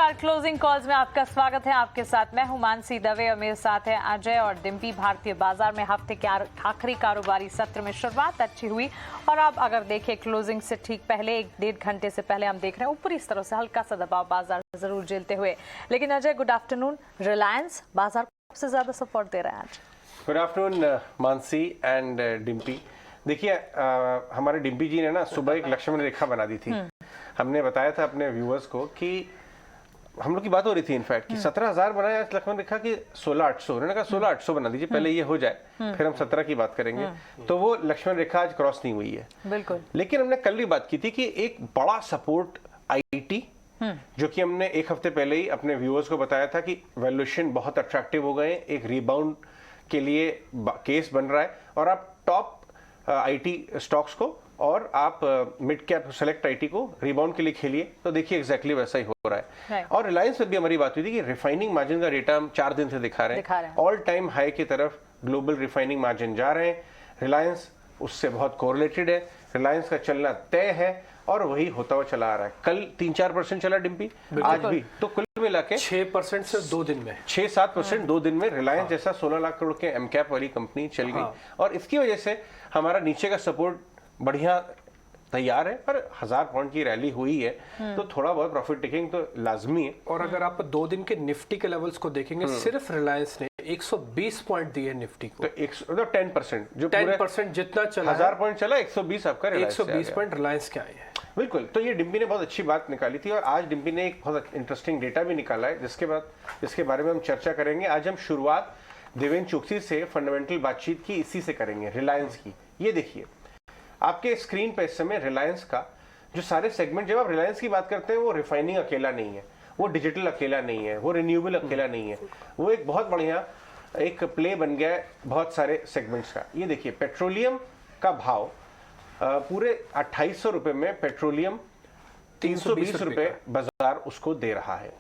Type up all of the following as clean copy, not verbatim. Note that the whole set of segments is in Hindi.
नमस्कार, क्लोजिंग कॉल्स में आपका स्वागत है। आपके साथ मैं हूं मानसी दवे और मेरे साथ है अजय और डिम्पी। भारतीय बाजार में हफ्ते के आखिरी कारोबारी सत्र में शुरुआत अच्छी हुई और अब अगर देखें क्लोजिंग से ठीक पहले 1-1.5 घंटे से पहले हम देख रहे हैं ऊपरी स्तरों से हल्का सा दबाव बाजार जरूर झेलते हुए। लेकिन अजय, गुड आफ्टरनून। रिलायंस बाजार को सबसे ज्यादा सपोर्ट दे रहा है आज। Good afternoon Mansi and Dimpy. देखिए, हमारे डिम्पी जी ने ना सुबह एक लक्ष्मण रेखा बना दी थी। हमने बताया था अपने व्यूअर्स को कि हम लोग की बात हो रही थी इनफैक्ट कि 17,000 बनाया आज लक्ष्मण रेखा की 16,800। उन्होंने कहा 16,800 बना दीजिए, पहले ये हो जाए फिर हम 17 की बात करेंगे। तो वो लक्ष्मण रेखा आज क्रॉस नहीं हुई है बिल्कुल। लेकिन हमने कल भी बात की थी कि एक बड़ा सपोर्ट आईटी, जो कि हमने एक हफ्ते पहले ही अपने व्यूअर्स को बताया था कि वैल्यूएशन बहुत अट्रैक्टिव हो गए, एक रिबाउंड के लिए केस बन रहा है और आप टॉप आईटी स्टॉक्स को और आप मिड कैप सेलेक्ट आईटी को रिबाउंड के लिए खेलिए। तो देखिए एग्जैक्टली वैसा ही हो रहा है। और रिलायंस पे भी हमारी बात हुई थी कि रिफाइनिंग मार्जिन का डेटा हम 4 दिन से दिखा रहे हैं। ऑल टाइम हाई की तरफ ग्लोबल रिफाइनिंग मार्जिन जा रहे हैं। रिलायंस उससे बहुत कोरिलेटेड है। रिलायंस का चलना तय है और वही होता हुआ चला आ रहा है। कल 3-4% चला डिम्पी, आज भी। तो कुल मिला के 6% से 2 दिन में 6-7% 2 दिन में रिलायंस जैसा 16 लाख करोड़ के एमकैप वाली कंपनी चल गई। और इसकी वजह से हमारा नीचे का सपोर्ट बढ़िया तैयार है। पर 1000 पॉइंट की रैली हुई है तो थोड़ा बहुत प्रॉफिट टेकिंग तो लाजमी है। और अगर आप 2 दिन के निफ्टी के लेवल्स को देखेंगे, सिर्फ रिलायंस ने 120 पॉइंट दिए निफ्टी को। तो 10% जो 10% जितना चला, 1000 पॉइंट चला, 120 आपका 120 पॉइंट रिलायंस के आए हैं। बिल्कुल। तो ये डिम्पी ने बहुत अच्छी बात निकाली थी और आज डिम्पी ने एक बहुत इंटरेस्टिंग डेटा भी निकाला है जिसके बारे में हम चर्चा करेंगे। आज हम शुरुआत देवेंद्र चोकसी से फंडामेंटल बातचीत की इसी से करेंगे, रिलायंस की। ये देखिए आपके स्क्रीन पे इस समय रिलायंस का जो सारे सेगमेंट, जब आप रिलायंस की बात करते हैं वो रिफाइनिंग अकेला नहीं है, वो डिजिटल अकेला नहीं है, वो रिन्यूएबल अकेला नहीं है, वो एक बहुत बढ़िया एक प्ले बन गया है बहुत सारे सेगमेंट्स का। ये देखिए पेट्रोलियम का भाव पूरे 2800 रुपए में पेट्रोलियम 320 रुपए बाजार उसको दे रहा है।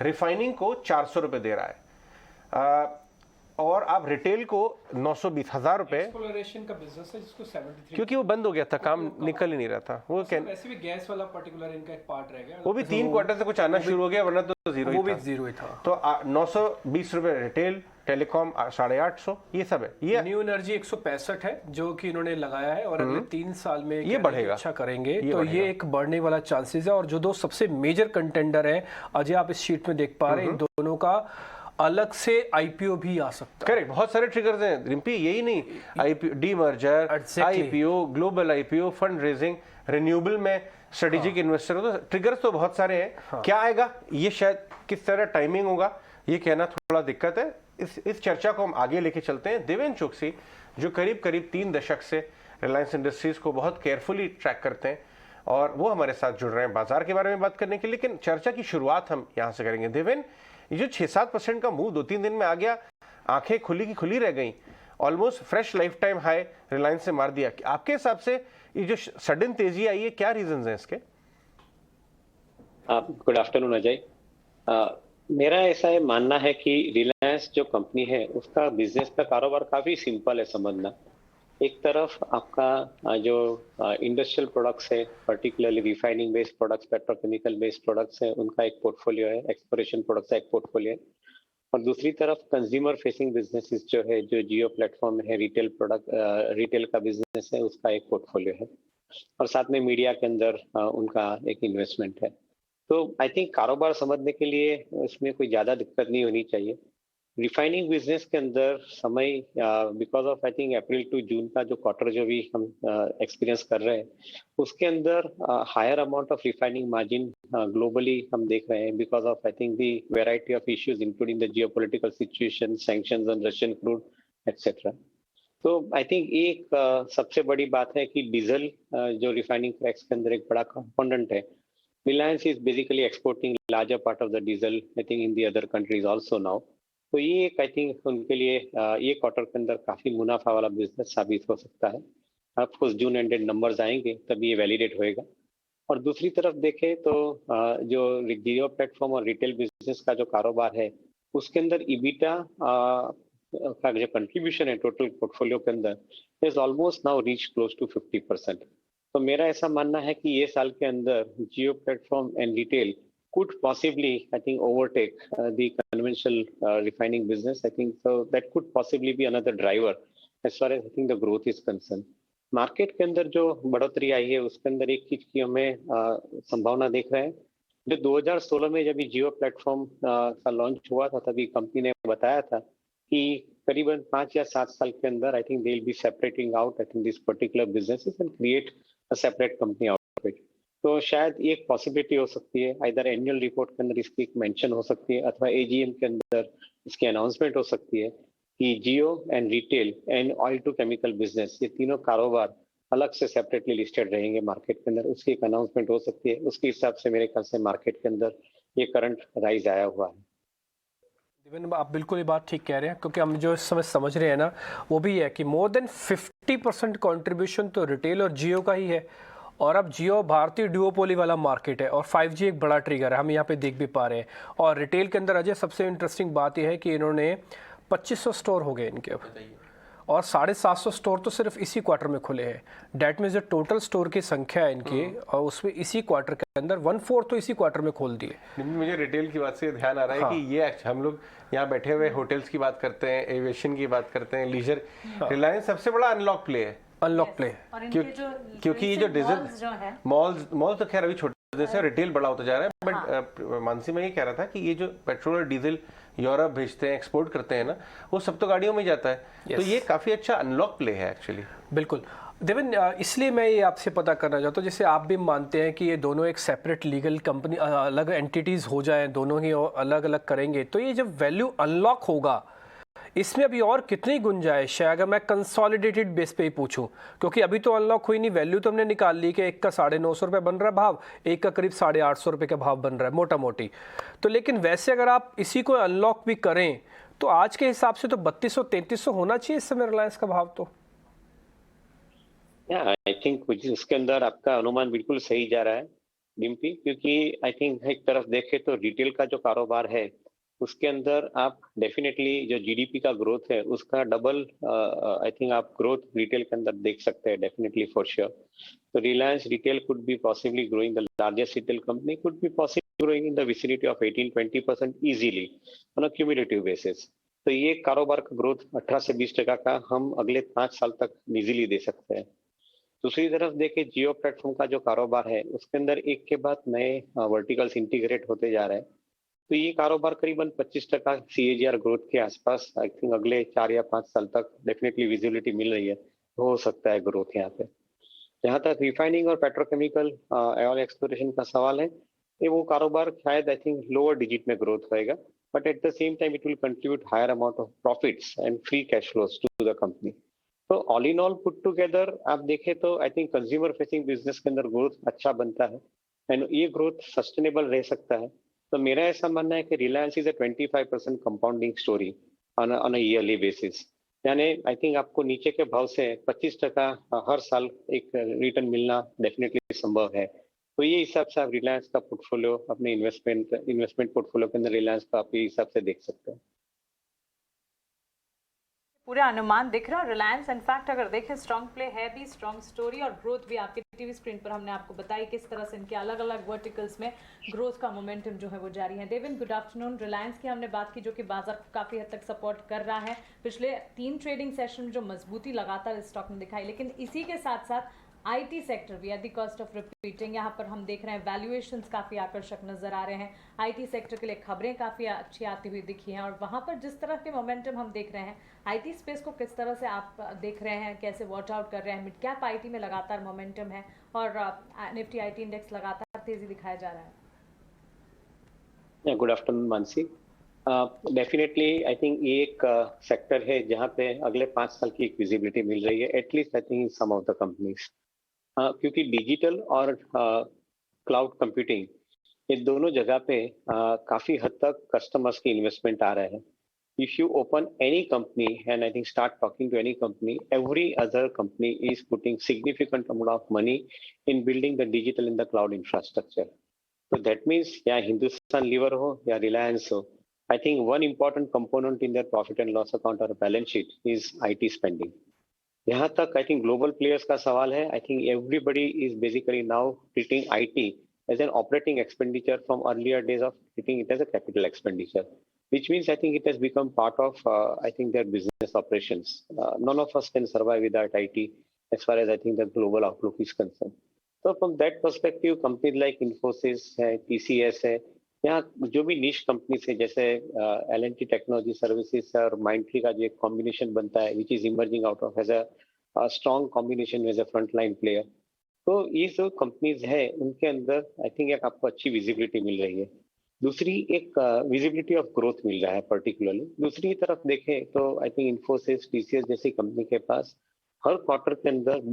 रिफाइनिंग को 400 रुपए दे रहा है और आप रिटेल को 920,000 रुपए। एक्सप्लोरेशन का बिजनेस है जिसको 73, क्योंकि वो बंद हो गया था, काम निकल ही नहीं रहा था। वो वैसे भी गैस वाला पर्टिकुलर इनका एक पार्ट रह गया, वो भी 3 क्वार्टर से कुछ आना शुरू हो गया, वरना तो जीरो ही था। तो 920 रुपए रिटेल, टेलीकॉम 850, ये सब है। ये न्यू एनर्जी 165 है जो कि इन्होंने लगाया है और अगले 3 साल में ये बढ़ेगा, अच्छा करेंगे। तो ये एक बढ़ने वाला चांसेस है। और जो 2 सबसे मेजर कंटेंडर है अजय, आप इस शीट में देख पा रहे हैं, इन दोनों का अलग से आईपीओ भी आ सकता है। करेक्ट, बहुत सारे ट्रिगर्स हैं रिम्पी, यही नहीं, IPO, demerger, IPO, global IPO, fund raising, renewable में स्ट्रेटेजिक इन्वेस्टर, तो ट्रिगर्स तो बहुत सारे हैं। क्या आएगा ये शायद किस तरह टाइमिंग होगा ये कहना थोड़ा दिक्कत है। इस चर्चा को हम आगे लेके चलते हैं। देवेंद्र चोकसी जो करीब 3 दशक से रिलायंस इंडस्ट्रीज को बहुत केयरफुली ट्रैक करते हैं और वो हमारे साथ जुड़ रहे हैं बाजार के बारे में बात करने के लिए। लेकिन चर्चा की शुरुआत हम यहाँ से करेंगे। देवेंद्र, ये जो 6-7% का मूव 2-3 दिन में आ गया, आंखें खुली की खुली रह गई, almost fresh life time high Reliance से मार दिया। आपके हिसाब से ये जो सडन तेजी आई है, क्या रीजंस हैं इसके? Good afternoon Ajay. मेरा ऐसा है मानना है कि रिलायंस जो कंपनी है उसका बिजनेस का कारोबार काफी सिंपल है समझना। एक तरफ आपका जो इंडस्ट्रियल प्रोडक्ट्स है, particularly refining based products, petrochemical based products है, उनका एक पोर्टफोलियो है, एक्सप्लोरेशन प्रोडक्ट्स का एक पोर्टफोलियो है। और दूसरी तरफ कंज्यूमर फेसिंग बिजनेसेस जो है, जो जियो प्लेटफॉर्म है, रिटेल प्रोडक्ट, रिटेल का बिजनेस है, उसका एक पोर्टफोलियो है। और साथ में मीडिया के अंदर उनका एक इन्वेस्टमेंट है। तो आई थिंक कारोबार समझने के लिए इसमें कोई ज्यादा दिक्कत नहीं होनी चाहिए। रिफाइनिंग बिजनेस के अंदर समय, because of I think April to June का जो क्वार्टर जो भी हम एक्सपीरियंस कर रहे हैं, उसके अंदर higher amount of refining margin globally हम देख रहे हैं, because of I think the variety of issues including the geopolitical situation, sanctions on Russian crude etcetera. तो आई थिंक एक सबसे बड़ी बात है कि डीजल जो रिफाइनिंग क्रैक्स के अंदर एक बड़ा कंपोनेंट है। Reliance is basically exporting larger part of the diesel I think in the other countries also now. तो ये एक आई थिंक उनके लिए ये क्वार्टर के अंदर काफी मुनाफा वाला बिजनेस साबित हो सकता है। Of course June ended numbers आएंगे तभी ये वैलिडेट होएगा। और दूसरी तरफ देखें तो जो जियो प्लेटफॉर्म और रिटेल बिजनेस का जो कारोबार है, उसके अंदर ईबिटा का जो कंट्रीब्यूशन है टोटल पोर्टफोलियो के अंदर is almost now reach close to 50%। तो मेरा ऐसा मानना है कि ये साल के अंदर Jio platform and retail could possibly, I think, overtake the conventional refining business. I think so that could possibly be another driver as far as I think the growth is concerned. Market के अंदर जो बढ़ोतरी आई है उसके अंदर एक चीज की हमें संभावना देख रहे हैं। जो 2016 में जब जियो प्लेटफॉर्म का लॉन्च हुआ था तभी कंपनी ने बताया था कि करीबन 5 या 7 साल के अंदर आई think they will be separating out I think this particular businesses and create a separate company out of it. तो शायद ये एक पॉसिबिलिटी हो सकती है, आइदर एनुअल रिपोर्ट के अंदर इसकी एक मेंशन हो सकती है अथवा एजीएम के अंदर इसकी अनाउंसमेंट हो सकती है कि Jio and retail and oil to chemical business ये तीनों कारोबार अलग से सेपरेटली लिस्टेड रहेंगे मार्केट के अंदर, उसकी एक अनाउंसमेंट हो सकती है। उसके हिसाब से मेरे ख्याल से मार्केट के अंदर ये करंट राइज आया हुआ है। दिव्यन, आप बिल्कुल ये बात ठीक कह रहे हैं, क्योंकि हम जो इस समय समझ रहे हैं ना वो भी है कि मोर देन 50% कॉन्ट्रीब्यूशन तो रिटेल और जियो का ही है। और अब जियो भारतीय डुओपोली वाला मार्केट है और 5G एक बड़ा ट्रिगर है, हम यहाँ पे देख भी पा रहे हैं। और रिटेल के अंदर अजय सबसे इंटरेस्टिंग बात यह है कि इन्होंने 2500 स्टोर हो गए इनके अब, और 750 स्टोर तो सिर्फ इसी क्वार्टर में खुले हैं। डेट मीन्स जो टोटल स्टोर की संख्या है इनकी और उसमें इसी क्वार्टर के अंदर 1/4 तो इसी क्वार्टर में खोल दिए। मुझे रिटेल की बात से ध्यान आ रहा है कि ये हम लोग यहाँ बैठे हुए होटल्स की बात करते हैं, एविएशन की बात करते हैं, लीजर, रिलायंस सबसे बड़ा अनलॉक प्ले है। अनलॉक प्ले क्योंकि ये जो डीजल मॉल तो खैर अभी छोटे जैसे रिटेल बड़ा होता जा रहा है, बट मानसी मैं ये कह रहा था कि ये जो पेट्रोल और डीजल यूरोप भेजते हैं, एक्सपोर्ट करते हैं ना, वो सब तो गाड़ियों में जाता है। तो ये काफी अच्छा अनलॉक प्ले है एक्चुअली। बिल्कुल देवन, इसलिए मैं ये आपसे पता करना चाहता हूँ, जैसे आप भी मानते हैं कि ये दोनों एक सेपरेट लीगल कंपनी अलग एंटिटीज हो जाए, दोनों ही अलग अलग करेंगे, तो ये जब वैल्यू अनलॉक होगा इसमें अभी और कितनी गुंजाइश है अगर मैं कंसोलिडेटेड बेस पे ही पूछूं? क्योंकि अभी तो अनलॉक हुई नहीं, वैल्यू तो हमने निकाल ली कि एक का 950 रुपये बन रहा है भाव, एक का करीब 850 रुपये का भाव बन रहा है मोटा मोटी। तो लेकिन वैसे अगर आप इसी को अनलॉक भी करें तो आज के हिसाब से तो 3200-3300 होना चाहिए इस समय रिलायंस का भाव। तो आई थिंक उसके अंदर आपका अनुमान बिल्कुल सही जा रहा है डिम्पी, क्योंकि आई थिंक एक तरफ देखे तो रिटेल का जो कारोबार है उसके अंदर आप डेफिनेटली जो जीडीपी का ग्रोथ है उसका डबल आई थिंक आप ग्रोथ रिटेल के अंदर देख सकते हैं डेफिनेटली फॉर श्योर। तो Reliance retail could be possibly growing, the largest retail company could be possibly growing in the vicinity of 18-20% easily on a cumulative basis. तो ये कारोबार का ग्रोथ 18 से 20% का हम अगले 5 साल तक इजीली दे सकते हैं। दूसरी तरफ देखें जियो प्लेटफॉर्म का जो कारोबार है उसके अंदर एक के बाद नए वर्टिकल्स इंटीग्रेट होते जा रहे हैं। तो ये कारोबार करीबन 25% CAGR ग्रोथ के आसपास आई थिंक अगले 4 या 5 साल तक डेफिनेटली विजिबिलिटी मिल रही है, हो सकता है ग्रोथ यहाँ पे। जहाँ तक रिफाइनिंग और पेट्रोकेमिकल ऑयल एक्सप्लोरेशन का सवाल है, ये वो कारोबार शायद आई थिंक लोअर डिजिट में ग्रोथ होएगा, but at the same time it will contribute higher amount of profits and free cash flows to the company. तो all in all put together आप देखें तो I think consumer facing business के अंदर ग्रोथ अच्छा बनता है एंड ये ग्रोथ सस्टेनेबल रह सकता है। तो मेरा ऐसा मानना है कि Reliance is a 25% compounding story on a yearly basis, यानी आई थिंक आपको नीचे के भाव से 25% हर साल एक रिटर्न मिलना डेफिनेटली संभव है। तो ये हिसाब से आप रिलायंस का पोर्टफोलियो अपने इन्वेस्टमेंट पोर्टफोलियो के अंदर रिलायंस का आप ये हिसाब से देख सकते हैं। पूरा अनुमान दिख रहा है रिलायंस। इनफैक्ट अगर देखें स्ट्रॉन्ग प्ले है भी, स्ट्रॉन्ग स्टोरी और ग्रोथ भी आपके टीवी स्क्रीन पर हमने आपको बताई किस तरह से इनके अलग अलग वर्टिकल्स में ग्रोथ का मोमेंटम जो है वो जारी है। Devin, good afternoon. रिलायंस की हमने बात की जो कि बाजार को काफी हद तक सपोर्ट कर रहा है, पिछले 3 ट्रेडिंग सेशन में जो मजबूती लगातार इस स्टॉक ने दिखाई, लेकिन इसी के साथ साथ आईटी सेक्टर भी at the cost of repeating, यहाँ पर हम देख रहे हैं वैल्यूएशंस काफ़ी आकर्षक नजर आ रहे हैं। आईटी सेक्टर के लिए खबरें काफ़ी अच्छी आती हुई दिखी हैं और वहाँ पर जिस तरह के मोमेंटम हम देख रहे हैं, आईटी स्पेस को किस तरह से आप देख रहे हैं, कैसे वॉच आउट कर रहे हैं? मिड कैप आईटी में लगातार मोमेंटम है और निफ्टी आईटी इंडेक्स लगातार तेजी दिखाया जा रहा है। Good afternoon Mansi. Definitely I think ये एक सेक्टर है जहाँ पे अगले 5 साल की एक विजिबिलिटी मिल रही है, at least I think some of the companies, क्योंकि डिजिटल और क्लाउड कंप्यूटिंग ये दोनों जगह पे काफी हद तक कस्टमर्स की इन्वेस्टमेंट आ रहे हैं। If you open any company and I think start talking to any company, every other company is putting significant amount of money in building the digital in the cloud infrastructure. So that means या Hindustan Lever हो या Reliance हो, I think one important component in their profit and loss account or balance sheet is IT spending. यहाँ तक I think global players का सवाल है, I think everybody is basically now treating IT as an operating expenditure from earlier days of treating it as a capital expenditure, which means I think it has become part of I think their business operations. None of us can survive without IT as far as I think the global outlook is concerned. So from that perspective, companies like Infosys है, TCS है, यहाँ जो भी niche companies है जैसे L&T Technology Services और Mindtree का जो एक combination बनता है, which is emerging out of as a strong combination as a frontline player. तो ये जो कंपनीज है उनके अंदर आई थिंक एक आपको अच्छी विजिबिलिटी मिल रही है. दूसरी एक विजिबिलिटी ऑफ ग्रोथ मिल रहा है पर्टिकुलरली. दूसरी तरफ देखें तो आई थिंक इन्फोसिस टीसीएस जैसी कंपनी के पास हर क्वार्टर के अंदर $1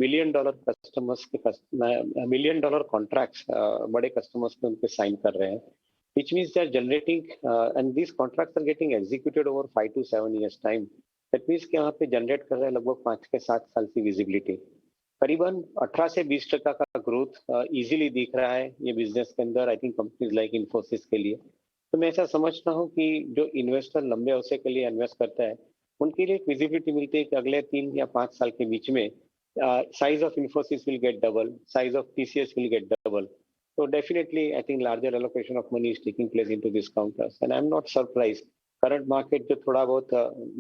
million कॉन्ट्रैक्ट्स बड़े कस्टमर्स पे उनके साइन कर रहे हैं, which means they are generating and these contracts are getting executed over 5 to 7 years time. That means कि यहाँ पे जनरेट कर रहे हैं लगभग 5 से 7 साल की विजिबिलिटी. करीबन 18 से 20% का ग्रोथ इजीली दिख रहा है ये बिजनेस के अंदर I think companies like Infosys के लिए. तो मैं ऐसा समझता हूँ कि जो इन्वेस्टर लंबे अरसे के लिए इन्वेस्ट करता है उनके लिए एक विजिबिलिटी मिलती है कि अगले 3 या 5 साल के बीच में size of Infosys will get double, size of TCS will get double. So definitely, I think larger allocation of money is taking place into these counters, and I'm not surprised. Current market जो थोड़ा बहुत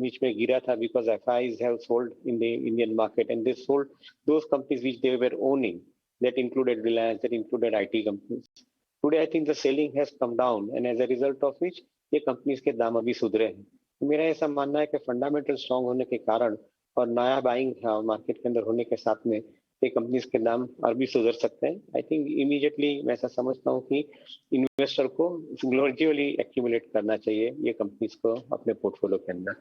बीच में गिरा था because FIs have sold in the Indian market and they sold those companies which they were owning. That included Reliance, that included IT companies. Today, I think the selling has come down, and as a result of which ये companies के दाम अभी सुधरे हैं. मेरा ऐसा मानना है कि फंडामेंटल स्ट्रांग होने के कारण और नया बाइंग मार्केट के अंदर होने के साथ में ये कंपनीज के दाम और भी सुधर सकते हैं. आई थिंक इमीडिएटली मैं ऐसा समझता हूँ कि इन्वेस्टर को ग्रेजुअली एक्यूमुलेट करना चाहिए ये कंपनीज को अपने पोर्टफोलियो के अंदर.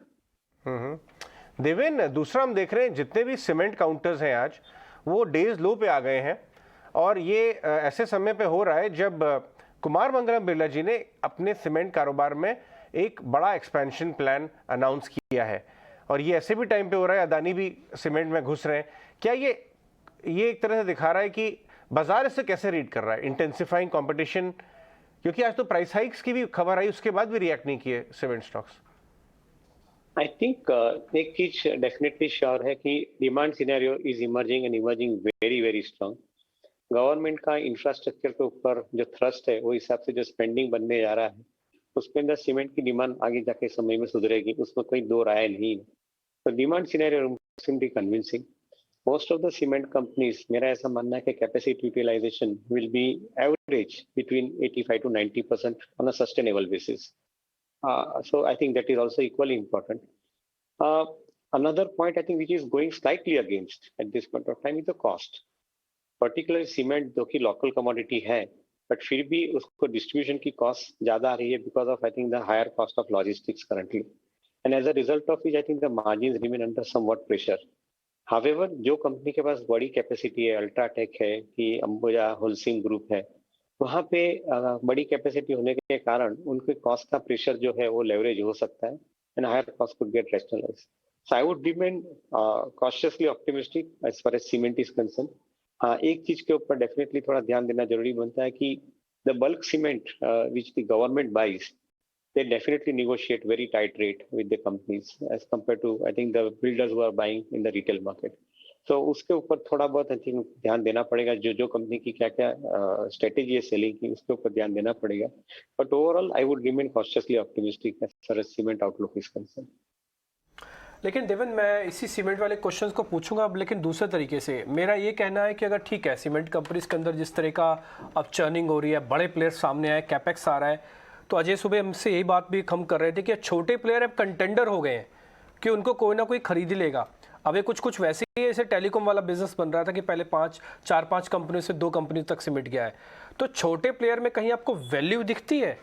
देवेन, दूसरा हम देख रहे हैं जितने भी सीमेंट काउंटर्स हैं आज वो डेज लो पे आ गए हैं, और ये ऐसे समय पे हो रहा है जब कुमार मंगलम बिरला जी ने अपने सीमेंट कारोबार में एक बड़ा एक्सपेंशन प्लान अनाउंस किया है, और ये ऐसे भी टाइम पे हो रहा है अदानी भी सीमेंट में घुस रहे हैं. क्या ये एक तरह से दिखा रहा है कि बाजार इसे कैसे रीड कर रहा है, इंटेंसिफाइंग कंपटीशन? क्योंकि आज तो प्राइस हाइक्स की भी खबर आई, उसके बाद भी रिएक्ट नहीं किए सीमेंट स्टॉक्स. आई थिंक एक चीज डेफिनेटली श्योर है कि demand scenario is emerging and emerging very very strong. Government का इंफ्रास्ट्रक्चर के ऊपर जो थ्रस्ट है वो हिसाब से जो स्पेंडिंग बनने जा रहा है उसके अंदर सीमेंट की डिमांड आगे जाके समय में सुधरेगी, उसमें कोई दो राय नहीं है. तो demand scenario seem be convincing. Most of the cement companies, मेरा ऐसा मानना है कि capacity utilization will be average between 85 to 90% on a sustainable basis. So I think that is also equally important. Another point I think which is going slightly against at this point of time is the cost. Particularly cement जो कि local commodity है, but फिर भी उसको distribution की cost ज़्यादा आ रही है because of I think the higher cost of logistics currently. And as a result of which I think the margins remain under somewhat pressure. However, जो कंपनी के पास बड़ी कैपेसिटी है, अल्ट्राटेक है कि अंबुजा होलसिंग ग्रुप है, वहाँ पे बड़ी कैपेसिटी होने के कारण उनके कॉस्ट का प्रेशर जो है वो लेवरेज हो सकता है and higher cost could get rationalised. So I would remain cautiously optimistic as far as cement is concerned. एक चीज के ऊपर डेफिनेटली थोड़ा ध्यान देना जरूरी बनता है कि the bulk cement which the government buys, they definitely negotiate very tight rate with the companies as compared to I think the builders who are buying in the retail market. So उसके ऊपर थोड़ा बहुत I think ध्यान देना पड़ेगा. जो कंपनी की क्या क्या स्ट्रेटेजी है सेलिंग की उसके ऊपर ध्यान देना पड़ेगा. But overall I would remain cautiously optimistic as far as cement outlook is concerned. लेकिन देवन, मैं इसी सीमेंट वाले क्वेश्चंस को पूछूंगा अब, लेकिन दूसरे तरीके से. मेरा ये कहना है कि अगर ठीक है सीमेंट कंपनीज के अंदर जिस तरह का अब चर्निंग हो रही है, बड़े प्लेयर्स सामने आए, कैपेक्स आ रहा है, तो अजय सुबह हमसे यही बात भी हम कर रहे थे कि छोटे प्लेयर अब कंटेंडर हो गए हैं कि उनको कोई ना कोई खरीद लेगा. अब ये कुछ वैसे ही ऐसे टेलीकॉम वाला बिजनेस बन रहा था कि पहले 4-5 कंपनी से 2 कंपनी तक सिमट गया है. तो छोटे प्लेयर में कहीं आपको वैल्यू दिखती है,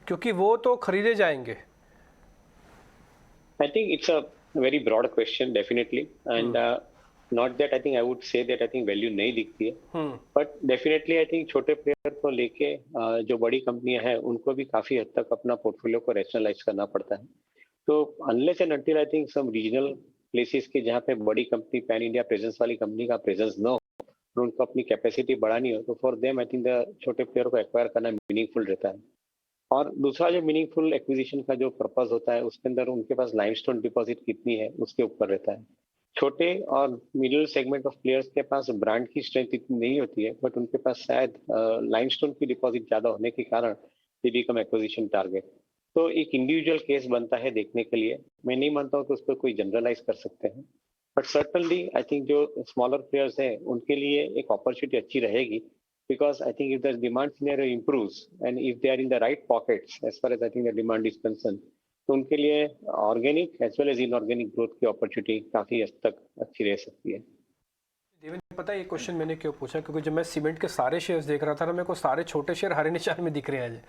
क्योंकि वो तो खरीदे जाएंगे? I think it's a very broad question definitely, and not that I think I would say that I think value नहीं दिखती है, बट डेफिनेटली आई थिंक छोटे प्लेयर को लेके जो बड़ी कंपनियां हैं उनको भी काफी हद तक अपना पोर्टफोलियो को रैशनलाइज करना पड़ता है. तो unless and until I think some regional places के जहाँ पे बड़ी कंपनी पैन इंडिया प्रेजेंस वाली कंपनी का प्रेजेंस न हो और उनको अपनी कैपेसिटी बढ़ानी हो, तो for them I think the छोटे प्लेयर को एक्वायर करना मीनिंगफुल रहता है. और दूसरा जो मीनिंगफुल एक्विजिशन का जो पर्पज होता है उसके अंदर उनके पास लाइमस्टोन डिपॉजिट कितनी है उसके ऊपर रहता है. छोटे और मिडिल सेगमेंट ऑफ प्लेयर्स के पास ब्रांड की स्ट्रेंथ इतनी नहीं होती है, बट उनके पास शायद लाइमस्टोन की डिपॉजिट ज्यादा होने के कारण दे बिकम एक्विजिशन टारगेट। तो एक इंडिविजुअल केस बनता है देखने के लिए। मैं नहीं मानता हूँ कि उस पर कोई जनरलाइज कर सकते हैं, बट सर्टनली आई थिंक जो स्मॉलर प्लेयर्स हैं उनके लिए एक अपॉर्चुनिटी अच्छी रहेगी, because I think if the demand scenario improves and if they are in the right pockets as far as I think the demand is concerned, तो उनके लिए organic as well as inorganic growth की अपॉर्चुनिटी काफी हद तक अच्छी रह सकती है। देवेन, पता है ये क्वेश्चन मैंने क्यों पूछा? क्योंकि जब मैं सीमेंट के सारे शेयर्स देख रहा था ना, मेरे को सारे छोटे शेयर हरे निशान में दिख रहे हैं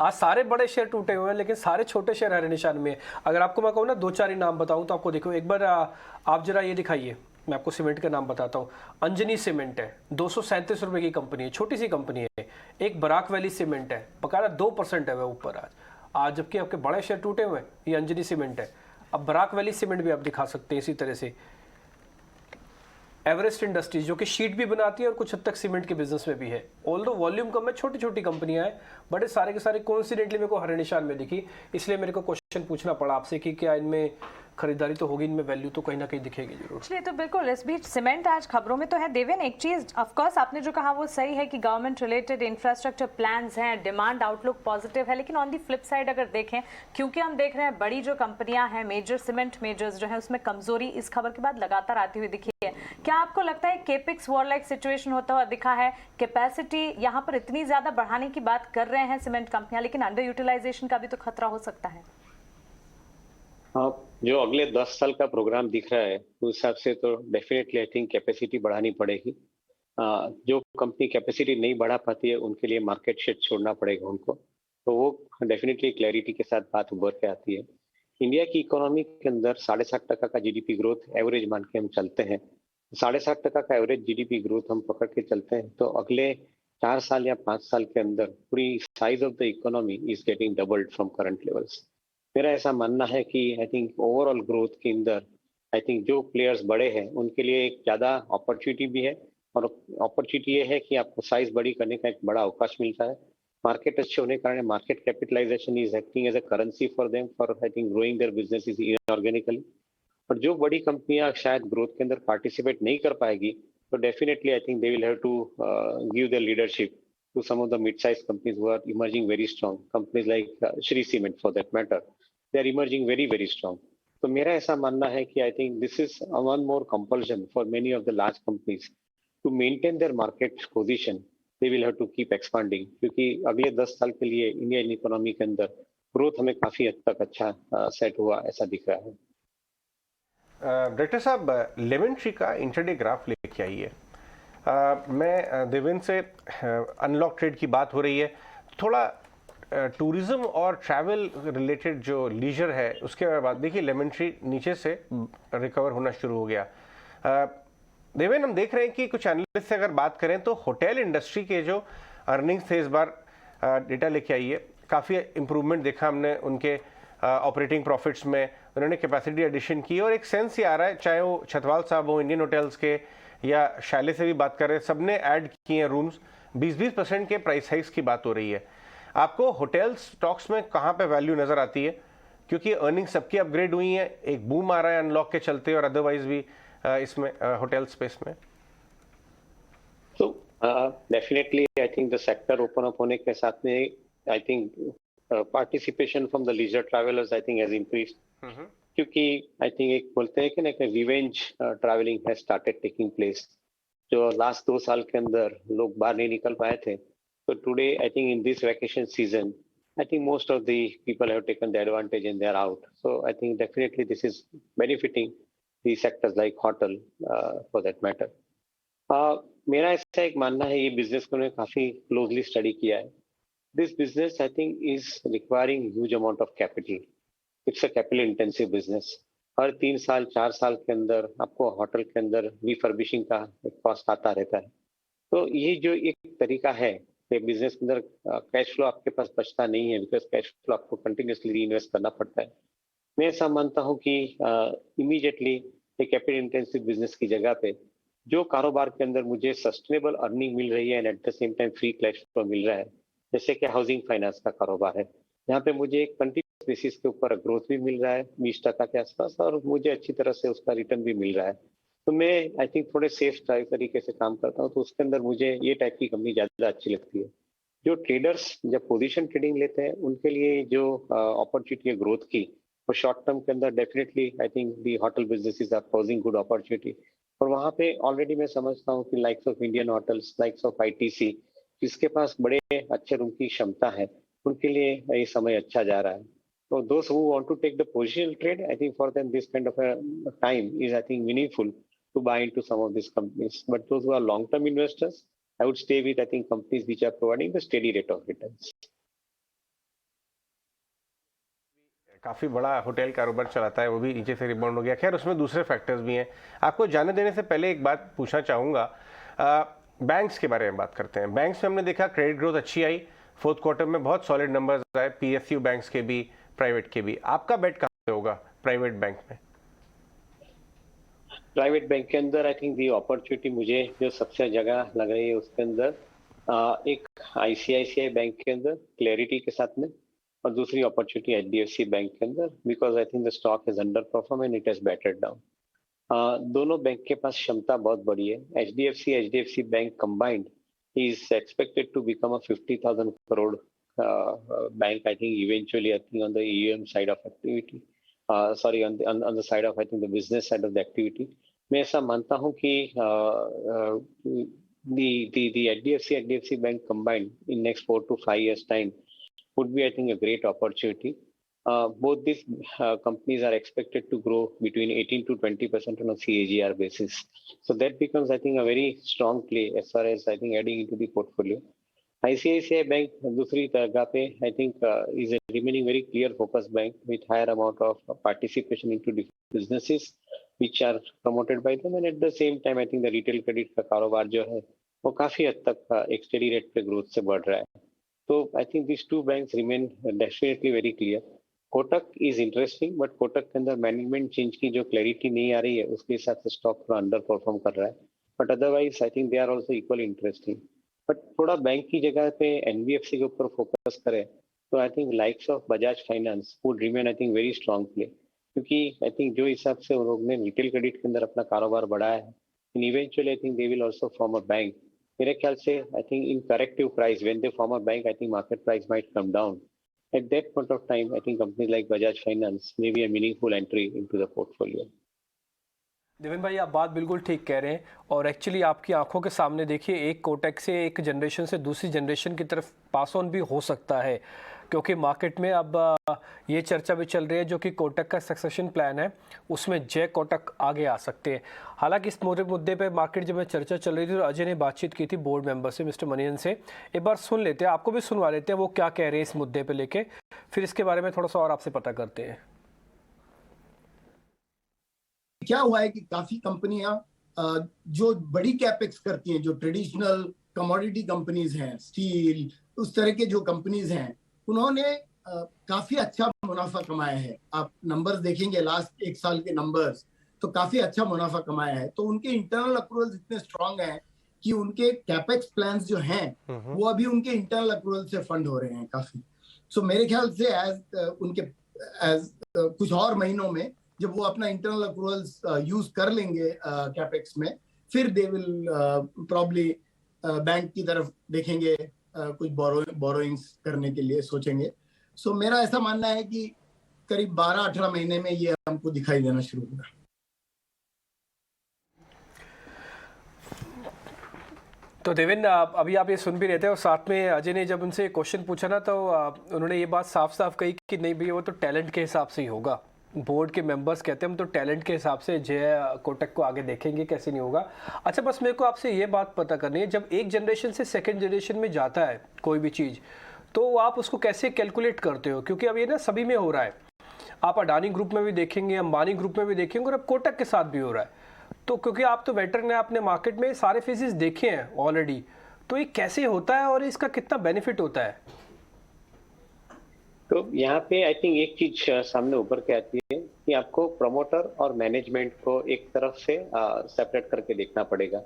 आज सारे बड़े शेयर टूटे हुए हैं, लेकिन सारे छोटे शेयर हरे निशान में है। अगर आपको मैं कहूँ ना 2-4 ही नाम बताऊँ तो आपको देखो, एक बार आप जरा ये दिखाइए, मैं आपको सीमेंट का नाम बताता हूँ। अंजनी सीमेंट है, 237 रुपए की कंपनी है, छोटी सी कंपनी है। एक बराक वैली सीमेंट है, बकायदा 2% है वह ऊपर आज जबकि आपके बड़े शेयर टूटे हुए हैं। ये अंजनी सीमेंट है। अब बराक वैली सीमेंट भी आप दिखा सकते हैं इसी तरह से। एवरेस्ट इंडस्ट्रीज जो कि शीट भी बनाती है और कुछ हद तक सीमेंट के बिजनेस में भी है। ऑल्दो वॉल्यूम कम है, छोटी छोटी कंपनियां हैं, बड़े सारे के सारे कोइंसिडेंटली मेरे को हरे निशान में दिखी, इसलिए मेरे को क्वेश्चन पूछना पड़ा आपसे कि क्या इनमें खरीदारी तो होगी, इनमें वैल्यू तो कहीं ना कहीं दिखेगी जरूर। चलिए, तो बिल्कुल इस बीच सीमेंट आज खबरों में तो है। देवेन, एक चीज ऑफ कोर्स आपने जो कहा वो सही है कि गवर्नमेंट रिलेटेड इंफ्रास्ट्रक्चर प्लान्स हैं, डिमांड आउटलुक पॉजिटिव है, लेकिन ऑन दी फ्लिप साइड अगर देखें, क्योंकि हम देख रहे हैं बड़ी जो कंपनियां हैं, मेजर सीमेंट मेजर्स जो है, उसमें कमजोरी इस खबर के बाद लगातार आती हुई दिखी है। क्या आपको लगता है केपिक्स वॉर लाइक सिचुएशन होता हुआ दिखा है? कैपेसिटी यहाँ पर इतनी ज्यादा बढ़ाने की बात कर रहे हैं सीमेंट कंपनियां, लेकिन अंडर यूटिलाइजेशन का भी तो खतरा हो सकता है। हाँ, जो अगले 10 साल का प्रोग्राम दिख रहा है उस हिसाब से तो डेफिनेटली आई थिंक कैपेसिटी बढ़ानी पड़ेगी। जो कंपनी कैपेसिटी नहीं बढ़ा पाती है उनके लिए मार्केट शेयर छोड़ना पड़ेगा उनको, तो वो डेफिनेटली क्लैरिटी के साथ बात उभर के आती है। इंडिया की इकोनॉमी के अंदर 7.5% का जीडीपी ग्रोथ एवरेज मान के हम चलते हैं। 7.5% का एवरेज जीडीपी ग्रोथ हम पकड़ के चलते हैं तो अगले 4 साल या 5 साल के अंदर पूरी size of the economy is getting doubled from current levels. मेरा ऐसा मानना है कि आई थिंक ओवरऑल ग्रोथ के अंदर आई थिंक जो प्लेयर्स बड़े हैं उनके लिए एक ज्यादा अपॉर्चुनिटी भी है, और अपॉर्चुनिटी ये है कि आपको साइज बड़ी करने का एक बड़ा अवकाश मिलता है। मार्केट अच्छे होने के कारण market capitalisation is acting as a currency for them for I think growing their business is inorganically. और जो बड़ी कंपनियां शायद ग्रोथ के अंदर पार्टिसिपेट नहीं कर पाएगी तो definitely I think they will have to give their leadership to some of the mid-sized companies who are emerging very strong. Companies like Shree Cement, for that matter, they are emerging very, very strong. तो मेरा ऐसा मानना है कि I think this is one more compulsion for many of the large companies to maintain their market position. They will have to keep expanding क्योंकि अगले 10 साल के लिए इंडियन इकोनॉमी के अंदर ग्रोथ हमें काफी हद तक अच्छा सेट हुआ ऐसा दिख रहा है। डायरेक्टर साहब, लेमन ट्री का इंटरडे ग्राफ लेके आइए। मैं देवेंद्र से अनलॉक ट्रेड की बात हो रही है, थोड़ा टूरिज्म और ट्रैवल रिलेटेड जो लीजर है उसके बाद देखिए लेमन ट्री नीचे से रिकवर होना शुरू हो गया। देवेंद्र, हम देख रहे हैं कि कुछ एनालिस्ट से अगर बात करें तो होटल इंडस्ट्री के जो अर्निंग्स थे इस बार डेटा लेके आई है, काफ़ी इंप्रूवमेंट देखा हमने उनके ऑपरेटिंग प्रॉफिट्स में। उन्होंने कैपेसिटी एडिशन की और एक सेंस ही आ रहा है, चाहे वो छतवाल साहब हो इंडियन होटल्स के या शैले से भी बात कर रहे हैं, सबने ऐड किए हैं रूम्स। 20% के प्राइस हाइक्स की बात हो रही है। आपको होटल स्टॉक्स में कहाँ पे वैल्यू नजर आती है? क्योंकि अर्निंग सबकी अपग्रेड हुई है, एक बूम आ रहा है अनलॉक के चलते और अदरवाइज भी इसमें होटल स्पेस में। तो definitely I think the sector open up होने के साथ में I think participation from the leisure travellers I think has increased, क्योंकि आई थिंक एक बोलते हैं कि ना revenge travelling has started taking place. जो लास्ट 2 साल के अंदर लोग बाहर नहीं निकल पाए थे, तो today I think in this vacation season I think most of the people have taken the advantage and they are out. So I think definitely this is benefiting the sectors like hotel for that matter. मेरा ऐसा एक मानना है, ये बिजनेस को मैंने काफी क्लोजली स्टडी किया है। This business I think is requiring huge amount of capital. It's a capital intensive business. हर 3 साल 4 साल के अंदर आपको होटल के अंदर रिफर्बिशिंग का एक कॉस्ट आता रहता है। तो ये जो एक तरीका है कि बिजनेस के अंदर कैश फ्लो आपके पास बचता नहीं है, बिकॉज कैश फ्लो आपको कंटिन्यूसली री इन्वेस्ट करना पड़ता है। मैं ऐसा मानता हूँ कि इमीडिएटली एक कैपिटल इंटेंसिव बिजनेस की जगह पे जो कारोबार के अंदर मुझे सस्टेनेबल अर्निंग मिल रही है and at the same time free cash flow मिल रहा है, जैसे कि हाउसिंग फाइनेंस का कारोबार है, यहाँ पे मुझे एक कंटिन्यूस बेसिस के ऊपर ग्रोथ भी मिल रहा है 20% के आसपास, और मुझे अच्छी तरह से उसका रिटर्न भी मिल रहा है। तो मैं आई थिंक थोड़े सेफ तरीके से काम करता हूँ, तो उसके अंदर मुझे ये टाइप की कंपनी ज्यादा अच्छी लगती है। जो ट्रेडर्स जब पोजीशन ट्रेडिंग लेते हैं उनके लिए जो अपॉर्चुनिटी है ग्रोथ की, वो शॉर्ट टर्म के अंदर definitely I think the hotel businesses are posing good opportunity. और वहाँ पे ऑलरेडी मैं समझता हूँ कि likes of Indian hotels, likes of ITC, जिसके पास बड़े अच्छे रूम की क्षमता है, उनके लिए ये समय अच्छा जा रहा है। So those who want to take the positional trade, I think for them this kind of a time is I think meaningful to buy into some of these companies. But those who are long-term investors, I would stay with I think companies which are providing the steady rate of returns. काफी बड़ा होटल कारोबार चलाता है, वो भी नीचे से रिबाउंड हो गया। खैर उसमें दूसरे फैक्टर्स भी हैं। आपको जाने देने से पहले एक बात पूछना चाहूंगा, बैंक्स के बारे में बात करते हैं। बैंक्स में हमने देखा क्रेडिट ग्रोथ अच्छी आई, फोर्थ क्वार्टर में बहुत सॉलिड नंबर्स आए, पीएसयू बैंक्स के भी, प्राइवेट के भी। आपका बेट कहाँ पे होगा प्राइवेट बैंक में? प्राइवेट बैंक के अंदर आई थिंक दी अपॉर्चुनिटी मुझे जो सबसे जगह लग रही है उसके अंदर एक आईसीआईसीआई बैंक के अंदर क्लैरिटी के साथ में, और दूसरी अपॉर्चुनिटी एचडीएफसी बैंक के अंदर, because I think the stock has under perform and it has battered down. दोनों बैंक के पास क्षमता बहुत बड़ी है। HDFC bank combined is expected to become a 50,000 crore bank, I think eventually, I think on the EUM side of activity, on the side of I think the business side of the activity. मैं ऐसा मानता हूँ कि the HDFC bank combined in next 4 to 5 years time would be I think a great opportunity. Both these companies are expected to grow between 18 to 20% on a CAGR basis. So that becomes, I think, a very strong play as far as I think adding into the portfolio. ICICI Bank, दूसरी तरह पे, I think, is a remaining very clear focus bank with higher amount of participation into different businesses which are promoted by them, and at the same time, I think the retail credit का कारोबार जो है वो काफी हद तक एक steady rate पे growth से बढ़ रहा है। तो I think these two banks remain definitely very clear. Kotak is interesting, but Kotak के अंदर मैनेजमेंट चेंज की जो क्लैरिटी नहीं आ रही है उसके हिसाब से स्टॉक थोड़ा अंडर परफॉर्म कर रहा है। But otherwise I think they are also equally interesting. But थोड़ा बैंक की जगह पे एनबीएफसी के ऊपर फोकस करें तो I think likes of Bajaj finance would remain I think very strong play, क्योंकि आई थिंक जो हिसाब से उन लोगों ने रिटेल क्रेडिट के अंदर अपना कारोबार बढ़ाया है, in eventually I think they will also form a bank. मेरे ख्याल से I think in corrective price when they form a bank, I think market price might come down. At that point of time, I think companies like Bajaj Finance may be a meaningful entry into the portfolio. Devendra भाई, आप बात बिल्कुल ठीक कह रहे हैं, और एक्चुअली आपकी आंखों के सामने देखिए, एक कोटक से एक जनरेशन से दूसरी जनरेशन की तरफ पास ऑन भी हो सकता है, क्योंकि मार्केट में अब ये चर्चा भी चल रही है जो कि कोटक का सक्सेशन प्लान है उसमें जय कोटक आगे आ सकते हैं। हालांकि इस मुद्दे पे मार्केट जब चर्चा चल रही थी तो अजय ने बातचीत की थी बोर्ड मेंबर से, मिस्टर मनियन से। एक बार सुन लेते हैं, आपको भी सुनवा लेते हैं वो क्या कह रहे हैं इस मुद्दे पे लेके, फिर इसके बारे में थोड़ा सा और आपसे पता करते हैं। क्या हुआ है कि काफी कंपनियां जो बड़ी कैपेक्स करती हैं, जो ट्रेडिशनल कमोडिटी कंपनीज हैं, स्टील, उस तरह के जो कंपनीज हैं, उन्होंने काफी अच्छा मुनाफा कमाया है। आप नंबर्स देखेंगे लास्ट एक साल के नंबर्स, तो काफी अच्छा मुनाफा कमाया है। तो उनके इंटरनल अप्रूवल्स इतने स्ट्रांग हैं कि उनके कैपेक्स प्लान्स जो हैं वो अभी उनके इंटरनल अप्रूवल से फंड हो रहे हैं काफी। सो मेरे ख्याल से कुछ और महीनों में जब वो अपना इंटरनल अप्रूवल्स यूज कर लेंगे कैपेक्स में, फिर दे विल प्रॉब्ली बैंक की तरफ देखेंगे, कुछ बोरोइंग्स करने के लिए सोचेंगे। सो मेरा ऐसा मानना है कि करीब 12-18 महीने में ये हमको दिखाई देना शुरू होगा। तो देवेंद्र, अभी आप ये सुन भी रहे थे, और साथ में अजय ने जब उनसे क्वेश्चन पूछा ना, तो उन्होंने ये बात साफ साफ कही कि नहीं भैया, वो तो टैलेंट के हिसाब से ही होगा। बोर्ड के मेंबर्स कहते हैं हम तो टैलेंट के हिसाब से जय कोटक को आगे देखेंगे, कैसे नहीं होगा। अच्छा, बस मेरे को आपसे ये बात पता करनी है, जब एक जनरेशन से सेकंड जनरेशन में जाता है कोई भी चीज़, तो आप उसको कैसे कैलकुलेट करते हो? क्योंकि अब ये ना सभी में हो रहा है, आप अडानी ग्रुप में भी देखेंगे, अंबानी ग्रुप में भी देखेंगे, और अब कोटक के साथ भी हो रहा है। तो क्योंकि आप तो वेटरन हैं, आपने मार्केट में सारे फेजेस देखे हैं ऑलरेडी, तो ये कैसे होता है और इसका कितना बेनिफिट होता है? तो यहाँ पे आई थिंक एक चीज सामने उभर के आती है कि आपको प्रमोटर और मैनेजमेंट को एक तरफ से सेपरेट करके देखना पड़ेगा।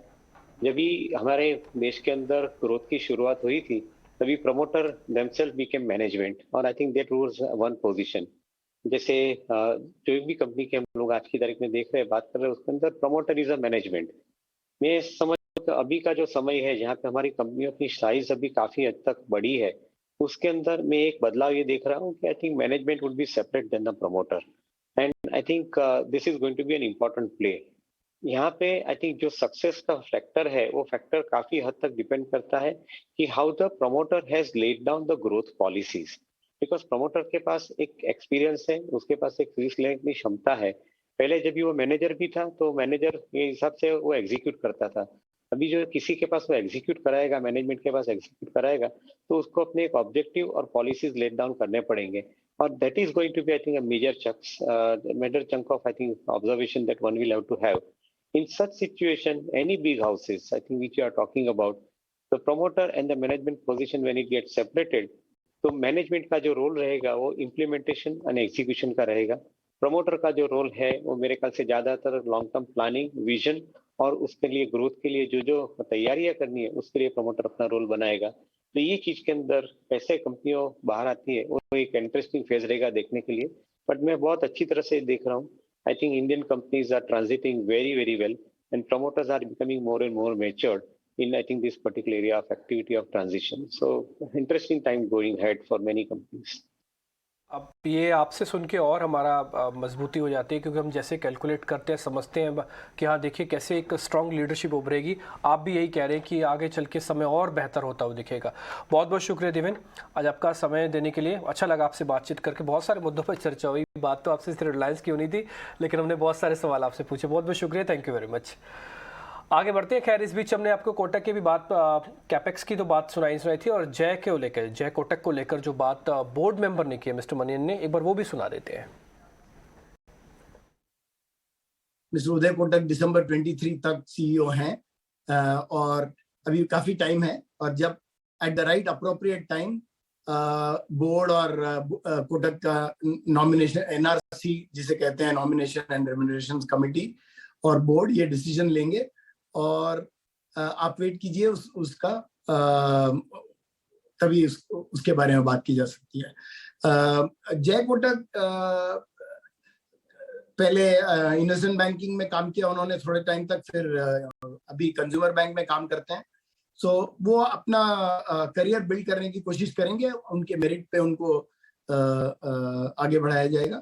जब भी हमारे देश के अंदर ग्रोथ की शुरुआत हुई थी, तभी प्रमोटर देमसेल्फ बिकेम मैनेजमेंट, और I think that was one position. जैसे जो भी कंपनी के हम लोग आज की तारीख में देख रहे हैं, बात कर रहे हैं, उसके अंदर प्रमोटरिज्म मैनेजमेंट मैं समझ अभी का जो समय है जहाँ पे हमारी कंपनियों की साइज अभी काफी हद तक बड़ी है, उसके अंदर मैं एक बदलाव ये देख रहा हूँ कि I think management would be separate than the promoter and I think this is going to be an important play. यहाँ पे आई थिंक जो सक्सेस का फैक्टर है वो फैक्टर काफी हद तक डिपेंड करता है कि how the promoter has laid down the growth policies, because promoter के पास एक एक्सपीरियंस है, उसके पास एक रिस्क लेने की क्षमता है। पहले जब भी वो मैनेजर भी था तो मैनेजर के हिसाब से वो एग्जीक्यूट करता था, अभी जो किसी के पास वो एग्जीक्यूट कराएगा, मैनेजमेंट के पास एग्जीक्यूट कराएगा, तो उसको अपने एक ऑब्जेक्टिव और पॉलिसीज लेट डाउन करने पड़ेंगे और that is going to be I think a major chunk of I think observation that one will have to have in such situation. Any big houses I think which you are talking about, the promoter and the management position when it gets separated, तो मैनेजमेंट का जो रोल रहेगा वो इम्प्लीमेंटेशन एंड एग्जीक्यूशन का रहेगा। प्रमोटर का जो रोल है वो मेरे ख्याल से ज्यादातर लॉन्ग टर्म प्लानिंग, विजन और उसके लिए ग्रोथ के लिए जो जो तैयारियां करनी है उसके लिए प्रमोटर अपना रोल बनाएगा। तो ये चीज के अंदर कैसे कंपनियों बाहर आती है वो एक इंटरेस्टिंग फेज रहेगा देखने के लिए, बट मैं बहुत अच्छी तरह से देख रहा हूँ। I think Indian companies are transiting very, very well, and promoters are becoming more and more matured in, I think, this particular area of activity of transition. So, interesting time going ahead for many companies. अब ये आपसे सुन के और हमारा मजबूती हो जाती है, क्योंकि हम जैसे कैलकुलेट करते हैं, समझते हैं कि हाँ देखिए कैसे एक स्ट्रॉन्ग लीडरशिप उभरेगी। आप भी यही कह रहे हैं कि आगे चल के समय और बेहतर होता हुआ दिखेगा। बहुत बहुत शुक्रिया देवेन, आज आपका समय देने के लिए। अच्छा लगा आपसे बातचीत करके, बहुत सारे मुद्दों पर चर्चा हुई। बात तो आपसे सिर्फ रिलायंस की होनी थी, लेकिन हमने बहुत सारे सवाल आपसे पूछे। बहुत बहुत शुक्रिया, थैंक यू वेरी मच। आगे बढ़ते हैं। खैर, इस बीच हमने आपको कोटक की भी बात, कैपेक्स की तो बात सुनाई थी, और जय को लेकर, जय कोटक को लेकर जो बात बोर्ड मेंबर ने की है मिस्टर मनियन ने, एक बार वो भी सुना देते हैं। मिस्टर उदय कोटक दिसंबर 23 तक सीईओ हैं और अभी काफी टाइम है, और जब at the right appropriate time board और कोटक का नॉमिनेशन, एनआरसी जिसे कहते हैं, नॉमिनेशन एंड रेम्युनरेशन कमेटी और बोर्ड ये डिसीजन लेंगे, और आप वेट कीजिए उसका, तभी उसके बारे में बात की जा सकती है। जय कोटक पहले इन्वेस्टमेंट बैंकिंग में काम किया उन्होंने थोड़े टाइम तक, फिर अभी कंज्यूमर बैंक में काम करते हैं। सो वो अपना करियर बिल्ड करने की कोशिश करेंगे, उनके मेरिट पे उनको आगे बढ़ाया जाएगा।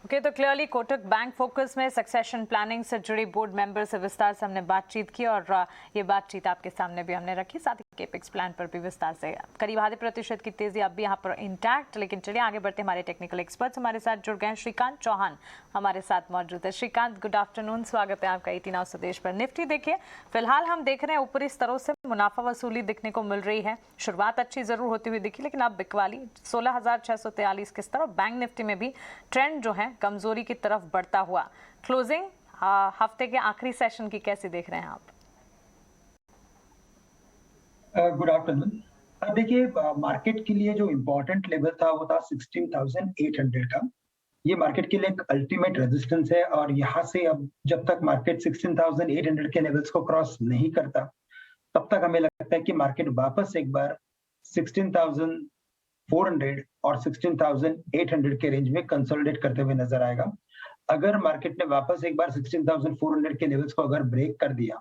ओके, तो क्लियरली कोटक बैंक फोकस में सक्सेशन प्लानिंग से जुड़ी बोर्ड मेंबर से विस्तार से हमने बातचीत की, और ये बातचीत आपके सामने भी हमने रखी, साथ ही केपेक्स प्लान पर भी विस्तार से। करीब 0.5% की तेजी अब भी यहाँ पर इंटैक्ट। लेकिन चलिए आगे बढ़ते, हमारे टेक्निकल एक्सपर्ट्स हमारे साथ जुड़ गए हैं। श्रीकांत चौहान हमारे साथ मौजूद है। श्रीकांत, गुड आफ्टरनून, स्वागत है आपका 18 आवर्स स्वदेश पर। निफ्टी देखिए, फिलहाल हम देख रहे हैं ऊपरी स्तरों से मुनाफा वसूली दिखने को मिल रही है। शुरुआत अच्छी जरूर होती हुई दिखी, लेकिन अब बिकवाली 16,643 के स्तर, और बैंक निफ्टी में भी ट्रेंड जो है कमजोरी की तरफ बढ़ता हुआ। क्लोजिंग हफ्ते के आखिरी सेशन की कैसे देख रहे हैं आप? Good afternoon. देखिए, मार्केट के लिए जो इम्पोर्टेंट लेवल था वो था 16,800 का। ये मार्केट के लिए एक अल्टीमेट रेजिस्टेंस है, और यहाँ से अब जब तक मार्केट 16,800 के लेवल्स को क्रॉस नहीं करता, तब तक हमें लगता है कि मार्केट वापस एक बार 16,400 और 16,800 के रेंज में कंसोलिडेट करते हुए नजर आएगा। अगर मार्केट ने वापस एक बार 16,400 के लेवल्स को अगर ब्रेक कर दिया,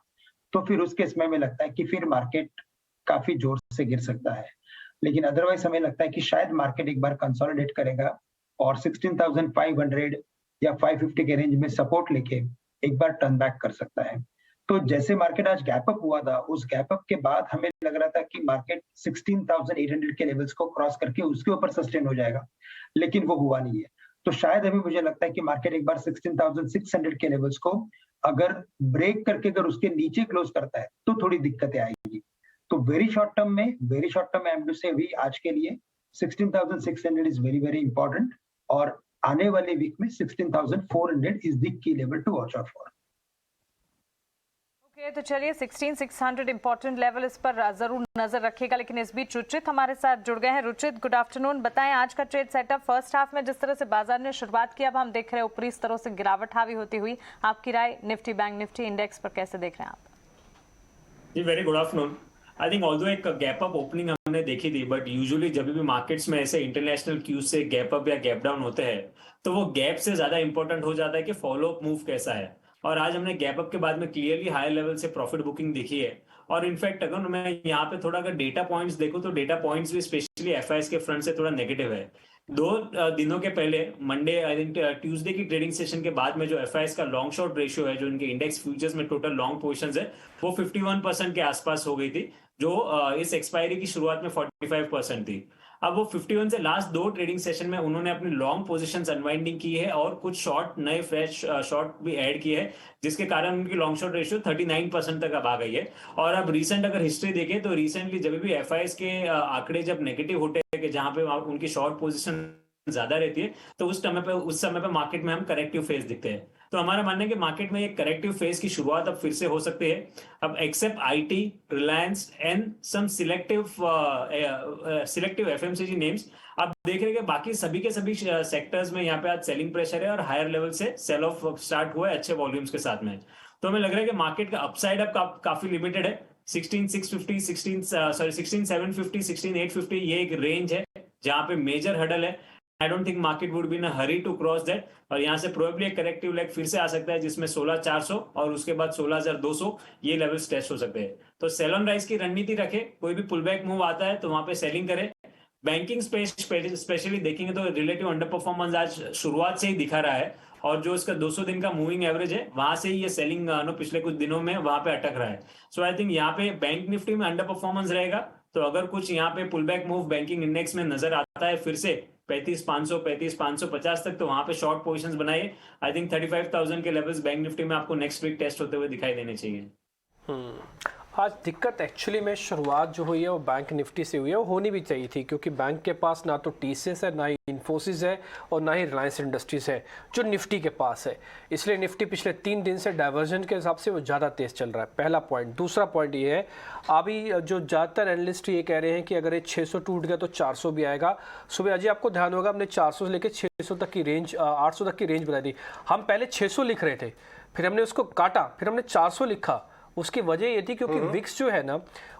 तो फिर उस केस में हमें लगता है कि फिर मार्केट काफी जोर से गिर सकता है। लेकिन अदरवाइज हमें लगता है कि शायद मार्केट एक बार कंसोलिडेट करेगा और 16,500 या 550 के रेंज में सपोर्ट लेके एक बार टर्न बैक कर सकता है। तो जैसे मार्केट आज गैप अप हुआ था, उस गैप अप के बाद हमें लग रहा था कि मार्केट 16,800 के लेवल्स को क्रॉस करके उसके ऊपर सस्टेन हो जाएगा, लेकिन वो हुआ नहीं है। तो शायद अभी मुझे लगता है कि मार्केट एक बार 16,600 के लेवल्स को अगर ब्रेक करके अगर उसके नीचे क्लोज करता है तो थोड़ी दिक्कतें आएगी। तो वेरी शॉर्ट टर्म में आई एम टू से भी आज के लिए 16,600 इज वेरी वेरी इंपॉर्टेंट, और आने वाले वीक में 16,400 is the key level to watch out for. तो चलिए 16,600 इंपॉर्टेंट लेवल, इस पर जरूर नजर रखिएगा। लेकिन इस बीच रुचित हमारे साथ जुड़ गए हैं। रुचित, गुड आफ्टरनून, बताएं आज का ट्रेड सेटअप। फर्स्ट हाफ में जिस तरह से बाजार ने शुरुआत की, अब हम देख रहे हैं ऊपरी स्तरों से गिरावट हावी होती हुई। आपकी राय निफ्टी, बैंक निफ्टी इंडेक्स पर कैसे देख रहे हैं आप? जी, very good afternoon. I think although एक गैप अप ओपनिंग हमने हमने देखी थी, बट यूजुअली जब भी मार्केट्स में ऐसे इंटरनेशनल क्यूज से गैप अप या गैप डाउन होते हैं तो वो गैप से ज्यादा इंपॉर्टेंट हो जाता है कि फॉलो अप मूव कैसा है। और आज हमने गैप अप के बाद में क्लियरली हाई लेवल से प्रॉफिट बुकिंग देखी है। और इनफैक्ट अगर मैं यहाँ पे थोड़ा अगर डेटा पॉइंट्स देखूं तो डेटा पॉइंट्स भी स्पेशली एफआईएस के फ्रंट से थोड़ा नेगेटिव है। 2 दिनों के पहले मंडे आई थिंक ट्यूसडे की ट्रेडिंग सेशन के बाद में जो एफआईएस का लॉन्ग शॉर्ट रेशियो है, जो इनके इंडेक्स फ्यूचर्स में टोटल लॉन्ग पोजीशंस है, वो 51% के आसपास हो गई थी, जो इस एक्सपायरी की शुरुआत में 45% थी। अब वो 51 से लास्ट 2 ट्रेडिंग सेशन में उन्होंने अपनी लॉन्ग पोजीशंस अनवाइंडिंग की है और कुछ शॉर्ट नए फ्रेश शॉर्ट भी ऐड किए हैं, जिसके कारण उनकी लॉन्ग शॉर्ट रेशियो 39% तक अब आ गई है। और अब रिसेंट अगर हिस्ट्री देखें तो रिसेंटली जब भी एफआईएस के आंकड़े जब नेगेटिव होते हैं कि जहां पे उनकी शॉर्ट पोजीशन ज्यादा रहती है, तो उस समय पे मार्केट में हम करेक्टिव फेज दिखते हैं। तो हमारा मानना है कि मार्केट में एक करेक्टिव फेज की शुरुआत अब फिर से हो सकती है। अब except IT, Reliance and some selective FMCG names, आप देख रहे हैं कि बाकी सभी के सभी सेक्टर्स में यहाँ पे आज सेलिंग प्रेशर है और हायर लेवल से सेल ऑफ स्टार्ट हुआ है अच्छे वॉल्यूम्स के साथ में। तो हमें लग रहा है कि मार्केट का अपसाइड अब काफी लिमिटेड है। 16,750, 16,850 ये एक रेंज है जहां पे मेजर हडल है। I don't think market would be in a hurry to cross that, और यहाँ से प्रोबेबली एक करेक्टिव लेग फिर से आ सकता है जिसमें 16,400 और उसके बाद 16,200 ये लेवल्स टेस्ट हो सकते हैं। तो सेल ऑन राइज की रणनीति रखे, कोई भी पुल बैक मूव आता है तो वहां पे सेलिंग करे। बैंकिंग स्पेस स्पेशली देखेंगे तो रिलेटिव अंडर परफॉर्मेंस आज शुरुआत से ही दिखा रहा है, और जो इसका 200 दिन का मूविंग एवरेज है वहां से ही ये सेलिंग पिछले कुछ दिनों में वहां पे अटक रहा है। सो आई थिंक यहाँ पे बैंक निफ्टी में अंडर परफॉर्मेंस रहेगा। तो अगर कुछ यहाँ पे pull back move banking index में नजर आता है फिर से 35,500, 35,550 तक, तो वहां पे शॉर्ट पोजीशंस बनाइए। आई थिंक 35,000 के लेवल्स बैंक निफ्टी में आपको नेक्स्ट वीक टेस्ट होते हुए दिखाई देने चाहिए। आज दिक्कत एक्चुअली में शुरुआत जो हुई है वो बैंक निफ्टी से हुई है, वो होनी भी चाहिए थी, क्योंकि बैंक के पास ना तो टीसीएस है, ना ही इन्फोसिस है और ना ही रिलायंस इंडस्ट्रीज है जो निफ्टी के पास है। इसलिए निफ्टी पिछले 3 दिन से डाइवर्जन के हिसाब से वो ज़्यादा तेज चल रहा है, पहला पॉइंट। दूसरा पॉइंट ये है, अभी जो ज़्यादातर एनालिस्ट ये कह रहे हैं कि अगर ये 600 टूट गया तो 400 भी आएगा। सुबह अजय आपको ध्यान होगा हमने 400 से लेकर 600 तक की रेंज, 800 तक की रेंज बताई थी। हम पहले 600 लिख रहे थे, फिर हमने उसको काटा, फिर हमने 400 लिखा। उसकी वजह ये थी क्योंकि विक्स जो है ना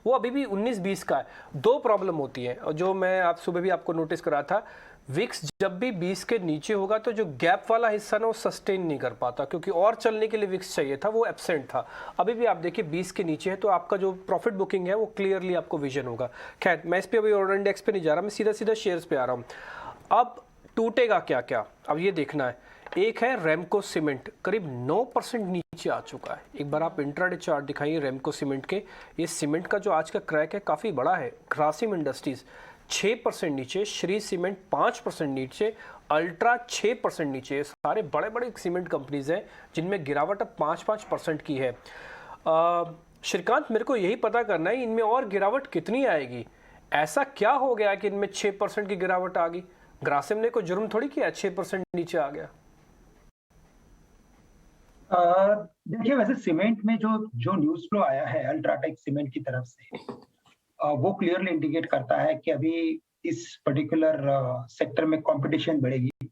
वो अभी भी 19-20 का है। 2 प्रॉब्लम होती है, और जो मैं आप सुबह भी आपको नोटिस करा था, विक्स जब भी 20 के नीचे होगा तो जो गैप वाला हिस्सा ना वो सस्टेन नहीं कर पाता, क्योंकि और चलने के लिए विक्स चाहिए था, वो एब्सेंट था। अभी भी आप देखिए 20 के नीचे है तो आपका जो प्रॉफिट बुकिंग है वो क्लियरली आपको विजन होगा। खैर मैं इस पर अभी ऑर्डर इंडेक्स पे नहीं जा रहा, मैं सीधा सीधा शेयर्स पे आ रहा हूँ। अब टूटेगा क्या क्या, अब ये देखना है। एक है रेमको सीमेंट, करीब 9% नीचे आ चुका है। एक बार आप इंट्राडे चार्ट दिखाइए रेमको सीमेंट के। ये सीमेंट का जो आज का क्रैक है काफ़ी बड़ा है। ग्रासिम इंडस्ट्रीज 6% नीचे, श्री सीमेंट 5% नीचे, अल्ट्रा 6% नीचे। सारे बड़े बड़े सीमेंट कंपनीज हैं जिनमें गिरावट अब 5-5% की है। श्रीकांत, मेरे को यही पता करना है इनमें और गिरावट कितनी आएगी? ऐसा क्या हो गया कि इनमें 6% की गिरावट आ गई? ग्रासिम ने कोई जुर्म थोड़ी किया, 6% नीचे आ गया। देखिए, वैसे सीमेंट में जो न्यूज फ्लो आया है अल्ट्राटेक सीमेंट की तरफ से, वो क्लियरली इंडिकेट करता है कि अभी इस पर्टिकुलर सेक्टर में कंपटीशन बढ़ेगी,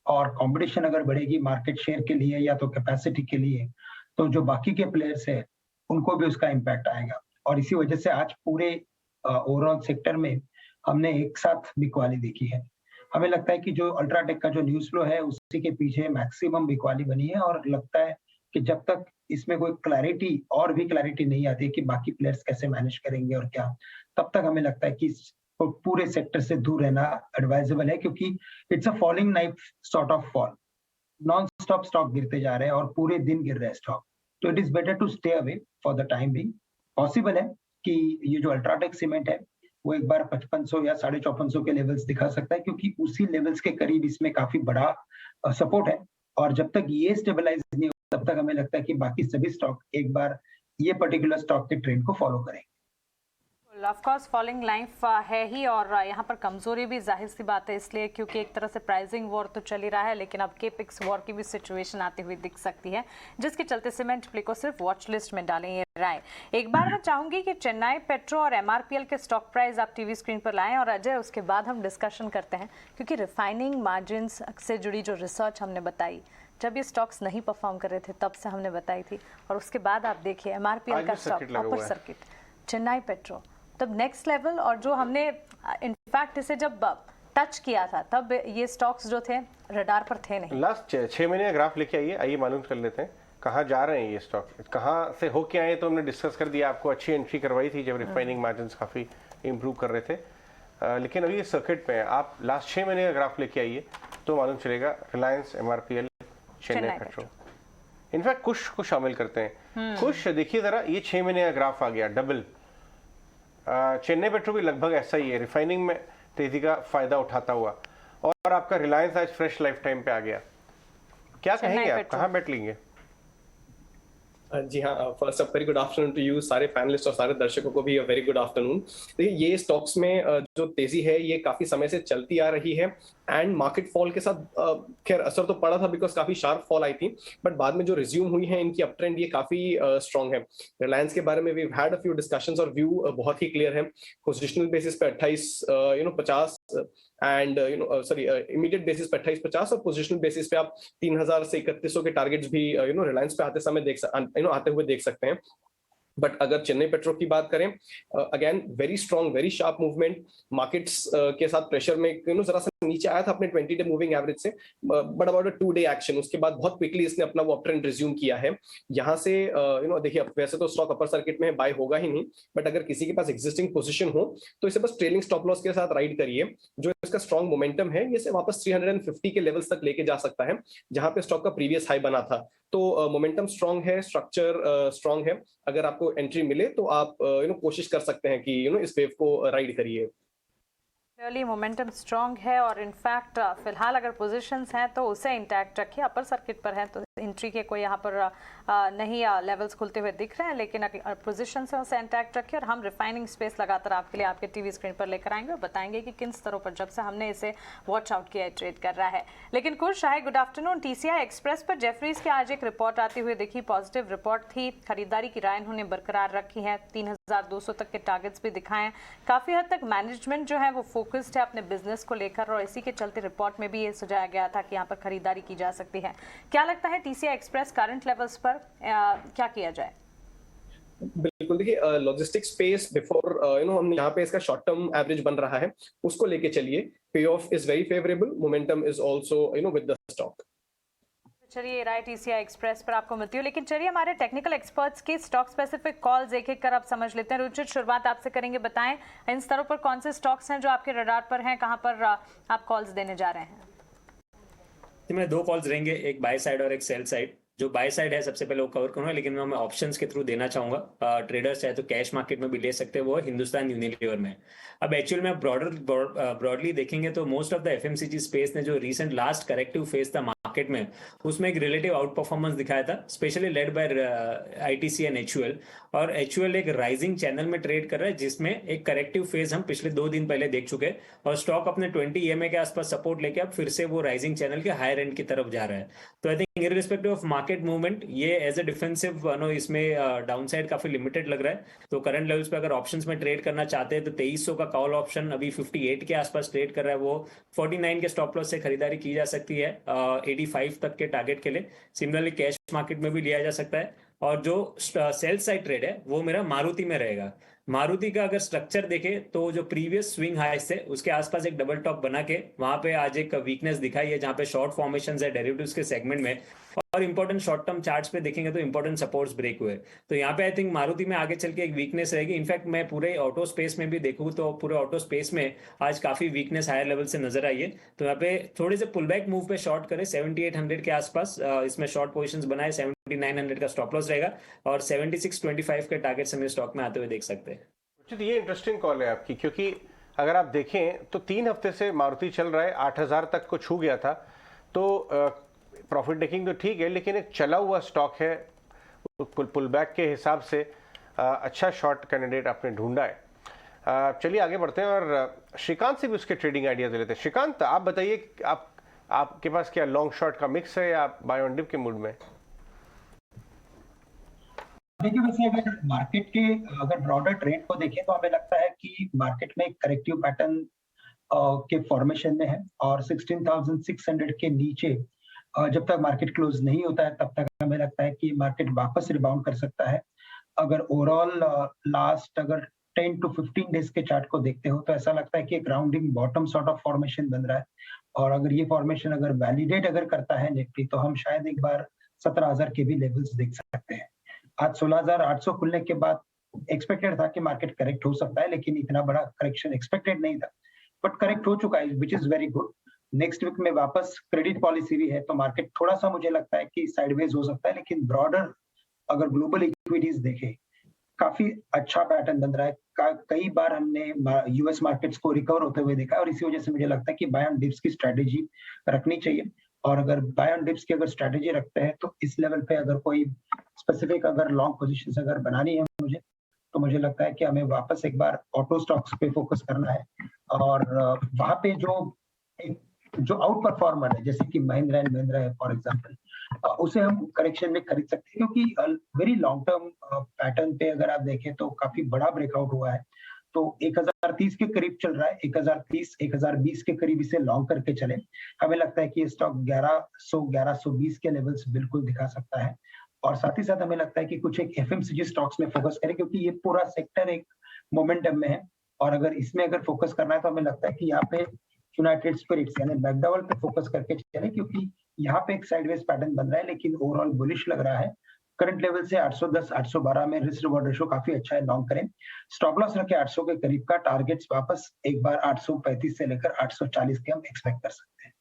और कंपटीशन अगर बढ़ेगी मार्केट शेयर के लिए या तो कैपेसिटी के लिए, तो जो बाकी के प्लेयर्स है उनको भी उसका इम्पैक्ट आएगा। और इसी वजह से आज पूरे ओवरऑल सेक्टर में हमने एक साथ बिकवाली देखी है। हमें लगता है कि जो अल्ट्राटेक का जो न्यूज फ्लो है उसी के पीछे मैक्सिमम बिकवाली बनी है, और लगता है कि जब तक इसमें कोई क्लैरिटी और भी क्लैरिटी नहीं आती कि बाकी प्लेयर्स कैसे मैनेज करेंगे और क्या, तब तक हमें लगता है कि पूरे सेक्टर से दूर रहना एडवाइजेबल है, क्योंकि it's a falling knife sort of fall. Non stop stock गिरते जा रहे हैं और पूरे दिन गिर रहे हैं स्टॉक, तो it is better to stay away for the time being. Possible है कि ये जो अल्ट्राटेक सीमेंट है वो एक बार 5500 या 5450 के लेवल्स दिखा सकता है, क्योंकि उसी लेवल्स के करीब इसमें काफी बड़ा सपोर्ट है। और जब तक ये स्टेबलाइज नहीं हो तब तक हमें लगता है कि बाकी सभी स्टॉक एक बार ये पर्टिकुलर स्टॉक के ट्रेंड को फॉलो करेंगे। ऑफ कोर्स फॉलिंग लाइफ है ही, और यहाँ पर कमजोरी भी जाहिर सी बात है, इसलिए क्योंकि एक तरह से प्राइसिंग वॉर तो चल ही रहा है, लेकिन अब केपेक्स वॉर की भी सिचुएशन आती हुई दिख सकती है, जिसके चलते सीमेंट प्ले को सिर्फ वॉच लिस्ट में डालें ये राय। एक बार मैं चाहूंगी कि चेन्नई पेट्रो और एमआरपीएल के स्टॉक प्राइस आप टीवी स्क्रीन पर लाएं, और अजय उसके बाद हम डिस्कशन करते हैं, क्योंकि रिफाइनिंग मार्जिन से जुड़ी जो रिसर्च हमने बताई, जब ये स्टॉक्स नहीं परफॉर्म कर रहे थे तब से हमने बताई थी, और उसके बाद आप देखिए एमआरपीएल का stock upper circuit, Chennai petro, तब नेक्स्ट लेवल, और जो हमने इनफैक्ट इसे जब टच किया था तब ये स्टॉक्स जो थे रडार पर थे नहीं। लास्ट 6 महीने का ग्राफ लेके आइए मालूम कर लेते हैं कहाँ जा रहे हैं ये स्टॉक, कहाँ से होके आए। तो हमने डिस्कस कर दिया, आपको अच्छी एंट्री करवाई थी जब रिफाइनिंग मार्जिन्स काफ़ी इंप्रूव कर रहे थे, लेकिन अभी ये सर्किट पे है। आप लास्ट 6 महीने का ग्राफ लेके आइए तो मालूम चलेगा। Reliance, MRPL, Chennai petro, in fact कुछ को शामिल करते हैं। कुछ देखिए जरा, ये 6 महीने का ग्राफ आ गया डबल। चेन्नई पेट्रो भी लगभग ऐसा ही है, रिफाइनिंग में तेजी का फायदा उठाता हुआ। और आपका रिलायंस आज फ्रेश लाइफ टाइम पे आ गया। क्या कहेंगे आप, कहाँ बैठ लेंगे? जी हाँ, first of very good afternoon to you सारे पैनलिस्ट और सारे दर्शकों को भी वेरी गुड आफ्टरनून। देखिए, ये स्टॉक्स में जो तेजी है ये काफी समय से चलती आ रही है एंड मार्केट फॉल के साथ खैर असर तो पड़ा था बिकॉज काफी शार्प फॉल आई थी, बट बाद में जो रिज्यूम हुई है इनकी अप ट्रेंड ये काफी स्ट्रांग है। रिलायंस के बारे में we had a few discussions और व्यू बहुत ही क्लियर है। पोजिशनल बेसिस पे 2850 एंड इमीडिएट बेसिस पे 2850 और पोजिशनल बेसिस पे आप 3000 से 3100 के टारगेट्स भी रिलायंस पे आते हुए देख सकते हैं। बट अगर चेन्नई पेट्रो की बात करें, again very strong, very sharp movement markets के साथ प्रेशर में जरा सा नीचे आया था अपने 20 डे मूविंग एवरेज से, बट अबाउट 2 डे एक्शन, उसके बाद बहुत क्विकली इसने अपना वो अप ट्रेंड रिज्यूम किया है। यहाँ से देखिए, वैसे तो स्टॉक अपर सर्किट में बाय होगा ही नहीं, बट अगर किसी के पास एग्जिस्टिंग पोजीशन हो तो इसे बस ट्रेलिंग स्टॉप लॉस के साथ राइड करिए। जो इसका स्ट्रॉन्ग मोमेंटम है ये वापस 350 के लेवल्स तक लेके जा सकता है जहां पे स्टॉक का प्रीवियस हाई बना था। तो मोमेंटम स्ट्रॉन्ग है, स्ट्रक्चर स्ट्रॉन्ग है। अगर आपको एंट्री मिले तो आप कोशिश कर सकते हैं कि इस वेव को राइड करिए। रियली मोमेंटम स्ट्रॉन्ग है और इनफैक्ट फिलहाल अगर पोजीशंस हैं तो उसे इंटैक्ट रखिए। अपर सर्किट पर है तो एंट्री के कोई यहाँ पर नहीं लेवल्स खुलते हुए दिख रहे हैं, लेकिन पोजीशन से उसे इंटैक्ट रखिए। और हम रिफाइनिंग स्पेस लगातार आपके लिए आपके टीवी स्क्रीन पर लेकर आएंगे और बताएंगे कि किन स्तरों पर जब से हमने इसे वॉच आउट किया है ट्रेड कर रहा है। लेकिन कुछ शाही गुड आफ्टरनून। TCI एक्सप्रेस पर जेफरीज की आज एक रिपोर्ट आती हुई देखी, पॉजिटिव रिपोर्ट थी। खरीदारी की राय उन्होंने बरकरार रखी है, 3200 तक के टारगेट्स भी दिखाए हैं। काफी हद तक मैनेजमेंट जो है वो फोकस्ड है अपने बिजनेस को लेकर, और इसी के चलते रिपोर्ट में भी ये सुझाया गया था कि यहाँ पर खरीदारी की जा सकती है। क्या लगता है TCI एक्सप्रेस करंट लेवल्स पर क्या किया जाए? बिल्कुल, देखिए लॉजिस्टिक स्पेस बिफोर हमने यहाँ पे इसका शॉर्ट टर्म एवरेज बन रहा है, उसको लेके चलिए। पे of is very favourable, momentum is also with the stock. चलिए, राय TCI एक्सप्रेस पर आपको मिलती हो, लेकिन चलिए हमारे टेक्निकल एक्सपर्ट्स की स्टॉक स्पेसिफिक कॉल्स एक एक कर आप समझ लेते हैं। रुचित, शुरुआत आपसे करेंगे। बताएं इन स्तरों पर कौन से स्टॉक्स हैं जो आपके रडार पर हैं, कहां पर आप कॉल्स देने जा रहे हैं? मेरे 2 कॉल्स रहेंगे, एक बाय साइड और एक सेल साइड। जो बाय साइड है सबसे पहले वो कवर करूंगा, लेकिन मैं ऑप्शंस के थ्रू देना चाहूंगा। ट्रेडर्स चाहे तो कैश मार्केट में भी ले सकते हैं, वो हिंदुस्तान यूनिलीवर में। अब एक्चुअल में ब्रॉडली देखेंगे तो most of the FMCG space ने जो रिसेंट लास्ट करेक्टिव फेज था मार्केट में, उसमें एक रिलेटिव आउट परफॉर्मेंस दिखाया था, specially led by ITC and HUL। और HUL एक राइजिंग चैनल में ट्रेड कर रहा है, जिसमें एक करेक्टिव फेज हम पिछले 2 दिन पहले देख चुके हैं, और स्टॉक अपने 20 EMA के आसपास सपोर्ट लेके अब फिर से वो राइजिंग चैनल के हायर एंड की तरफ जा रहा है। तो I think irrespective of market movement, ये एज ए डिफेंसिव इसमें डाउनसाइड काफी लिमिटेड लग रहा है। तो करंट लेवल्स पे अगर ऑप्शंस में ट्रेड करना चाहते हैं तो 2300 का कॉल ऑप्शन अभी 58 के आसपास ट्रेड कर रहा है, वो 49 के स्टॉप लॉस से खरीदारी की जा सकती है 85 तक के टारगेट के लिए। सिमिलरली कैश मार्केट में भी लिया जा सकता है। और जो सेल साइड ट्रेड है वो मेरा मारुति में रहेगा। मारुति का अगर स्ट्रक्चर देखे तो जो प्रीवियस स्विंग हाइस थे उसके आसपास एक डबल टॉप बना के वहां पे आज एक वीकनेस दिखाई है, जहां पे शॉर्ट फॉर्मेशंस है डेरिवेटिव्स के सेगमेंट में, और इंपॉर्टेंट शॉर्ट टर्म चार्ट्स पे देखेंगे तो इंपॉर्टेंट सपोर्ट्स ब्रेक हुए। तो यहाँ पे आई थिंक मारुति में आगे चल के एक वीकनेस रहेगी। इनफैक्ट मैं पूरे ऑटो स्पेस में भी देखूँ तो पूरे ऑटो स्पेस में आज काफी वीकनेस हायर लेवल से नजर आई है। तो यहाँ पे थोड़े से पुल बैक मूव पे शॉर्ट करें 7800 के आसपास, इसमें शॉर्ट पोजिशन बनाए, 7900 का स्टॉप लॉस रहेगा, और 7625 के टारगेट से स्टॉक में आते हुए देख सकते हैं। ये इंटरेस्टिंग कॉल है आपकी, क्योंकि अगर आप देखें तो 3 हफ्ते से मारुति चल रहा है, 8000 तक को छू गया था। तो प्रॉफिट टेकिंग तो ठीक है, लेकिन एक चला हुआ स्टॉक है, पुल बैक के हिसाब से अच्छा शॉर्ट कैंडिडेट आपने ढूंढा है। चलिए आगे बढ़ते हैं और श्रीकांत से भी उसके ट्रेडिंग आइडियाज लेते हैं। श्रीकांत, आप बताइए, आपके पास क्या लॉन्ग शॉर्ट का मिक्स है या बाय ऑन डिप के मूड में? देखिए, वैसे अगर मार्केट के अगर ब्रॉडर ट्रेंड को देखें तो हमें लगता है कि मार्केट में एक करेक्टिव पैटर्न के फॉर्मेशन में है, और 16,600 के नीचे जब तक मार्केट क्लोज नहीं होता है तब तक हमें लगता है कि मार्केट वापस रिबाउंड कर सकता है। अगर ओवरऑल लास्ट अगर 10 to 15 डेज के चार्ट को देखते हो तो ऐसा लगता है कि एक rounding bottom sort of formation बन रहा है, और अगर ये फॉर्मेशन अगर वैलिडेट अगर करता है निफ्टी तो हम शायद एक बार 17,000 के भी लेवल्स देख सकते हैं। आज 16,800 खुलने के बाद एक्सपेक्टेड था कि मार्केट करेक्ट हो सकता है, लेकिन इतना बड़ा करेक्शन एक्सपेक्टेड नहीं था, बट करेक्ट हो चुका है, which is very good. Next week में वापस क्रेडिट पॉलिसी भी है तो मार्केट थोड़ा सा मुझे लगता है कि साइडवेज हो सकता है, लेकिन ब्रॉडर अगर ग्लोबल इक्विटीज देखें काफी अच्छा पैटर्न बन रहा है। कई बार हमने यूएस मार्केट्स को रिकवर होते हुए देखा है, और इसी वजह से मुझे लगता है कि बाय ऑन डिप्स की स्ट्रेटेजी रखनी चाहिए, और अगर बाय ऑन डिप्स की अगर स्ट्रेटेजी रखते हैं तो इस लेवल पे अगर कोई स्पेसिफिक अगर लॉन्ग पोजीशंस अगर बनानी है मुझे, तो मुझे लगता है कि हमें वापस एक बार ऑटो स्टॉक्स पे फोकस करना है, और वहां पे जो आउट परफॉर्मर है जैसे कि महिंद्रा एंड महिंद्रा है फॉर एग्जांपल, उसे हम करेक्शन में खरीद सकते हैं, क्योंकि वेरी लॉन्ग टर्म पैटर्न पे अगर आप देखें तो काफी बड़ा ब्रेकआउट हुआ है, तो 1030 के करीब चल रहा है, 1030 1020 के करीब इसे लॉन्ग करके चले। हमें लगता है कि ये स्टॉक 1120 के लेवल्स बिल्कुल दिखा सकता है, और साथ ही साथ हमें लगता है कि कुछ एक एफएमसीजी स्टॉक्स में फोकस करें, क्योंकि ये पूरा सेक्टर एक मोमेंटम में है, और अगर इसमें अगर फोकस करना है तो हमें लगता है कि यहाँ पे यूनाइटेड स्पिरिट्स यानी मैकडॉवेल पे फोकस करके चले, क्योंकि यहाँ पे एक साइडवेज पैटर्न बन रहा है, लेकिन ओवरऑल बुलिश लग रहा है। करंट लेवल से 810 812 में रिस्क रिवॉर्ड रेशियो काफी अच्छा है, लॉन्ग करें। स्टॉप लॉस रखे 800 के करीब का, टारगेट्स वापस एक बार 835 से लेकर 840 के हम एक्सपेक्ट कर सकते हैं।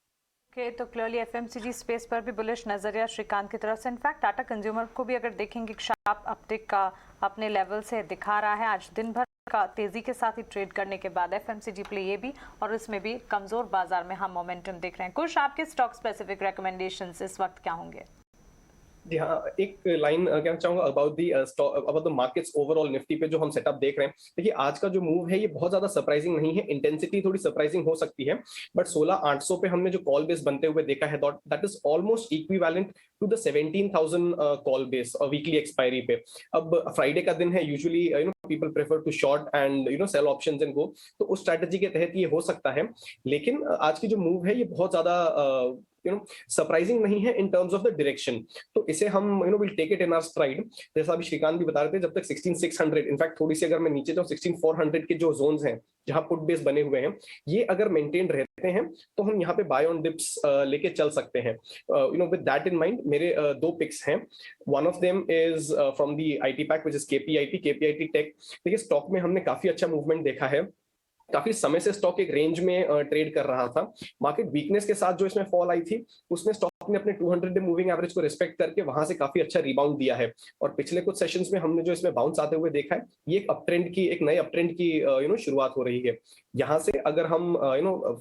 ओके, तो क्लियरली एफएमसीजी स्पेस पर भी बुलिश नजरिया श्रीकांत की तरफ से। इनफैक्ट टाटा कंज्यूमर को भी अगर देखेंगे शार्प अपटिक का अपने लेवल से दिखा रहा है, आज दिन भर का तेजी के साथ ही ट्रेड करने के बाद एफएमसीजी प्ले ये भी, और इसमें भी कमजोर बाजार में हम मोमेंटम देख रहे हैं। कुछ आपके स्टॉक स्पेसिफिक रिकमेंडेशंस इस वक्त क्या होंगे? जी हाँ, एक लाइन कहना चाहूंगा about the markets overall Nifty पे जो हम सेटअप देख रहे हैं। देखिए आज का जो मूव है ये बहुत ज्यादा सरप्राइजिंग नहीं है, इंटेंसिटी थोड़ी सरप्राइजिंग हो सकती है, बट 16,800 पे हमने जो कॉल बेस बनते हुए देखा है that is almost equivalent to the 17,000 call base weekly expiry पे। अब फ्राइडे का दिन है, usually people prefer to short and sell options and go, तो उस स्ट्रेटजी के तहत ये हो सकता है, लेकिन आज की जो मूव है ये बहुत ज्यादा सरप्राइजिंग नहीं है in terms of the direction, तो इसे हम will take it in our stride. जैसा अभी श्रीकांत भी बता रहे थे, जब तक 16,600 इनफैक्ट थोड़ी सी अगर मैं नीचे जाऊं 16,400 के जो जोन्स हैं जहां पुट बेस बने हुए हैं, ये अगर मेंटेन रहते हैं तो हम यहाँ पे बाय ऑन डिप्स लेके चल सकते हैं। विद दैट इन माइंड मेरे दो पिक्स हैं। One of them is from the IT pack which is KPIT tech. देखिए स्टॉक में हमने काफी अच्छा मूवमेंट देखा है, काफी समय से स्टॉक एक रेंज में ट्रेड कर रहा था। मार्केट वीकनेस के साथ जो इसमें फॉल आई थी उसमें स्टॉक ने अपने 200 डे मूविंग एवरेज को रिस्पेक्ट करके वहां से काफी अच्छा रिबाउंड दिया है, और पिछले कुछ सेशंस में हमने जो इसमें बाउंस आते हुए देखा है, ये एक अपट्रेंड की एक नए अपट्रेंड की शुरुआत हो रही है। यहाँ से अगर हम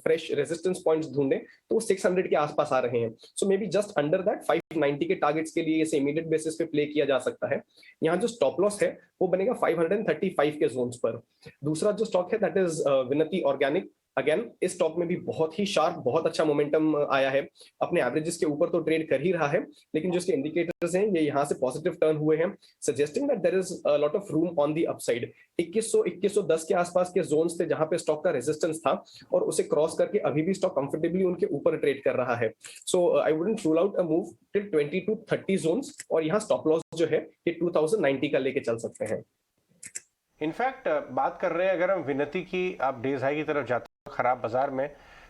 फ्रेश रेजिस्टेंस पॉइंट्स ढूंढें तो वो 600 के आसपास आ रहे हैं, so maybe just under that 590 के टारगेट्स के लिए इसे इमीडिएट बेसिस पे प्ले किया जा सकता है। यहाँ जो स्टॉप लॉस है वो बनेगा 535 के जोन्स पर। दूसरा जो स्टॉक है दैट इज विनती ऑर्गेनिक। अगेन इस स्टॉक में भी बहुत ही शार्प बहुत अच्छा मोमेंटम आया है, अपने एवरेजेस के ऊपर तो ट्रेड कर ही रहा है, लेकिन जो इसके इंडिकेटर्स हैं ये यहाँ से पॉजिटिव टर्न हुए हैं, suggesting that there is a lot of room on the upside. 2110 के आसपास के जोन्स थे जहां पे स्टॉक का रेजिस्टेंस था, और उसे क्रॉस करके अभी भी स्टॉक कंफर्टेबली उनके ऊपर ट्रेड कर रहा है। So I wouldn't rule out a move till 20 to 30 zones, और यहाँ स्टॉप लॉस जो है ये 2090 का लेके चल सकते हैं। इनफैक्ट बात कर रहे हैं अगर हम विनती की, आप डेज हाई की तरफ जाते हो खराब बाजार में,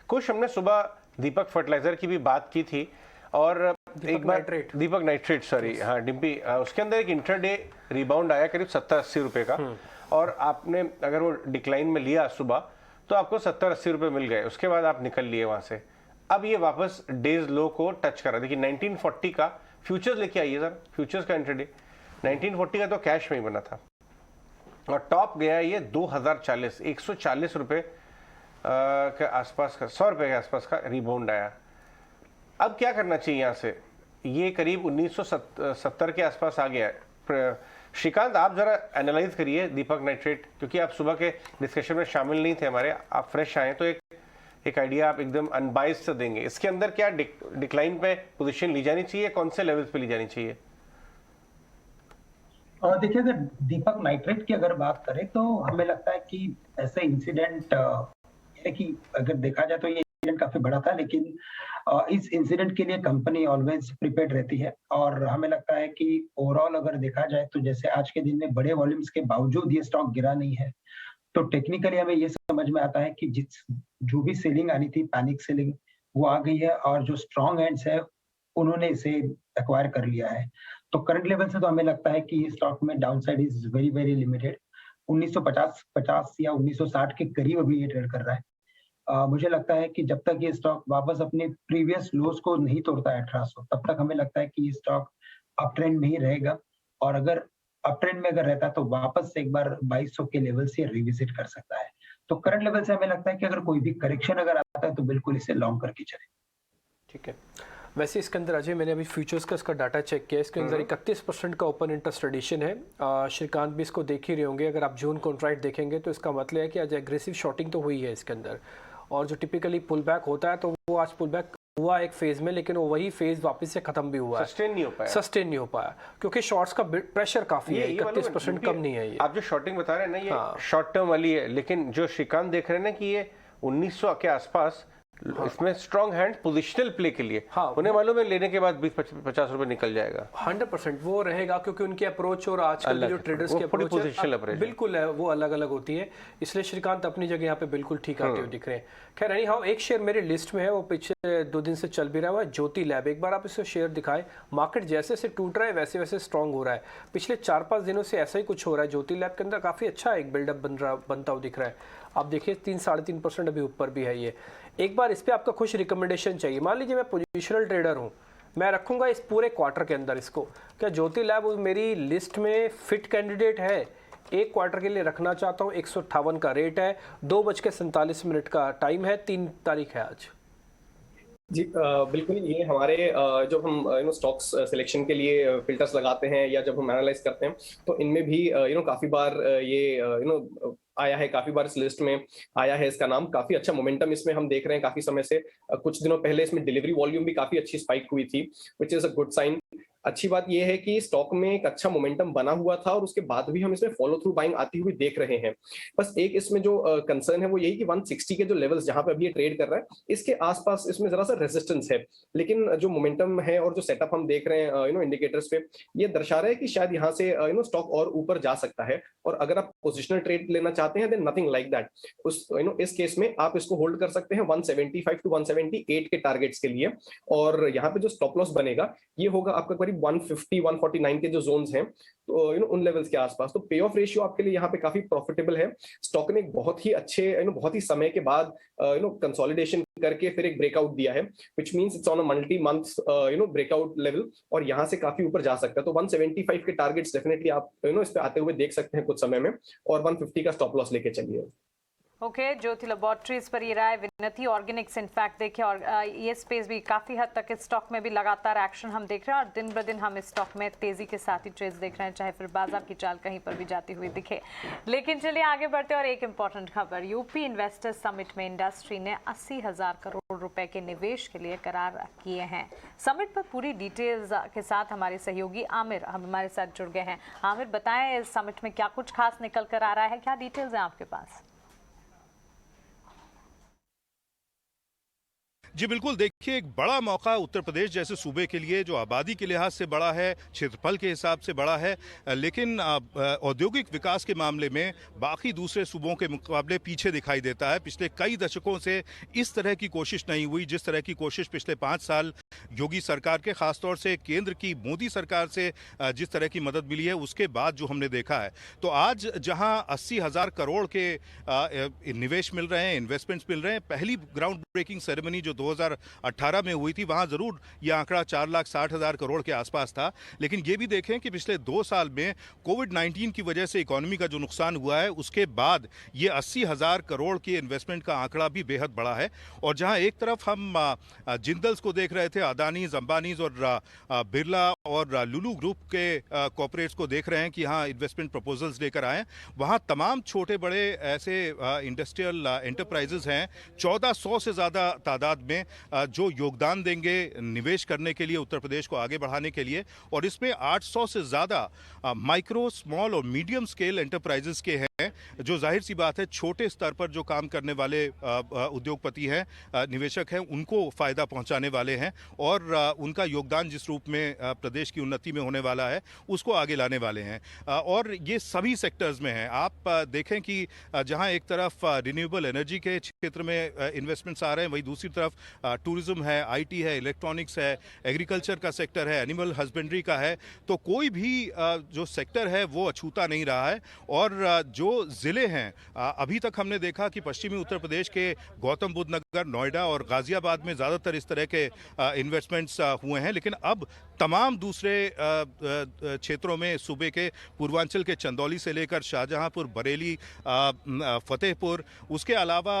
कुछ हमने सुबह दीपक फर्टिलाइजर की भी बात की थी, और एक बार दीपक नाइट्रेट सॉरी हाँ डिम्पी, उसके अंदर एक इंट्राडे रिबाउंड आया करीब 70-80 रुपए का, और आपने अगर वो डिक्लाइन में लिया सुबह तो आपको 70-80 रुपए मिल गए, उसके बाद आप निकल लिए वहां से। अब ये वापस डेज लो को टच कर रहा है। देखिए 1940 का फ्यूचर्स लेके आइए सर, फ्यूचर्स का इंट्राडे 1940 का तो कैश में ही बना था, और टॉप गया ये 2040 140 रुपए के आसपास का, 100 रुपए के आसपास का रिबाउंड आया। अब क्या करना चाहिए यहाँ से? ये करीब 1970 के आसपास आ गया है। श्रीकांत आप जरा एनालाइज करिए दीपक नाइट्रेट, क्योंकि आप सुबह के डिस्कशन में शामिल नहीं थे हमारे, आप फ्रेश आए तो एक आइडिया आप एकदम अनबाइस्ड से देंगे। इसके अंदर क्या डिक्लाइन पे पोजीशन ली जानी चाहिए, कौन से लेवल्स पे ली जानी चाहिए? देखिए अगर दीपक नाइट्रेट की अगर बात करें तो हमें लगता है कि ऐसे इंसिडेंट कि अगर देखा जाए तो ये इंसिडेंट काफी बड़ा था, लेकिन इस इंसिडेंट के लिए कंपनी ऑलवेज प्रिपेयर्ड रहती है, और हमें लगता है कि ओवरऑल अगर देखा जाए तो जैसे आज के दिन में बड़े वॉल्यूम्स के बावजूद ये स्टॉक गिरा नहीं है, तो टेक्निकली हमें ये समझ में आता है कि जो भी सेलिंग आनी थी, पैनिक सेलिंग, वो आ गई है और जो स्ट्रॉन्ग हैंड्स है उन्होंने इसे एक्वायर कर लिया है। तो करंट लेवल से तो हमें लगता है कि स्टॉक में downside is very very limited. 1950 या 1960 के करीब अभी ये ट्रेड कर रहा है। मुझे लगता है कि जब तक ये स्टॉक वापस अपने प्रीवियस लोज को नहीं तोड़ता है 1800, तब तक हमें लगता है कि ये स्टॉक अप ट्रेंड में ही रहेगा, और अगर अप ट्रेंड में अगर रहता है तो वापस से एक बार 2200 के लेवल से रिविजिट कर सकता है। तो करंट लेवल से हमें लगता है कि अगर कोई भी करेक्शन अगर आता है तो बिल्कुल इसे लॉन्ग करके चले। ठीक है। वैसे इसके अंदर अजय, मैंने अभी फ्यूचर्स का इसका डाटा चेक किया, इसके अंदर 31% का ओपन इंटरेस्ट एडिशन है। श्रीकांत भी इसको देख ही रहे होंगे। अगर आप जून कॉन्ट्रैक्ट देखेंगे तो इसका मतलब है कि आज एग्रेसिव शॉर्टिंग तो हुई है इसके अंदर, और जो टिपिकली पुल बैक होता है तो वो आज पुल बैक हुआ एक फेज में, लेकिन वो वही फेज वापस से खत्म भी हुआ है, सस्टेन नहीं हो पाया क्योंकि शॉर्ट्स का प्रेशर काफी है। 31% कम नहीं है ये। आप जो शॉर्टिंग बता रहे हैं ना, ये शॉर्ट टर्म वाली है, लेकिन जो श्रीकांत देख रहे हैं ना कि ये 1900 के आसपास इसमें स्ट्रॉन्ग हैंड पोजिशनल प्ले के लिए, उन्हें मालूम है लेने के बाद 20-50 रुपए निकल जाएगा। 100% वो रहेगा, क्योंकि उनकी अप्रोच और आजकल जो ट्रेडर्स की अप्रोच बिल्कुल है वो अलग अलग होती है। इसलिए श्रीकांत अपनी जगह यहाँ पे बिल्कुल ठीक आते हुए दिख रहे हैं। खैर नहीं, हाँ, एक शेयर मेरे लिस्ट में है, वो पिछले 2 दिन से चल भी रहा है, ज्योति लैब। एक बार आप इसे शेयर दिखाएं। मार्केट जैसे से टूट रहा है वैसे वैसे स्ट्रांग हो रहा है। पिछले 4-5 दिनों से ऐसा ही कुछ हो रहा है। ज्योति लैब के अंदर काफी अच्छा एक बिल्डअप बनता हुआ दिख रहा है। आप देखिए 3-3.5% अभी ऊपर भी है ये। एक बार इस पे आपका कुछ रिकमेंडेशन चाहिए। मान लीजिए मैं पोजिशनल ट्रेडर हूँ, मैं रखूंगा इस पूरे क्वार्टर के अंदर इसको, क्या ज्योति लैब मेरी लिस्ट में फिट कैंडिडेट है? एक क्वार्टर के लिए रखना चाहता हूँ। 158 का रेट है, 2:47 का टाइम है, 3 तारीख है आज। जी बिल्कुल। ये हमारे जब हम स्टॉक्स सिलेक्शन के लिए फिल्टर्स लगाते हैं या जब हम एनालाइज करते हैं तो इनमें भी काफी बार ये आया है, काफी बार इस लिस्ट में आया है इसका नाम। काफी अच्छा मोमेंटम इसमें हम देख रहे हैं काफी समय से। कुछ दिनों पहले इसमें डिलीवरी वॉल्यूम भी काफी अच्छी स्पाइक हुई थी, which is a good sign. अच्छी बात यह है कि स्टॉक में एक अच्छा मोमेंटम बना हुआ था और उसके बाद भी हम इसमें फॉलो थ्रू बाइंग आती हुई देख रहे हैं। बस एक इसमें जो कंसर्न है वो यही कि 160 के जो लेवल्स जहां पे अभी ये ट्रेड कर रहा है, इसके आसपास इसमें जरा सा रेजिस्टेंस है। लेकिन जो मोमेंटम है और जो सेटअप हम देख रहे हैं इंडिकेटर्स पे, ये दर्शा रहा है कि शायद यहाँ से स्टॉक और ऊपर जा सकता है। और अगर आप पोजिशनल ट्रेड लेना चाहते हैं देन नथिंग लाइक दैट। उस इस केस में आप इसको होल्ड कर सकते हैं 175 to 178 के टारगेट्स के लिए। और यहाँ पे जो स्टॉप लॉस बनेगा ये होगा आपका करीब 150-149 के जो जोन्स हैं, तो उन लेवल्स के आसपास। तो पे ऑफ रेशियो आपके लिए यहाँ पे काफी प्रॉफिटेबल है। स्टॉक ने बहुत ही अच्छे बहुत ही समय के बाद कंसोलिडेशन करके फिर एक ब्रेकआउट दिया है, which means it's on a multi month breakout level, और यहाँ से काफी ऊपर जा सकता है। तो 175 के टारगेट्स डेफिनेटली आप इस पे आते हुए देख सकते हैं कुछ समय में, और 150 का स्टॉप लॉस लेके चलिए। ओके, ज्योति लैबोरेटरीज पर ये रहा है। विनती ऑर्गेनिक्स इनफैक्ट देखिए, और ये स्पेस भी काफ़ी हद तक इस स्टॉक में भी लगातार एक्शन हम देख रहे हैं, और दिन ब दिन हम इस स्टॉक में तेज़ी के साथ ही ट्रेड्स देख रहे हैं, चाहे फिर बाजार की चाल कहीं पर भी जाती हुई दिखे। लेकिन चलिए आगे बढ़ते, और एक इम्पॉर्टेंट खबर, यूपी इन्वेस्टर्स समिट में इंडस्ट्री ने 80,000 करोड़ रुपए के निवेश के लिए करार किए हैं। समिट पर पूरी डिटेल्स के साथ हमारे सहयोगी आमिर हमारे साथ जुड़ गए हैं। आमिर, बताएं इस समिट में क्या कुछ खास निकल कर आ रहा है, क्या डिटेल्स हैं आपके पास? जी बिल्कुल, देखिए एक बड़ा मौका उत्तर प्रदेश जैसे सूबे के लिए, जो आबादी के लिहाज से बड़ा है, क्षेत्रफल के हिसाब से बड़ा है, लेकिन औद्योगिक विकास के मामले में बाकी दूसरे सूबों के मुकाबले पीछे दिखाई देता है। पिछले कई दशकों से इस तरह की कोशिश नहीं हुई जिस तरह की कोशिश पिछले 5 साल योगी सरकार के, खासतौर से केंद्र की मोदी सरकार से जिस तरह की मदद मिली है उसके बाद जो हमने देखा है। तो आज जहां 80,000 करोड़ के निवेश मिल रहे हैं, इन्वेस्टमेंट्स मिल रहे हैं, पहली ग्राउंड ब्रेकिंग सेरेमनी जो 2018 में हुई थी, वहां जरूर यह आंकड़ा 4,60,000 करोड़ के आसपास था। लेकिन यह भी देखें कि पिछले 2 साल में कोविड-19 की वजह से इकोनॉमी का जो नुकसान हुआ है उसके बाद ये 80,000 करोड़ के इन्वेस्टमेंट का आंकड़ा भी बेहद बड़ा है। और जहां एक तरफ हम जिंदल्स को देख रहे थे, अदानीज, अंबानीज और बिरला और लुलू ग्रुप के कॉर्पोरेट्स को देख रहे हैं कि यहाँ इन्वेस्टमेंट प्रपोजल्स लेकर आए, वहां तमाम छोटे बड़े ऐसे इंडस्ट्रियल एंटरप्राइजेज हैं 1400 से ज्यादा तादाद में जो योगदान देंगे निवेश करने के लिए, उत्तर प्रदेश को आगे बढ़ाने के लिए। और इसमें 800 से ज्यादा माइक्रो, स्मॉल और मीडियम स्केल एंटरप्राइजेस के हैं जो जाहिर सी बात है छोटे स्तर पर जो काम करने वाले उद्योगपति हैं, निवेशक हैं, उनको फ़ायदा पहुंचाने वाले हैं और उनका योगदान जिस रूप में प्रदेश की उन्नति में होने वाला है उसको आगे लाने वाले हैं। और ये सभी सेक्टर्स में हैं। आप देखें कि जहां एक तरफ रिन्यूएबल एनर्जी के क्षेत्र में इन्वेस्टमेंट्स आ रहे हैं, वहीं दूसरी तरफ टूरिज्म है, आईटी है, इलेक्ट्रॉनिक्स है, एग्रीकल्चर का सेक्टर है, एनिमल हस्बेंड्री का है। तो कोई भी जो सेक्टर है वो अछूता नहीं रहा है। और जो ज़िले हैं, अभी तक हमने देखा कि पश्चिमी उत्तर प्रदेश के गौतम बुद्ध नगर, नोएडा और गाजियाबाद में ज़्यादातर इस तरह के इन्वेस्टमेंट्स हुए हैं, लेकिन अब तमाम दूसरे क्षेत्रों में सूबे के पूर्वांचल के चंदौली से लेकर शाहजहांपुर, बरेली, फतेहपुर, उसके अलावा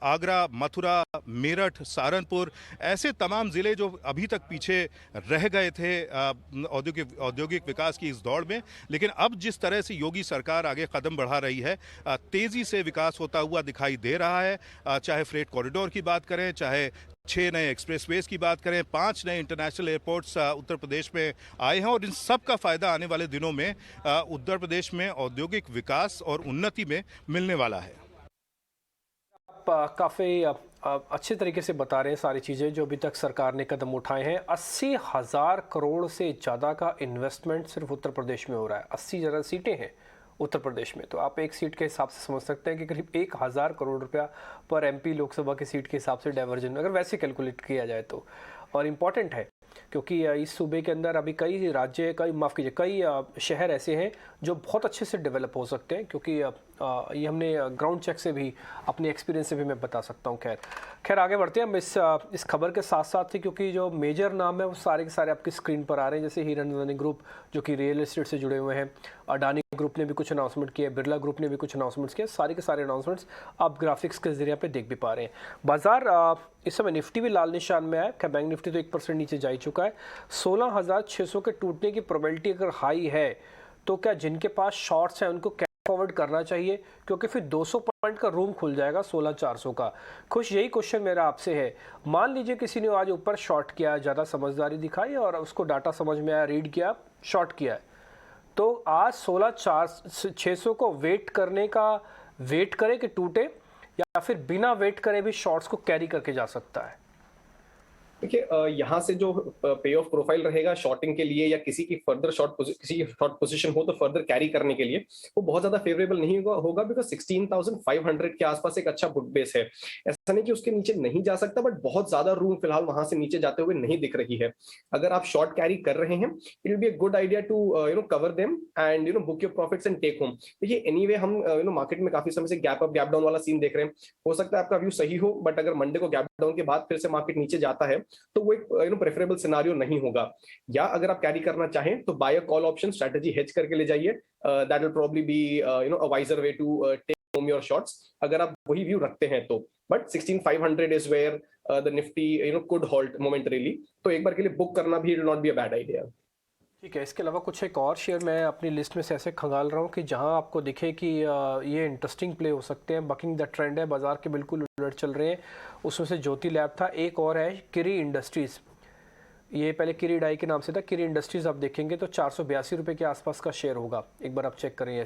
आगरा, मथुरा, मेरठ, सहारनपुर, ऐसे तमाम ज़िले जो अभी तक पीछे रह गए थे औद्योगिक विकास की इस दौड़ में, लेकिन अब जिस तरह से योगी सरकार आगे कदम बढ़ा रही है, तेज़ी से विकास होता हुआ दिखाई दे रहा है। चाहे फ्रेट कॉरिडोर की बात करें, चाहे 6 नए एक्सप्रेसवेज की बात करें, 5 नए इंटरनेशनल एयरपोर्ट्स उत्तर प्रदेश में आए हैं और इन सब का फ़ायदा आने वाले दिनों में उत्तर प्रदेश में औद्योगिक विकास और उन्नति में मिलने वाला है। आप काफ़ी अच्छे तरीके से बता रहे हैं सारी चीज़ें जो अभी तक सरकार ने कदम उठाए हैं। 80,000 करोड़ से ज़्यादा का इन्वेस्टमेंट सिर्फ उत्तर प्रदेश में हो रहा है। 80 ज़्यादा सीटें हैं उत्तर प्रदेश में, तो आप एक सीट के हिसाब से समझ सकते हैं कि करीब 1,000 करोड़ रुपया पर एमपी लोकसभा की सीट के हिसाब से डाइवर्जन अगर वैसे कैलकुलेट किया जाए तो, और इम्पॉर्टेंट है क्योंकि इस सूबे के अंदर अभी कई राज्य, कई शहर ऐसे हैं जो बहुत अच्छे से डेवलप हो सकते हैं, क्योंकि ये हमने ग्राउंड चेक से भी, अपने एक्सपीरियंस से भी मैं बता सकता हूँ। खैर आगे बढ़ते हैं हम इस खबर के साथ साथ ही, क्योंकि जो मेजर नाम है वो सारे के सारे आपकी स्क्रीन पर आ रहे हैं। जैसे हीरन अदानी ग्रुप जो कि रियल एस्टेट से जुड़े हुए हैं, अडानी ग्रुप ने भी कुछ अनाउंसमेंट किए, बिरला ग्रुप ने भी कुछ अनाउंसमेंट्स किए। सारे के सारे अनाउंसमेंट्स आप ग्राफिक्स के जरिए पे देख भी पा रहे हैं। बाजार इस समय निफ्टी भी लाल निशान में है। बैंक निफ्टी तो 1% नीचे जा ही चुका है। 16,600 के टूटने की प्रोबेबिलिटी अगर हाई है तो क्या जिनके पास शॉर्ट्स हैं उनको कैरी फॉरवर्ड करना चाहिए, क्योंकि फिर 200 पॉइंट का रूम खुल जाएगा 16,400 का। खुश यही क्वेश्चन मेरा आपसे है, मान लीजिए किसी ने आज ऊपर शॉर्ट किया, ज़्यादा समझदारी दिखाई और उसको डाटा समझ में आया, रीड किया, शॉर्ट किया है, तो आज 16,600 को वेट करे कि टूटे, या फिर बिना वेट करे भी शॉर्ट्स को कैरी करके जा सकता है? देखिए, यहाँ से जो पे ऑफ प्रोफाइल रहेगा शॉर्टिंग के लिए या किसी की शॉर्ट पोजीशन हो तो फर्दर कैरी करने के लिए, वो बहुत ज्यादा फेवरेबल नहीं होगा बिकॉज 16,500 के आसपास एक अच्छा बुक बेस है। ऐसा नहीं कि उसके नीचे नहीं जा सकता, बट बहुत ज्यादा रूम फिलहाल वहां से नीचे जाते हुए नहीं दिख रही है। अगर आप शॉर्ट कैरी कर रहे हैं, it will be a good idea to cover them and book your profits and take home. देखिए एनीवे हम मार्केट में काफी समय से गैप अप गैप डाउन वाला सीन देख रहे हैं। हो सकता है आपका व्यू सही हो, बट अगर मंडे को गैप डाउन के बाद फिर से मार्केट नीचे जाता है तो वो एक प्रेफरेबल सिनेरियो नहीं होगा। या अगर आप कैरी करना चाहें तो buy a call option strategy hedge करके ले जाइए। That will probably be a wiser way to take home your shots, अगर आप वही व्यू रखते हैं तो। But 16,500 is where the Nifty could hold momentarily, तो एक बार के लिए बुक करना भी will not be a bad idea. ठीक है, इसके अलावा कुछ एक और शेयर मैं अपनी लिस्ट में से ऐसे खंगाल रहा हूँ कि जहाँ आपको दिखे कि ये इंटरेस्टिंग प्ले हो सकते हैं, बकिंग द ट्रेंड है, बाजार के बिल्कुल उलट चल रहे हैं। उसमें से ज्योति लैब था, एक और है किरी इंडस्ट्रीज़। ये पहले किरी डाई के नाम से था, किरी इंडस्ट्रीज़ आप देखेंगे तो 482 रुपये के आसपास का शेयर होगा। एक बार आप चेक करें,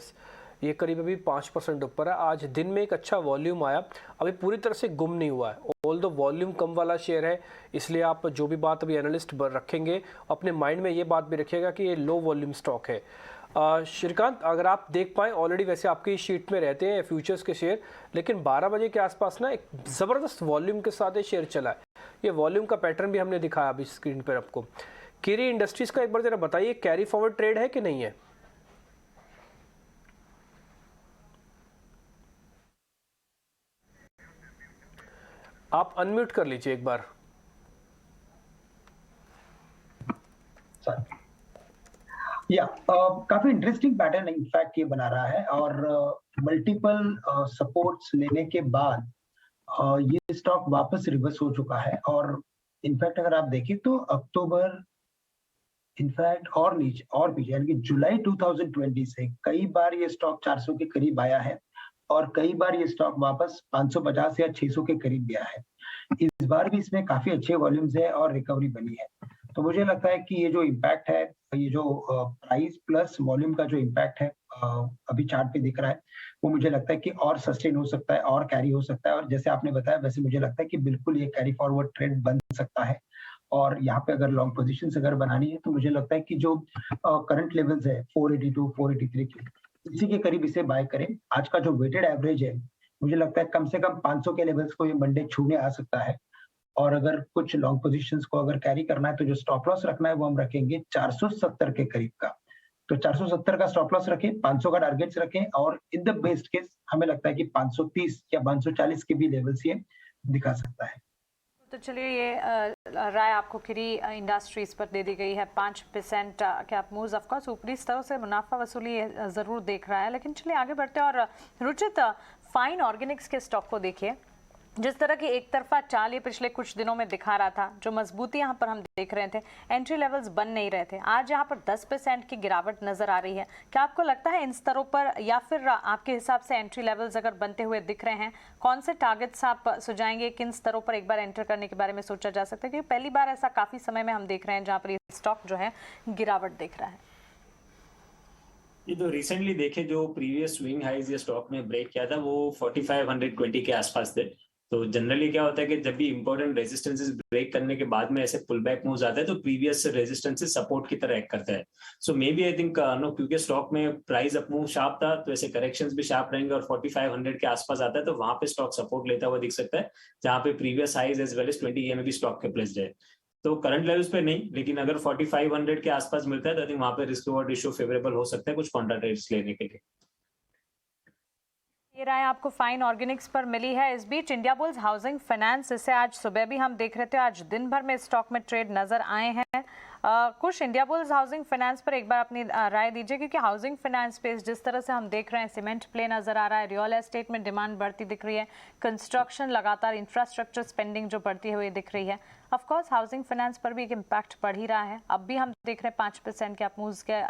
ये करीब अभी 5% ऊपर है। आज दिन में एक अच्छा वॉल्यूम आया, अभी पूरी तरह से गुम नहीं हुआ है। ऑल दो वॉल्यूम कम वाला शेयर है, इसलिए आप जो भी बात अभी एनालिस्ट रखेंगे अपने माइंड में ये बात भी रखिएगा कि ये लो वॉल्यूम स्टॉक है। श्रीकांत, अगर आप देख पाएँ, ऑलरेडी वैसे आपकी शीट में रहते हैं फ्यूचर्स के शेयर, लेकिन 12 बजे के आसपास ना एक ज़बरदस्त वॉल्यूम के साथ ये शेयर चला है। ये वॉल्यूम का पैटर्न भी हमने दिखाया अभी स्क्रीन पर आपको। किरी इंडस्ट्रीज़ का एक बार जरा बताइए, कैरी फॉरवर्ड ट्रेड है कि नहीं है? आप अनम्यूट कर लीजिए एक बार। काफी इंटरेस्टिंग पैटर्न इनफैक्ट ये बना रहा है, और मल्टीपल सपोर्ट्स लेने के बाद ये स्टॉक वापस रिवर्स हो चुका है। और इनफैक्ट अगर आप देखें तो अक्टूबर इनफैक्ट और नीचे और पीछे, यानी कि जुलाई 2020 से कई बार ये स्टॉक 400 के करीब आया है और कई बार ये स्टॉक वापस 550 या 600 के करीब गया है। इस बार भी इसमें काफी अच्छे वॉल्यूम्स है और रिकवरी बनी है। तो मुझे लगता है कि ये जो इम्पैक्ट है, ये जो प्राइस प्लस वॉल्यूम का जो इम्पैक्ट है, अभी चार्ट पे दिख रहा है, वो मुझे लगता है कि और सस्टेन हो सकता है और कैरी हो सकता है। और जैसे आपने बताया वैसे मुझे लगता है कि बिल्कुल ये कैरी फॉरवर्ड ट्रेंड बन सकता है। और यहाँ पे अगर लॉन्ग पोजीशंस अगर बनानी है तो मुझे लगता है कि जो करंट लेवल्स है 482, 483 के, इसी के करीब इसे बाय करें। आज का जो वेटेड एवरेज है मुझे लगता है कम से कम 500 के लेवल्स को ये मंडे छूने आ सकता है। और अगर कुछ लॉन्ग पोजीशंस को अगर कैरी करना है तो जो स्टॉप लॉस रखना है वो हम रखेंगे 470 के करीब का। तो 470 का स्टॉप लॉस रखें, 500 का टारगेट्स रखें, और इन द बेस्ट केस हमें लगता है कि 530 या 540 के भी लेवल्स ये दिखा सकता है। तो चलिए, ये राय आपको किरी इंडस्ट्रीज पर दे दी गई है। 5% कैप मूव्स, ऑफ कोर्स ऊपरी स्तरों से मुनाफा वसूली जरूर देख रहा है, लेकिन चलिए आगे बढ़ते हैं। और रुचित, फाइन ऑर्गेनिक्स के स्टॉक को देखिए, जिस तरह की एक तरफा चाल ये पिछले कुछ दिनों में दिखा रहा था, जो मजबूती यहाँ पर हम देख रहे थे, एंट्री लेवल्स बन नहीं रहे थे, आज यहाँ पर 10% की गिरावट नजर आ रही है। क्या आपको लगता है इन स्तरों पर, या फिर आपके हिसाब से एंट्री लेवल्स अगर बनते हुए दिख रहे हैं, कौन से टारगेट्स आप सुझाएंगे, किन स्तरों पर एक बार एंटर करने के बारे में सोचा जा सकता है? क्योंकि पहली बार ऐसा काफी समय में हम देख रहे हैं जहाँ पर ये स्टॉक जो है गिरावट देख रहा है। ये तो रिसेंटली देखे, जो प्रीवियस स्विंग हाइज ये स्टॉक ने ब्रेक किया था वो 4520 के आसपास थे। तो जनरली क्या होता है कि जब भी इंपॉर्टेंट रेजिस्टेंसेस ब्रेक करने के बाद में ऐसे पुल बैक मूव्स आते हैं तो प्रीवियस रेजिस्टेंसेस सपोर्ट की तरह एक्ट करता है। So maybe I think no, क्योंकि स्टॉक में प्राइस अप मूव शार्प था तो ऐसे करेक्शंस भी शार्प रहेंगे, और 4500 के आसपास आता है तो वहां पे स्टॉक सपोर्ट लेता हुआ दिख सकता है, जहां पे previous highs as well as 20 EMA भी स्टॉक के प्लेस्ड है। तो करंट लेवल्स पे नहीं, लेकिन अगर 4500 के आसपास मिलता है तो आई थिंक वहां पे रिस्क रिवॉर्ड रेशियो फेवरेबल हो सकता है कुछ कॉन्ट्रा ट्रेड्स लेने के लिए। ये राय आपको फाइन ऑर्गेनिक्स पर मिली है। इस बीच इंडिया बुल्स हाउसिंग फाइनेंस, इसे आज सुबह भी हम देख रहे थे, आज दिन भर में स्टॉक में ट्रेड नजर आए हैं। कुछ इंडिया बुल्स हाउसिंग फाइनेंस पर एक बार अपनी राय दीजिए, क्योंकि हाउसिंग फाइनेंस स्पेस जिस तरह से हम देख रहे हैं, सीमेंट प्ले नजर आ रहा है, रियल एस्टेट में डिमांड बढ़ती दिख रही है, कंस्ट्रक्शन लगातार, इंफ्रास्ट्रक्चर स्पेंडिंग जो बढ़ती हुई दिख रही है, ऑफ कोर्स हाउसिंग फाइनेंस पर भी एक इम्पैक्ट पड़ ही रहा है। अब भी हम देख रहे हैं 5% के आप मूव्स के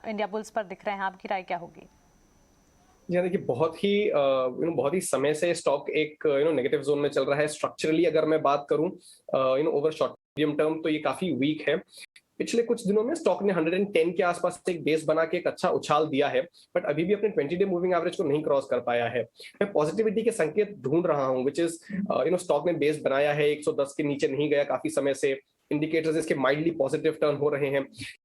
इंडिया बुल्स पर दिख रहे हैं, आपकी राय क्या होगी? यानी कि बहुत ही समय से स्टॉक एक नेगेटिव जोन में चल रहा है। स्ट्रक्चरली अगर मैं बात करूं ओवर शॉर्ट मीडियम टर्म तो ये काफी वीक है। पिछले कुछ दिनों में स्टॉक ने 110 के आसपास एक बेस बना के एक अच्छा उछाल दिया है, बट अभी भी अपने 20-डे मूविंग एवरेज को नहीं क्रॉस कर पाया है। मैं पॉजिटिविटी के संकेत ढूंढ रहा हूं, विच इज स्टॉक ने बेस बनाया है, 110 के नीचे नहीं गया काफी समय से, इंडिकेटर्स इसके माइल्डली पॉजिटिव टर्न हो रहे हैं,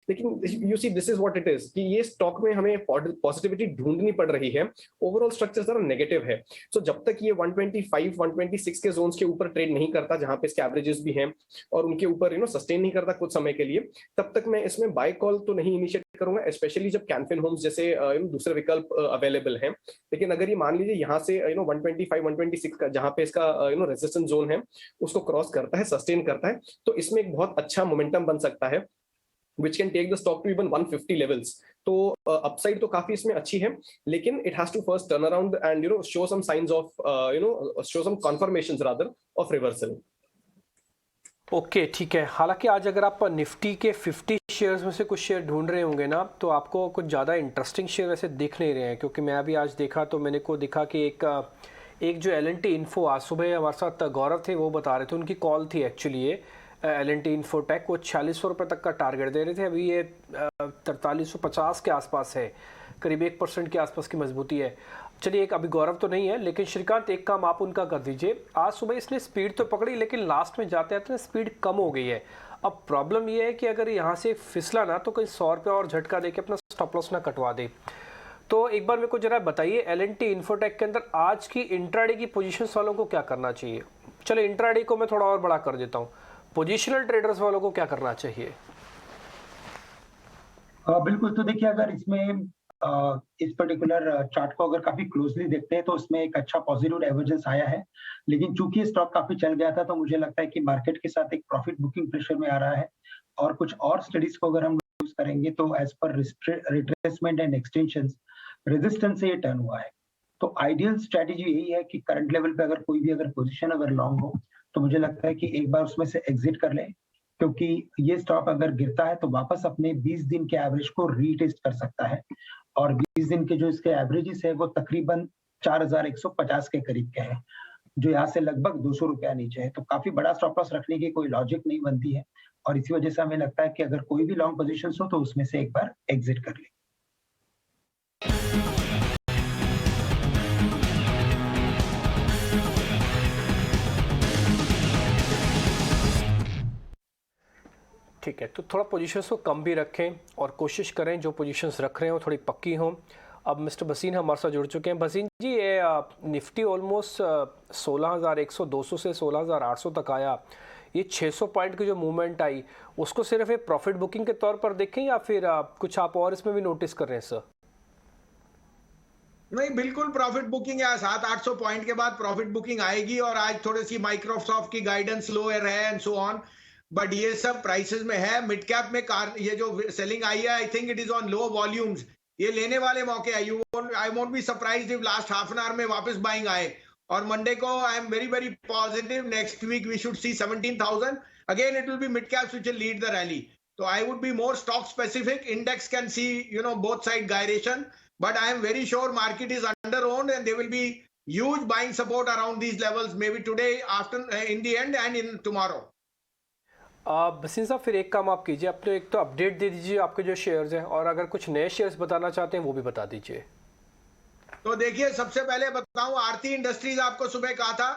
लेकिन you see this is what it is कि ये स्टॉक में हमें पॉजिटिविटी ढूंढनी पड़ रही है। ओवरऑल स्ट्रक्चर जरा नेगेटिव है। सो जब तक ये 125 126 के जोन्स के ऊपर ट्रेड नहीं करता, जहां पे इसके एवरेजेस भी हैं, और उनके ऊपर सस्टेन नहीं करता कुछ समय के लिए, तब तक मैं इसमें बाय कॉल तो नहीं इनिशिएट करूंगा, स्पेशली जब कैनफिन होम्स जैसे दूसरे विकल्प अवेलेबल हैं। लेकिन अगर ये मान लीजिए यहाँ से 125 126 का जहां पे इसका रेजिस्टेंस जोन है उसको क्रॉस करता है, सस्टेन करता है, तो इसमें एक बहुत अच्छा मोमेंटम बन सकता है which can take the stock to even 150 levels. तो अपसाइड तो काफी इसमें अच्छी है, लेकिन it has to first turn around and show some signs of show some confirmations rather of reversal. Okay, ठीक है। हालांकि आज अगर आप निफ्टी के 50 शेयर्स में से कुछ शेयर ढूंढ रहे होंगे ना, तो आपको कुछ ज़्यादा इंटरेस्टिंग शेयर वैसे दिख नहीं रहे हैं, क्योंकि मैं अभी आज देखा तो मैंने को दिखा कि एक जो L&T इन्फो, आज सुबह हमारे साथ गौरव थे, वो बता रहे थे, उनकी कॉल थी एक्चुअली, ये L&T इन्फोटेक, वो 4600 रुपये तक का टारगेट दे रहे थे, अभी ये 4350 के आसपास है, करीब 1% के आसपास की मजबूती है। चलिए, एक अभी गौरव तो नहीं है, लेकिन श्रीकांत एक काम आप उनका कर दीजिए। आज सुबह इसने स्पीड तो पकड़ी, लेकिन लास्ट में जाते जाते स्पीड कम हो गई है। अब प्रॉब्लम ये है कि अगर यहाँ से फिसला ना तो कहीं 100 रुपये और झटका दे के अपना स्टॉप लॉस ना कटवा दे। तो एक बार मेरे को जरा बताइए, L&T इन्फोटेक के अंदर आज की इंट्राडे की पोजीशंस वालों को क्या करना चाहिए? चलो, इंट्राडे को मैं थोड़ा और बड़ा कर देता हूँ, पोजिशनल ट्रेडर्स वालों को क्या करना चाहिए? बिल्कुल। तो देखिए, अगर इसमें इस पर्टिकुलर चार्ट को अगर काफी क्लोजली देखते हैं तो उसमें एक अच्छा पॉजिटिव डाइवर्जेंस आया है, लेकिन चूंकि स्टॉक काफी चल गया था तो मुझे लगता है कि मार्केट के साथ एक प्रॉफिट बुकिंग प्रेशर में आ रहा है। और कुछ और स्टडीज को अगर हम यूज करेंगे तो as per retracement and extensions, resistance से ये टर्न हुआ है। तो आइडियल स्ट्रेटेजी यही है कि करंट लेवल पे अगर कोई भी अगर पोजीशन अगर लॉन्ग हो तो मुझे लगता है कि एक बार उसमें से एग्जिट कर ले, क्योंकि ये स्टॉक अगर गिरता है तो वापस अपने 20 दिन के एवरेज को रीटेस्ट कर सकता है, और 20 दिन के जो इसके एवरेजेस है वो तकरीबन 4150 के करीब के हैं, जो यहाँ से लगभग 200 रुपया नीचे है। तो काफी बड़ा स्टॉप लॉस रखने की कोई लॉजिक नहीं बनती है, और इसी वजह से हमें लगता है कि अगर कोई भी लॉन्ग पोजीशन हो तो उसमें से एक बार एग्जिट कर ले। ठीक है, तो थोड़ा पोजीशंस को कम भी रखें और कोशिश करें जो पोजीशंस रख रहे हैं वो थोड़ी पक्की हों। अब मिस्टर भसीन हमारे साथ जुड़ चुके हैं। भसीन जी, ये निफ्टी ऑलमोस्ट 16,100 200 से 16,800 तक आया। ये 600 पॉइंट की जो मूवमेंट आई उसको सिर्फ एक प्रॉफिट बुकिंग के तौर पर देखें या फिर कुछ आप और इसमें भी नोटिस कर रहे हैं सर? नहीं, बिल्कुल प्रॉफिट बुकिंग है। 700-800 पॉइंट के बाद प्रॉफिट बुकिंग आएगी और आज थोड़ी सी माइक्रोसॉफ्ट की गाइडेंस लोअर है एंड सो ऑन, बट ये सब प्राइसेस में है। मिड कैप में ये जो सेलिंग आई है, I think it is on low volumes. ये लेने वाले मौके हैं। I won't be surprised if last half an hour में वापस बाइंग आए। और मंडे को I am very very positive, next week we should see 17,000 again. It will be mid caps which will lead the rally. तो I would be more stock specific. Index can see both side gyration, but I am very sure market is under owned and there will be huge buying support around these levels, maybe today, after in the end and in tomorrow. Bhasin साहब, फिर एक काम आप कीजिए, अपने एक तो अपडेट दे दीजिए आपके जो शेयर्स हैं, और अगर कुछ नए शेयर्स बताना चाहते हैं वो भी बता दीजिए। तो देखिए, सबसे पहले बताऊं, आरती इंडस्ट्रीज आपको सुबह कहा था।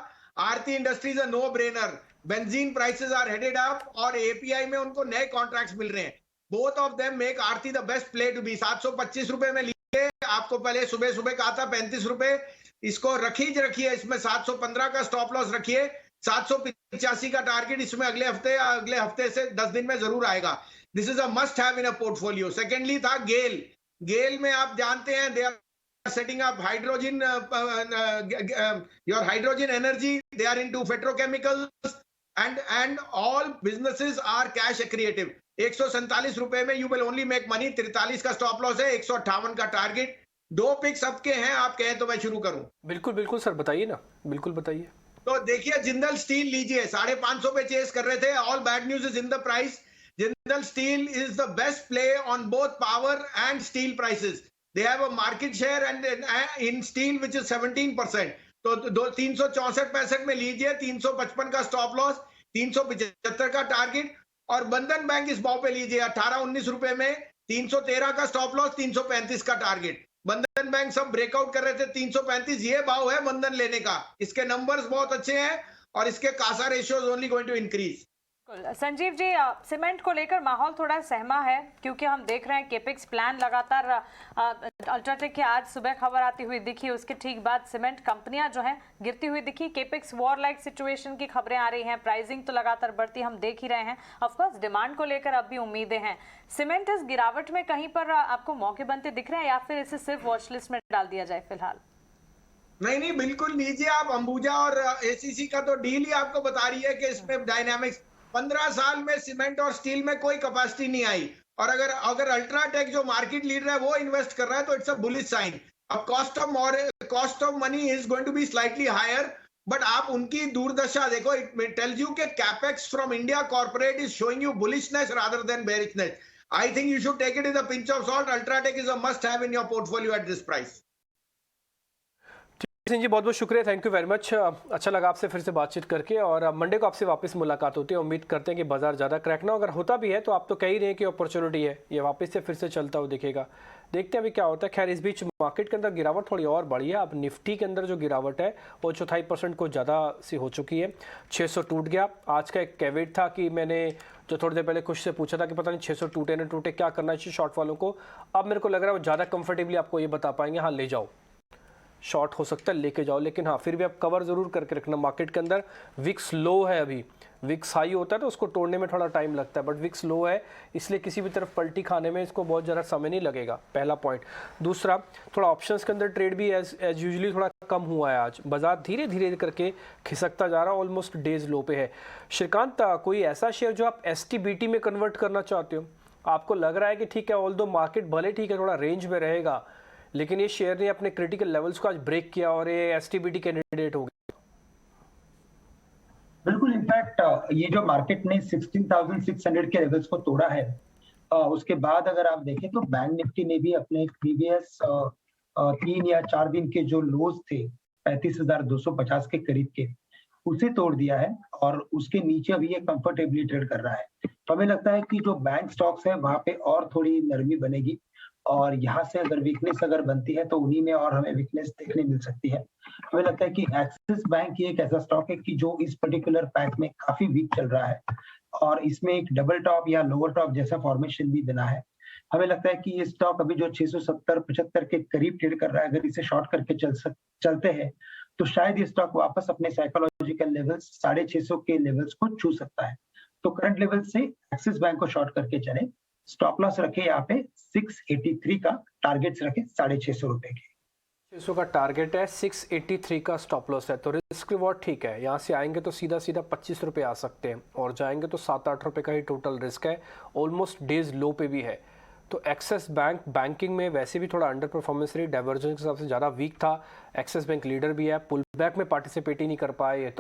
Aarti industries a no brainer. Benzene prices are headed up और एपीआई में उनको नए कॉन्ट्रैक्ट्स मिल रहे हैं। Both of them make Aarti the best play to be. 725 रुपए में आपको पहले सुबह सुबह कहा था 35 रुपए, इसको रखिए। इसमें 715 का स्टॉप लॉस रखिए। 785 का टारगेट इसमें अगले हफ्ते से 10 दिन में जरूर आएगा। This is a must have in a portfolio. Secondly था गेल में आप जानते हैं they are setting up hydrogen, your hydrogen energy, they are into petrochemicals and all businesses are cash accretive. 147 रुपए में you will only make money. 43 का स्टॉप लॉस है, 158 का टारगेट। 2 पिक्स सबके हैं, आप कहें तो मैं शुरू करूं? बिल्कुल सर, बताइए ना, बिल्कुल बताइए। तो देखिए, जिंदल स्टील लीजिए। 550 पे चेस कर रहे थे। All bad news is in the price. Jindal steel is the best play on both power and steel prices. They have a market share and in steel which is 17%। तो 364-65 में लीजिए। 355 का स्टॉप लॉस, 375 का टारगेट। और बंधन बैंक इस भाव पे लीजिए 18-19 रुपए में। 313 का स्टॉप लॉस, 335 का टारगेट। बंधन बैंक सब ब्रेकआउट कर रहे थे 335, ये भाव है बंधन लेने का। इसके नंबर्स बहुत अच्छे हैं और इसके CASA ratios only going to increase. Sanjeev ji, cement को लेकर माहौल थोड़ा सहमा है क्योंकि हम देख रहे हैं केपेक्स प्लान लगातार अल्ट्राटेक की आज सुबह खबर आती हुई दिखी, उसके ठीक बाद सीमेंट कंपनियां जो हैं गिरती हुई दिखी। केपेक्स वॉर लाइक सिचुएशन की खबरें आ रही हैं, प्राइसिंग तो लगातार बढ़ती हम देख ही रहे हैं। ऑफकोर्स डिमांड को लेकर अब भी उम्मीदें हैं। सीमेंट इस गिरावट में कहीं पर आपको मौके बनते दिख रहे हैं या फिर इसे सिर्फ वॉच लिस्ट में डाल दिया जाए फिलहाल? नहीं, बिल्कुल लीजिए आप। अंबुजा और एसीसी का तो डील ही आपको बता रही है कि इसमें डायनामिक्स 15 साल में सीमेंट और स्टील में कोई कैपेसिटी नहीं आई। और अगर अल्ट्राटेक जो मार्केट लीडर है वो इन्वेस्ट कर रहा है तो इट्स अ बुलिश साइन। अब cost of money is going to be slightly higher, but आप उनकी दूरदर्शा देखो। इट टेल्स यू कि capex from India corporate is showing you bullishness rather than bearishness. I think you should take it with a pinch of salt. UltraTech is a must have in your portfolio at this price. Singh ji, बहुत बहुत शुक्रिया, थैंक यू वेरी मच। अच्छा लगा आपसे फिर से बातचीत करके और मंडे को आपसे वापस मुलाकात होती है। उम्मीद करते हैं कि बाजार ज़्यादा क्रैक ना हो। अगर होता भी है तो आप तो कह ही रहे हैं कि अपॉर्चुनिटी है, ये वापस से फिर से चलता हुआ दिखेगा। देखते हैं अभी क्या होता है। खैर, इस बीच मार्केट के अंदर गिरावट थोड़ी और बढ़ी है। अब निफ्टी के अंदर जो गिरावट है वो 0.25% को ज़्यादा सी हो चुकी है। 600 टूट गया। आज का एक कैवेट था कि मैंने जो थोड़ी देर पहले कुछ से पूछा था कि पता नहीं 600 टूटे ना टूटे, क्या करना चाहिए शॉर्ट वालों को। अब मेरे को लग रहा है वो ज़्यादा कंफर्टेबली आपको ये बता पाएंगे, हाँ ले जाओ, शॉर्ट हो सकता है लेके जाओ, लेकिन हाँ फिर भी आप कवर ज़रूर करके रखना। मार्केट के अंदर विक्स लो है, अभी विक्स हाई होता है तो उसको तोड़ने में थोड़ा टाइम लगता है, बट विक्स लो है इसलिए किसी भी तरफ पलटी खाने में इसको बहुत ज़्यादा समय नहीं लगेगा, पहला पॉइंट। दूसरा, थोड़ा ऑप्शंस के अंदर ट्रेड भी एज यूजुअली थोड़ा कम हुआ है आज। बाजार धीरे धीरे करके खिसकता जा रहा है, ऑलमोस्ट डेज लो पे है। श्रीकांत, कोई ऐसा शेयर जो आप STBT में कन्वर्ट करना चाहते हो? आपको लग रहा है कि ठीक है, ऑल दो मार्केट भले ठीक है थोड़ा रेंज में रहेगा, लेकिन ये शेयर ने अपने क्रिटिकल लेवल्स को आज ब्रेक किया और ये STBT कैंडिडेट हो गया। बिल्कुल, इनफैक्ट ये जो मार्केट ने 16,600 के लेवल्स को तोड़ा है, उसके बाद अगर आप देखें तो बैंक निफ्टी ने भी अपने प्रीवियस 3 या 4 दिन के जो लोज थे 35,250 के करीब के, उसे तोड़ दिया है और उसके नीचे अभी ये कंफर्टेबली ट्रेड कर रहा है। तो हमें लगता है कि जो बैंक स्टॉक्स है वहां पे और थोड़ी नरमी बनेगी और यहाँ से अगर वीकनेस अगर बनती है तो उन्हीं में और हमें वीकनेस देखने मिल सकती है। हमें लगता है कि एक्सिस बैंक ही एक ऐसा स्टॉक है कि जो इस पर्टिकुलर पैक में काफी वीक चल रहा है, और इसमें एक डबल टॉप या लोअर टॉप जैसा फॉर्मेशन भी बना है। हमें लगता है कि ये स्टॉक अभी जो 670-75 के करीब ट्रेड कर रहा है, अगर इसे शॉर्ट करके चलते हैं तो शायद ये स्टॉक वापस अपने साइकोलॉजिकल लेवल्स 650 के लेवल्स को छू सकता है। तो करंट लेवल से एक्सिस बैंक को शॉर्ट करके चले, स्टॉप लॉस रखे यहाँ पे 683 का, टारगेट्स रखे 650 रुपए के। 600 का टारगेट है, 683 का स्टॉप लॉस है, तो रिस्क रिवॉर्ड ठीक है। यहाँ से आएंगे तो सीधा 25 रुपये आ सकते हैं और जाएंगे तो 7-8 रुपये का ही टोटल रिस्क है, ऑलमोस्ट डेज लो पे भी है। तो एक्सिस बैंक बैंकिंग में वैसे भी थोड़ा अंडर परफॉर्मेंस रही, डाइवर्जेंस के हिसाब से ज़्यादा वीक था। एक्सिस बैंक लीडर भी है, पुल बैक में पार्टिसिपेट ही नहीं कर पाए,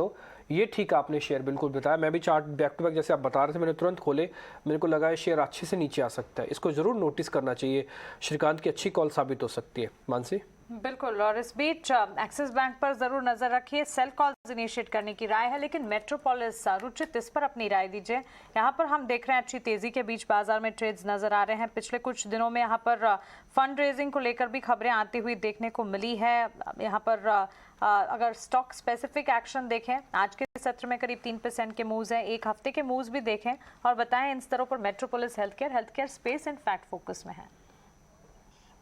ये ठीक आपने शेयर बिल्कुल बताया। मैं भी चार्ट बैक टू बैक जैसे आप बता रहे थे, मैंने तुरंत खोले, मेरे को लगा ये शेयर अच्छे से नीचे आ सकता है, इसको ज़रूर नोटिस करना चाहिए। श्रीकांत की अच्छी कॉल साबित हो सकती है। मानसी बिल्कुल, और इस बीच एक्सिस बैंक पर जरूर नजर रखिए, सेल कॉल्स इनिशिएट करने की राय है, लेकिन मेट्रोपोलिस रुचित इस पर अपनी राय दीजिए। यहाँ पर हम देख रहे हैं अच्छी तेजी के बीच बाजार में ट्रेड्स नजर आ रहे हैं। पिछले कुछ दिनों में यहाँ पर फंड रेजिंग को लेकर भी खबरें आती हुई देखने को मिली है। यहाँ पर अगर स्टॉक स्पेसिफिक एक्शन देखें, आज के सत्र में करीब 3% के मूव्स हैं, एक हफ्ते के मूव्स भी देखें और बताएं इन स्तरों पर Metropolis Healthcare space in fact focus में है।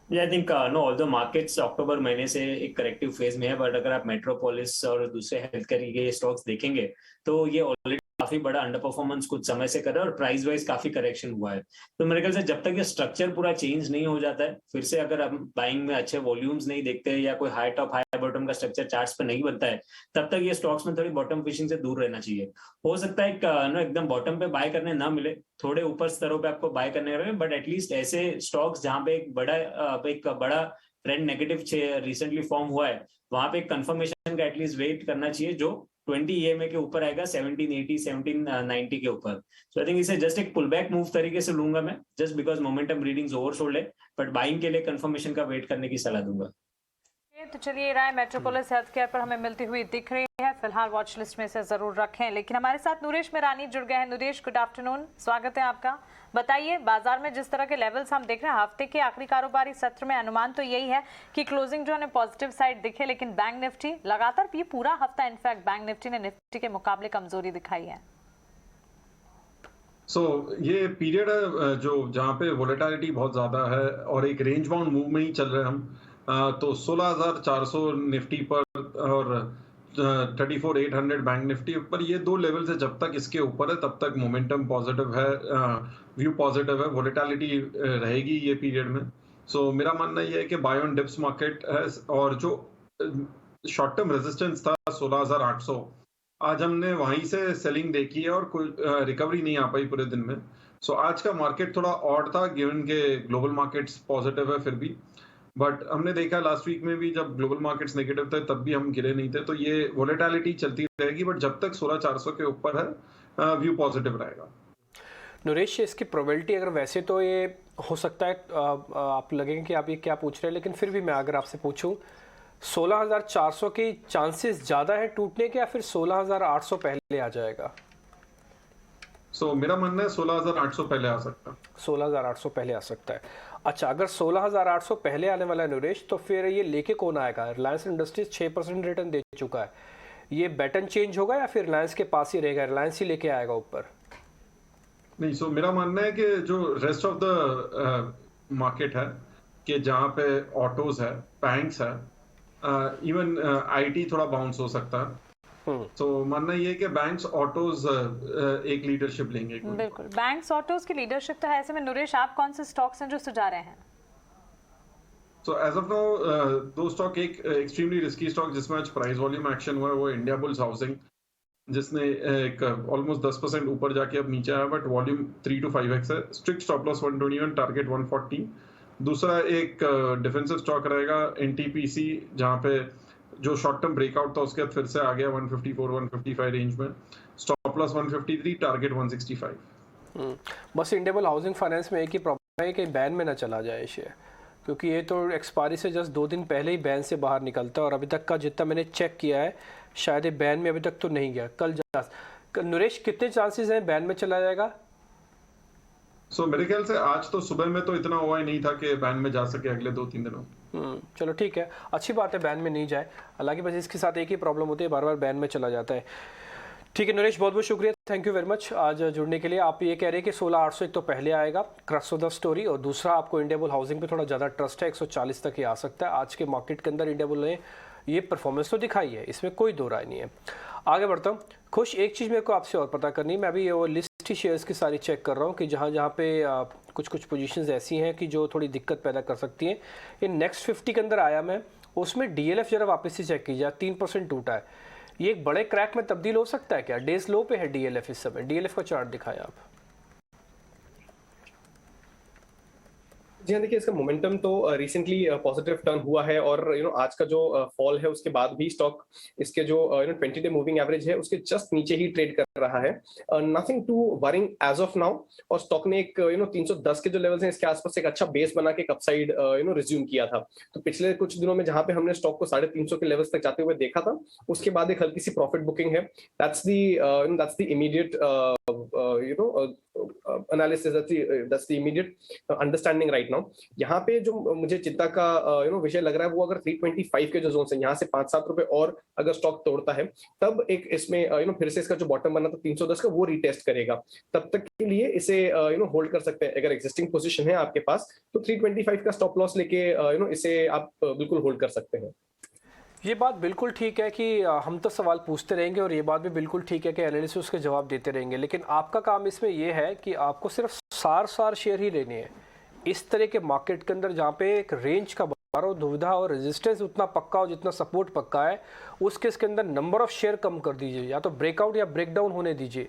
I think no, although markets October महीने से एक करेक्टिव फेज में है, बट अगर आप मेट्रोपोलिस और दूसरे हेल्थ केयर के स्टॉक्स देखेंगे तो ये ऑलरेडी काफी बड़ा अंडर परफॉर्मेंस कुछ समय से कर रहा है और प्राइस वाइज काफी करेक्शन हुआ है। तो मेरे ख्याल से जब तक ये स्ट्रक्चर पूरा चेंज नहीं हो जाता है, फिर से अगर हम बाइंग में अच्छे वॉल्यूम्स नहीं देखते हैं या कोई हाई टॉप हाई बॉटम का स्ट्रक्चर चार्ट्स पे नहीं बनता है, तब तक ये स्टॉक्स में थोड़ी बॉटम फिशिंग से दूर रहना चाहिए। हो सकता है एकदम बॉटम पे बाय करने ना मिले, थोड़े ऊपर स्तरों पे आपको बाय करने रहे, बट एटलीस्ट ऐसे स्टॉक्स जहां पे एक बड़ा ट्रेंड नेगेटिव रिसेंटली फॉर्म हुआ है, वहां पे एक कंफर्मेशन का एटलीस्ट वेट करना चाहिए जो 20 EMA के ऊपर आएगा, 1780 1790 के ऊपर। सो आई थिंक इसे जस्ट एक पुल बैक मूव तरीके से लूंगा मैं, just because momentum readings oversold है, बट बाइंग के लिए कंफर्मेशन का वेट करने की सलाह दूंगा। तो चलिए, राय मेट्रोपोलिस हेल्थकेयर पर हमें मिलती हुई दिख रही है, फिलहाल वॉच लिस्ट में से जरूर रखें। लेकिन हमारे साथ नूरेश मेरानी जुड़ गए हैं। नूरेश, गुड आफ्टरनून, स्वागत है आपका। बताइए, बाजार में जिस तरह के लेवल्स हम देख रहे हैं, हफ्ते के आखिरी कारोबारी सत्र में अनुमान तो यही है कि क्लोजिंग जो है पॉजिटिव साइड दिखे, लेकिन बैंक निफ्टी लगातार ये पूरा हफ्ता इनफैक्ट बैंक निफ्टी ने निफ्टी के मुकाबले कमजोरी दिखाई है। ये पीरियड है जो जहाँ पे वोलेटिलिटी बहुत ज्यादा है और एक रेंज बाउंड मूव में ही चल रहे हैं हम। तो 16,400 निफ्टी पर और 34,800 बैंक निफ्टी पर, ये दो लेवल से जब तक इसके ऊपर है तब तक मोमेंटम पॉजिटिव है, व्यू पॉजिटिव है, वोलेटिलिटी रहेगी ये पीरियड में। मेरा मानना ये है कि बाय ऑन डिप्स मार्केट है और जो शॉर्ट टर्म रेजिस्टेंस था 16,800, आज हमने वहीं से सेलिंग देखी है और कोई रिकवरी नहीं आ पाई पूरे दिन में। आज का मार्केट थोड़ा ऑड था गिवन के ग्लोबल मार्केट्स पॉजिटिव है फिर भी, बट हमने देखा लास्ट वीक में भी जब ग्लोबल मार्केट्स नेगेटिव थे तब भी हम गिरे नहीं थे। तो ये वोलेटिलिटी चलती रहेगी, बट जब तक 16,400 के ऊपर है व्यू पॉजिटिव रहेगा। नरेश, इसकी प्रोबेबिलिटी अगर वैसे तो ये हो सकता है, आप लगेंगे कि आप ये क्या पूछ रहे हैं, लेकिन फिर भी मैं अगर आपसे पूछूं 16,400 के चांसेस ज्यादा है टूटने के या फिर 16,800 पहले आ जाएगा? मेरा मानना है 16,800 पहले आ सकता है। 16,800 पहले आ सकता है। अच्छा, अगर 16,800 पहले आने वाला है नरेश, तो फिर ये लेके कौन आएगा? रिलायंस इंडस्ट्रीज 6% रिटर्न दे चुका है, ये पैटर्न चेंज होगा या फिर रिलायंस के पास ही रहेगा, रिलायंस ही लेके आएगा ऊपर? नहीं, मेरा मानना है कि जो रेस्ट ऑफ द मार्केट है कि जहाँ पे ऑटोज है, बैंक्स है, इवन आईटी थोड़ा बाउंस हो सकता है। मानना ये है कि बैंक्स ऑटोज एक लीडरशिप लेंगे। बिल्कुल, बैंक्स ऑटोज की लीडरशिप तो है। ऐसे में नरेश, आप कौन से स्टॉक्स हैं जो सुझा रहे हैं? एज ऑफ नाउ दो स्टॉक, एक एक्सट्रीमली रिस्की स्टॉक जिसमें आज प्राइस वॉल्यूम एक्शन हुआ है वो इंडिया बुल्स हाउसिंग, जिसने एक ऑलमोस्ट 10% ऊपर जाके अब नीचे आया, बट वॉल्यूम 3 to 5x है। Strict stop loss 121, target 140। दूसरा एक डिफेंसिव स्टॉक रहेगा एनटीपीसी, जहाँ पे जो शॉर्ट टर्म ब्रेकआउट था उसके बाद फिर से आ गया 154-155 रेंज में, स्टॉप लॉस 153, टारगेट 165। बस इंडियन हाउसिंग फाइनेंस में एक ही प्रॉब्लम है कि बैन में ना चला जाए शेयर, क्योंकि ये तो एक्सपायरी से जस्ट 2 दिन पहले ही बैन से बाहर निकलता है और अभी तक का जितना मैंने चेक किया है शायद ये बैन में अभी तक तो नहीं गया। कल नरेश, कितने चांसेस हैं बैन में चला जाएगा? मेरे ख्याल से आज तो सुबह में तो इतना हुआ ही नहीं था कि बैन में जा सके अगले 2-3 दिनों। चलो ठीक है, अच्छी बात है बैन में नहीं जाए। हालांकि बस इसके साथ एक ही प्रॉब्लम होती है, बार बार बैन में चला जाता है। ठीक है नरेश, बहुत बहुत शुक्रिया, थैंक यू वेरी मच आज जुड़ने के लिए। आप ये कह रहे हैं कि 16,800 एक तो पहले आएगा क्रक्स ऑफ द स्टोरी, और दूसरा आपको इंडिया बुल हाउसिंग पे थोड़ा ज़्यादा ट्रस्ट है, 140 तक ही आ सकता है। आज के मार्केट के अंदर इंडिया बुल ने ये परफॉर्मेंस तो दिखाई है, इसमें कोई दो राय नहीं है। आगे बढ़ता हूँ। खुश, एक चीज़ मेरे को आपसे और पता करनी है, मैं अभी वो लिस्ट ही शेयर्स की सारी चेक कर रहा हूँ कि जहाँ जहाँ पे कुछ पोजीशंस ऐसी हैं कि जो थोड़ी दिक्कत पैदा कर सकती हैं। ये नेक्स्ट 50 के अंदर आया मैं, उसमें DLF जरा वापस से चेक कीजिए, 3% टूटा है। ये एक बड़े क्रैक में तब्दील हो सकता है क्या? डेज लो पे है DLF इस समय, DLF का चार्ट दिखाया आप। जी हाँ, देखिए इसका मोमेंटम तो रिसेंटली पॉजिटिव टर्न हुआ है, और आज का जो फॉल है उसके बाद भी स्टॉक इसके जो 20 डे मूविंग एवरेज है उसके जस्ट नीचे ही ट्रेड कर रहा है। Nothing to worrying as of now, और स्टॉक ने एक 310 के जो लेवल्स हैं इसके आसपास एक अच्छा बेस बना के अपसाइड रिज्यूम किया था। तो पिछले कुछ दिनों में जहां पे हमने स्टॉक को 350 के लेवल्स तक जाते हुए देखा था, उसके बाद एक हल्की सी प्रॉफिट बुकिंग है। That's the immediate analysis, that's the immediate understanding right now. यहाँ पे जो मुझे चिंता का विषय लग रहा है वो अगर 325 के जो जोन है यहाँ से 5-7 रुपए और अगर स्टॉक तोड़ता है, तब एक इसमें फिर से इसका जो बॉटम बना था 310 का वो रीटेस्ट करेगा। तब तक के लिए इसे होल्ड कर सकते हैं। अगर एग्जिस्टिंग पोजीशन है आपके पास तो 325 का स्टॉप लॉस लेके इसे आप बिल्कुल होल्ड कर सकते हैं। ये बात बिल्कुल ठीक है कि हम तो सवाल पूछते रहेंगे, और ये बात भी बिल्कुल ठीक है कि एनालिस्ट उसके जवाब देते रहेंगे, लेकिन आपका काम इसमें ये है कि आपको सिर्फ सार शेयर ही लेने हैं। इस तरह के मार्केट के अंदर जहाँ पे एक रेंज का बारो दुविधा और रेजिस्टेंस उतना पक्का हो जितना सपोर्ट पक्का है, उस केस के अंदर नंबर ऑफ शेयर कम कर दीजिए, या तो ब्रेकआउट या ब्रेकडाउन होने दीजिए।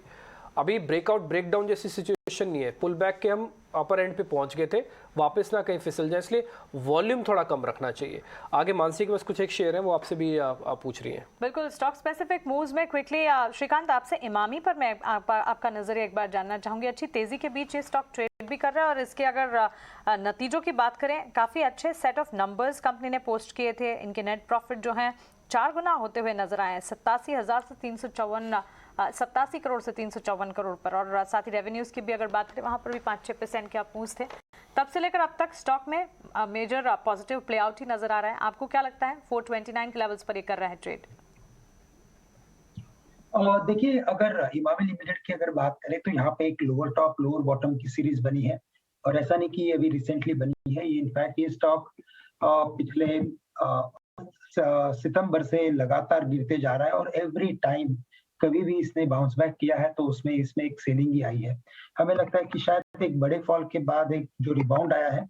अभी ब्रेकआउट ब्रेकडाउन जैसी सिचुएशन नहीं है, पुल बैक के हम अपर एंड पे पहुंच गए थे, वापस ना कहीं फिसल जाए, इसलिए वॉल्यूम थोड़ा कम रखना चाहिए। आगे मानसी के पास कुछ एक शेयर है, वो आपसे भी आप पूछ रही हैं। बिल्कुल, स्टॉक स्पेसिफिक मूव्स में क्विकली श्रीकांत आपसे इमामी पर मैं आपका नजरिया एक बार जानना चाहूंगी। अच्छी तेजी के बीच ये स्टॉक ट्रेड भी कर रहा है, और इसके अगर नतीजों की बात करें, काफी अच्छे सेट ऑफ नंबर्स कंपनी ने पोस्ट किए थे। इनके नेट प्रॉफिट जो है 4 गुना होते हुए नजर आए, 87 करोड़ से 354 करोड़ पर, और साथ ही रेवेन्यूज की भी अगर बात करें वहां पर भी 5-6% के आप मूव्स थे। तब से लेकर अब तक स्टॉक में मेजर पॉजिटिव प्ले आउट ही नजर आ रहा है। आपको क्या लगता है 429 के लेवल्स पर ये कर रहा है ट्रेड? देखिए, अगर इमामी लिमिटेड की अगर बात करें तो यहाँ पे एक लोअर टॉप लोअर बॉटम की सीरीज बनी है, और ऐसा नहीं कि ये अभी रिसेंटली बनी है। ये इनफैक्ट ये स्टॉक पिछले सितंबर से लगातार गिरते जा रहा है, और एवरी टाइम कभी भी इसने बाउंस बैक किया है तो उसमें इसमें एक सेलिंग ही आई है। हमें लगता है कि शायद एक बड़े फॉल के बाद एक जो रिबाउंड आया है,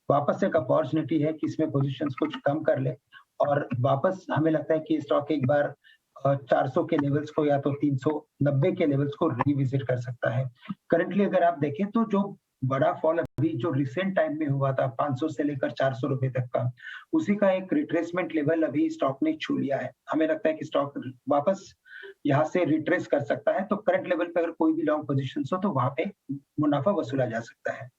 वापस एक अपॉर्चुनिटी है कि इसमें पोजीशंस कुछ कम कर ले, और वापस हमें लगता है कि स्टॉक एक बार 400 के लेवल्स को या तो 390 के लेवल्स को रिविजिट कर सकता है। करंटली अगर आप देखें तो जो बड़ा फॉल अभी जो रिसेंट टाइम में हुआ था 500 से लेकर 400 रुपए तक का, उसी का एक रिट्रेसमेंट लेवल अभी स्टॉक ने छू लिया है। हमें लगता है कि स्टॉक वापस यहाँ से रिट्रेस कर सकता है, तो करंट लेवल पे अगर कोई भी लॉन्ग पोजीशन हो तो वहां पे मुनाफा वसूला जा सकता है।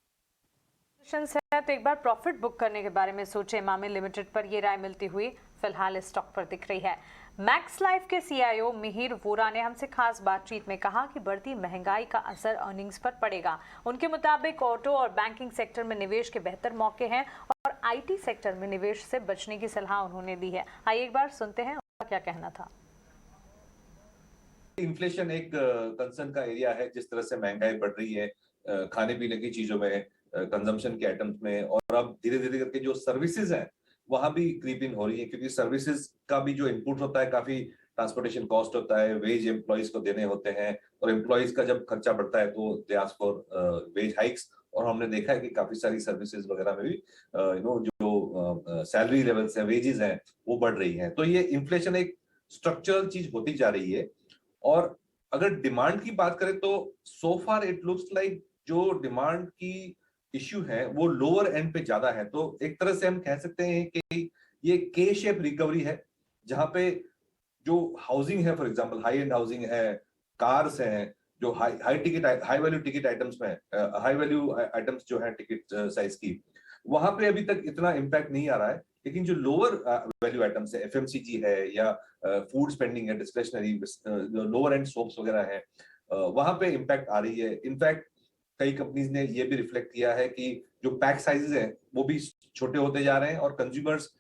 तो एक बार प्रॉफिट बुक करने के बारे में सोचे, इमामी लिमिटेड पर ये राय मिलती हुई फिलहाल इस स्टॉक पर दिख रही है। मैक्स लाइफ के CIO मिहिर वोरा ने हमसे खास बातचीत में कहा कि बढ़ती महंगाई का असर अर्निंग्स पर पड़ेगा। उनके मुताबिक ऑटो और बैंकिंग सेक्टर में निवेश के बेहतर मौके हैं, और IT सेक्टर में निवेश से बचने की सलाह उन्होंने दी है। आइए एक बार सुनते हैं उनका क्या कहना था। इन्फ्लेशन एक कंसर्न का एरिया है। जिस तरह से महंगाई बढ़ रही है खाने पीने की चीजों में, कंजम्पशन के आइटम्स में, और अब धीरे धीरे करके जो सर्विसेज हैं वहां भी क्रीप इन हो रही है, क्योंकि सर्विसेज का भी जो इनपुट होता है काफी ट्रांसपोर्टेशन कॉस्ट होता है, वेज एम्प्लॉइज को देने होते हैं, और एम्प्लॉइज का जब खर्चा बढ़ता है तो they ask for wage hikes. और हमने देखा है कि काफी सारी सर्विसेज वगैरह में भी जो सैलरी लेवल्स है, वेजेस हैं, वो बढ़ रही हैं। तो ये इन्फ्लेशन एक स्ट्रक्चरल चीज होती जा रही है। और अगर डिमांड की बात करें तो सो फार इट लुक्स लाइक जो डिमांड की इश्यू है वो लोअर एंड पे ज्यादा है। तो एक तरह से हम कह सकते हैं कि ये के शेप रिकवरी है, जहां पे जो हाउसिंग है, for example high and housing है, कार्स हैं, जो हाई वैल्यू टिकट आइटम्स में, हाई वैल्यू आइटम्स जो है टिकट साइज की, वहां पे अभी तक इतना इम्पैक्ट नहीं आ रहा है। लेकिन जो लोअर वैल्यू आइटम्स है, FMCG है या फूड स्पेंडिंग है, डिस्क्रिशनरी, लोअर एंड सोप्स वगैरह है, वहां पे इम्पैक्ट आ रही है। इनफैक्ट कई कंपनीज ने ये भी रिफ्लेक्ट किया है कि जो पैक साइजेस हैं वो भी छोटे होते जा रहे हैं, और कंज्यूमर्स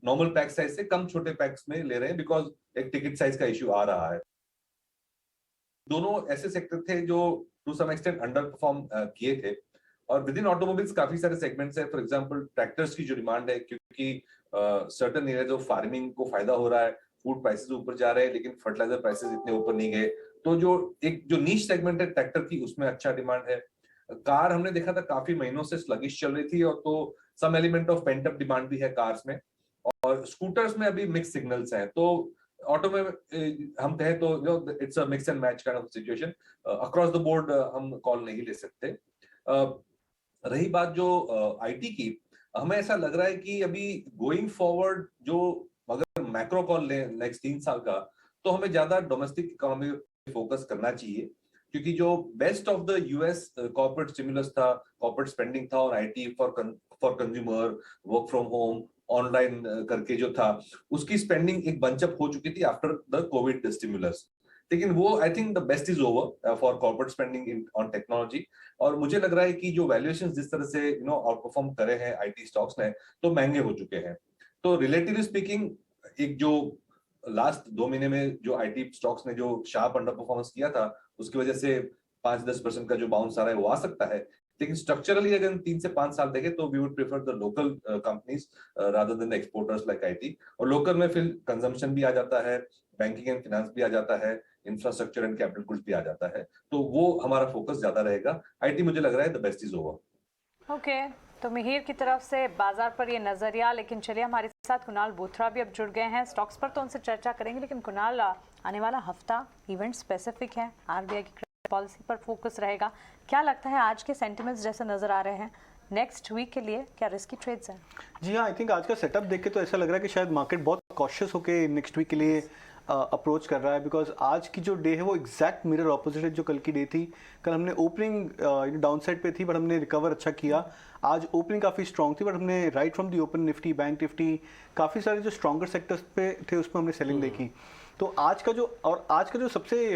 नॉर्मल पैक साइज से कम छोटे पैक्स में ले रहे हैं, बिकॉज एक टिकट साइज का इश्यू आ रहा है। दोनों ऐसे सेक्टर थे जो to some extent under perform किए थे। और विद इन ऑटोमोबाइल्स काफी सारे सेगमेंट्स है, फॉर एग्जांपल ट्रैक्टर्स की जो डिमांड है, क्योंकि सर्टेन एरियाज ऑफ फार्मिंग को फायदा हो रहा है, फूड प्राइसेस ऊपर जा रहे हैं लेकिन फर्टिलाइजर प्राइसेस इतने ऊपर नहीं गए, तो जो नीश सेगमेंट है ट्रैक्टर की, उसमें अच्छा डिमांड है। कार हमने देखा था काफी महीनों से स्लगिश चल रही थी, और तो some element of pent up demand भी है कार्स में। और स्कूटर्स में अभी मिक्स सिग्नल्स हैं, तो ऑटो में हम कहें तो it's a mix and match kind of situation, across the board हम कॉल नहीं ले सकते। रही बात जो आईटी की, हमें ऐसा लग रहा है कि अभी गोइंग फॉरवर्ड जो अगर मैक्रो कॉल ले नेक्स्ट 3 साल का, तो हमें ज्यादा डोमेस्टिक इकोनॉमी पे फोकस करना चाहिए, क्योंकि जो best of the US corporate stimulus था, कॉर्पोरेट स्पेंडिंग था, और IT for consumer, work from home, online करके जो था, उसकी स्पेंडिंग एक बंचअप हो चुकी थी आफ्टर द कोविड स्टिमुलस। लेकिन वो आई think the best is over for corporate spending on technology. और मुझे लग रहा है कि जो वैल्यूएशंस जिस तरह से आउट परफॉर्म करे हैं आईटी स्टॉक्स ने, तो महंगे हो चुके हैं। तो रिलेटिवली स्पीकिंग, एक जो लास्ट 2 महीने में जो आईटी स्टॉक्स ने जो शार्प अंडर परफॉर्मेंस किया था, उसकी वजह से 5-10% का जो बाउंस आ रहा है वो आ सकता है। लेकिन स्ट्रक्चरली अगर 3 से 5 साल देखें, तो we would prefer the local companies rather than exporters like IT. और लोकल में फिर कंजम्पशन भी आ जाता है, बैंकिंग एंड फाइनेंस भी आ जाता है, इंफ्रास्ट्रक्चर एंड कैपिटल गुड्स भी आ जाता है, तो वो हमारा फोकस ज्यादा रहेगा। आईटी मुझे लग रहा है the best is over. Okay, तो मिहिर की तरफ से बाजार पर ये नजरिया। लेकिन चलिए, हमारे साथ कुणाल बोथरा भी अब जुड़ गए हैं। स्टॉक्स पर तो उनसे चर्चा करेंगे, लेकिन कुणाल, आने वाला हफ्ता इवेंट स्पेसिफिक है, आरबीआई की पॉलिसी पर फोकस रहेगा। क्या लगता है आज के सेंटिमेंट्स जैसे नजर आ रहे हैं, नेक्स्ट वीक के लिए क्या रिस्की ट्रेड्स हैं? जी हाँ, आई थिंक आज का सेटअप देख के तो ऐसा लग रहा है कि शायद मार्केट बहुत कॉशियस होकर नेक्स्ट वीक के लिए अप्रोच कर रहा है, बिकॉज आज की जो डे है वो एग्जैक्ट मिरर ऑपोजिट है जो कल की डे थी। कल हमने ओपनिंग डाउन साइड पे थी, बट हमने रिकवर अच्छा किया। आज ओपनिंग काफ़ी स्ट्रॉन्ग थी, बट हमने right from the open Nifty, bank Nifty, काफ़ी सारे जो स्ट्रॉन्गर सेक्टर्स पे थे उसमें हमने सेलिंग देखी। तो आज का जो सबसे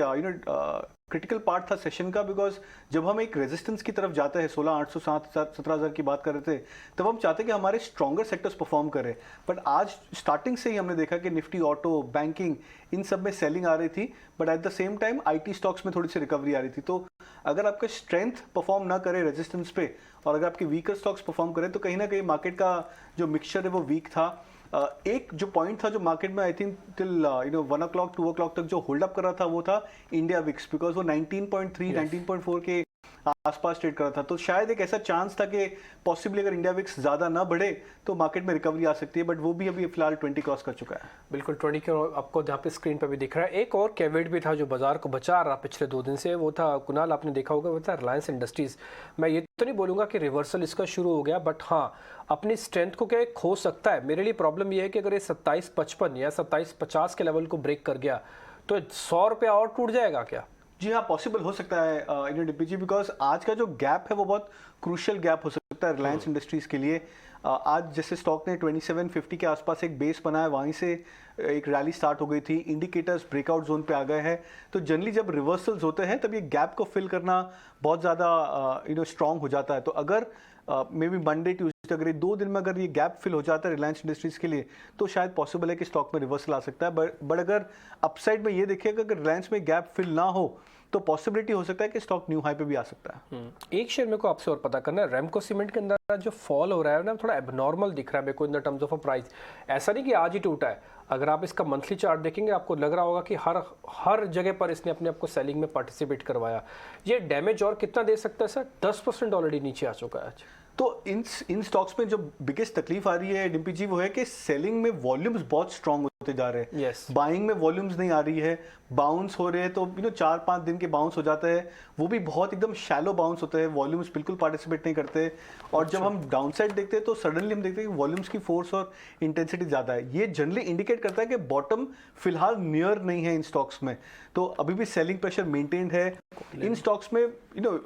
क्रिटिकल पार्ट था सेशन का, बिकॉज जब हम एक रेजिस्टेंस की तरफ जाते हैं 16,800 17,000 की बात कर रहे थे, तब हम चाहते हैं कि हमारे स्ट्रॉन्गर सेक्टर्स परफॉर्म करें। बट आज स्टार्टिंग से ही हमने देखा कि निफ्टी, ऑटो, बैंकिंग, इन सब में सेलिंग आ रही थी, but at the same time IT stocks में थोड़ी सी रिकवरी आ रही थी। तो अगर आपका स्ट्रेंथ परफॉर्म ना करे रेजिस्टेंस पे, और अगर आपके वीकर स्टॉक्स परफॉर्म करें, तो कहीं ना कहीं मार्केट का जो मिक्सचर है वो वीक था। एक जो पॉइंट था जो मार्केट में I think till 1 o'clock 2 o'clock तक जो होल्ड अप कर रहा था, वो था इंडिया विक्स, बिकॉज वो 19.3 19.4 के आसपास ट्रेड कर रहा था। तो शायद एक ऐसा चांस था कि पॉसिबली अगर इंडिया विक्स ज़्यादा ना बढ़े तो मार्केट में रिकवरी आ सकती है, बट वो भी अभी फिलहाल 20 क्रॉस कर चुका है। बिल्कुल 20 के आपको जहाँ पे स्क्रीन पर भी दिख रहा है। एक और कैवेट भी था जो बाजार को बचा रहा पिछले 2 दिन से, वो था, कुणाल आपने देखा होगा, वो था रिलायंस इंडस्ट्रीज। मैं ये तो नहीं बोलूँगा कि रिवर्सल इसका शुरू हो गया, बट हाँ, अपनी स्ट्रेंथ को क्या खो सकता है। मेरे लिए प्रॉब्लम ये है कि अगर ये 27.55 या 27.50 के लेवल को ब्रेक कर गया तो 100 रुपया और टूट जाएगा क्या? जी हाँ, पॉसिबल हो सकता है डिप्टी जी, बिकॉज आज का जो गैप है वो बहुत क्रूशियल गैप हो सकता है रिलायंस इंडस्ट्रीज के लिए। आज जैसे स्टॉक ने 2750 के आसपास एक बेस बनाया, वहीं से एक रैली स्टार्ट हो गई थी, इंडिकेटर्स ब्रेकआउट जोन पे आ गए हैं। तो जनरली जब रिवर्सल्स होते हैं तब ये गैप को फिल करना बहुत ज़्यादा स्ट्रॉन्ग हो जाता है। तो अगर मे बी मंडे ट्यूसडे अगर ये 2 दिन में अगर ये गैप फिल हो जाता है रिलायंस इंडस्ट्रीज के लिए, तो शायद पॉसिबल है कि स्टॉक में रिवर्सल आ सकता है। बट अगर अपसाइड में ये देखिएगा अगर रिलायंस में गैप फिल ना हो तो पॉसिबिलिटी हो सकता है कि स्टॉक न्यू हाई पे भी आ सकता है। एक शेयर मेरे को आपसे और पता करना है, रेमको सीमेंट के अंदर जो फॉल हो रहा है ना, थोड़ा एबनॉर्मल दिख रहा है मेरे को in the terms of a price. ऐसा नहीं कि आज ही टूटा है, अगर आप इसका मंथली चार्ट देखेंगे आपको लग रहा होगा कि हर जगह पर इसने अपने आप को सेलिंग में पार्टिसिपेट करवाया। ये डैमेज और कितना दे सकता है सर? 10% ऑलरेडी नीचे आ चुका है आज। तो इन स्टॉक्स में जो बिगेस्ट तकलीफ आ रही है डिम्पी जी, वो है कि सेलिंग में वॉल्यूम्स बहुत स्ट्रांग होते जा रहे हैं। बाइंग में वॉल्यूम्स नहीं आ रही है, बाउंस हो रहे हैं, तो 4-5 दिन के बाउंस हो जाता है, वो भी बहुत एकदम शैलो बाउंस होता है, वॉल्यूम्स बिल्कुल पार्टिसिपेट नहीं करते। और जब हम डाउन साइड देखते हैं तो सडनली हम देखते हैं कि वॉल्यूम्स की फोर्स और इंटेंसिटी ज़्यादा है। ये जनरली इंडिकेट करता है कि बॉटम फिलहाल नियर नहीं है इन स्टॉक्स में, तो अभी भी सेलिंग प्रेशर मेंटेन्ड है इन स्टॉक्स में।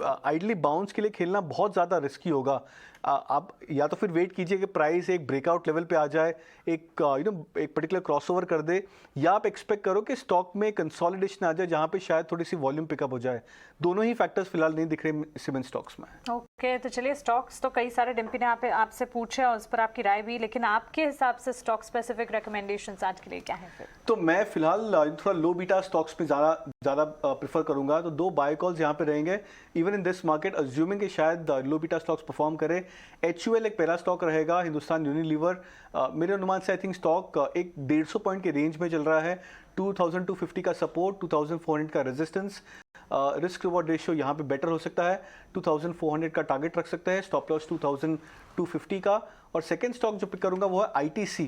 आइडली बाउंस के लिए खेलना बहुत ज़्यादा रिस्की होगा। आप या तो फिर वेट कीजिए कि प्राइस एक ब्रेकआउट लेवल पे आ जाए, एक पर्टिकुलर क्रॉसओवर कर दे, या आप एक्सपेक्ट करो कि स्टॉक में कंसोलिडेशन आ जाए जहां पे शायद थोड़ी सी वॉल्यूम पिकअप हो जाए। दोनों ही फैक्टर्स फिलहाल नहीं दिख रहे सीमेंट स्टॉक्स में। ओके, तो चलिए स्टॉक्स तो कई सारे डिम्पी ने आपसे पूछे और उस पर आपकी राय भी, लेकिन आपके हिसाब से स्टॉक स्पेसिफिक रिकमेंडेशंस आज के लिए क्या है फिर? तो मैं फिलहाल थोड़ा लो बीटा स्टॉक्स में ज़्यादा प्रेफर करूंगा, तो 2 बाय कॉल्स यहाँ पे रहेंगे even in this market, assuming कि शायद लो बीटा स्टॉक्स परफॉर्म करे। HUL एक पहला स्टॉक रहेगा, हिंदुस्तान यूनिलीवर मेरे अनुमान से आई थिंक स्टॉक एक 150 पॉइंट के रेंज में चल रहा है। 2250 का सपोर्ट, 2400 का रेजिस्टेंस, रिस्क रिवॉर्ड रेशियो यहाँ पे बेटर हो सकता है, 2400 का टारगेट रख सकते हैं, स्टॉप लॉस 2250 का। और सेकंड स्टॉक जो पिक करूंगा वो है ITC,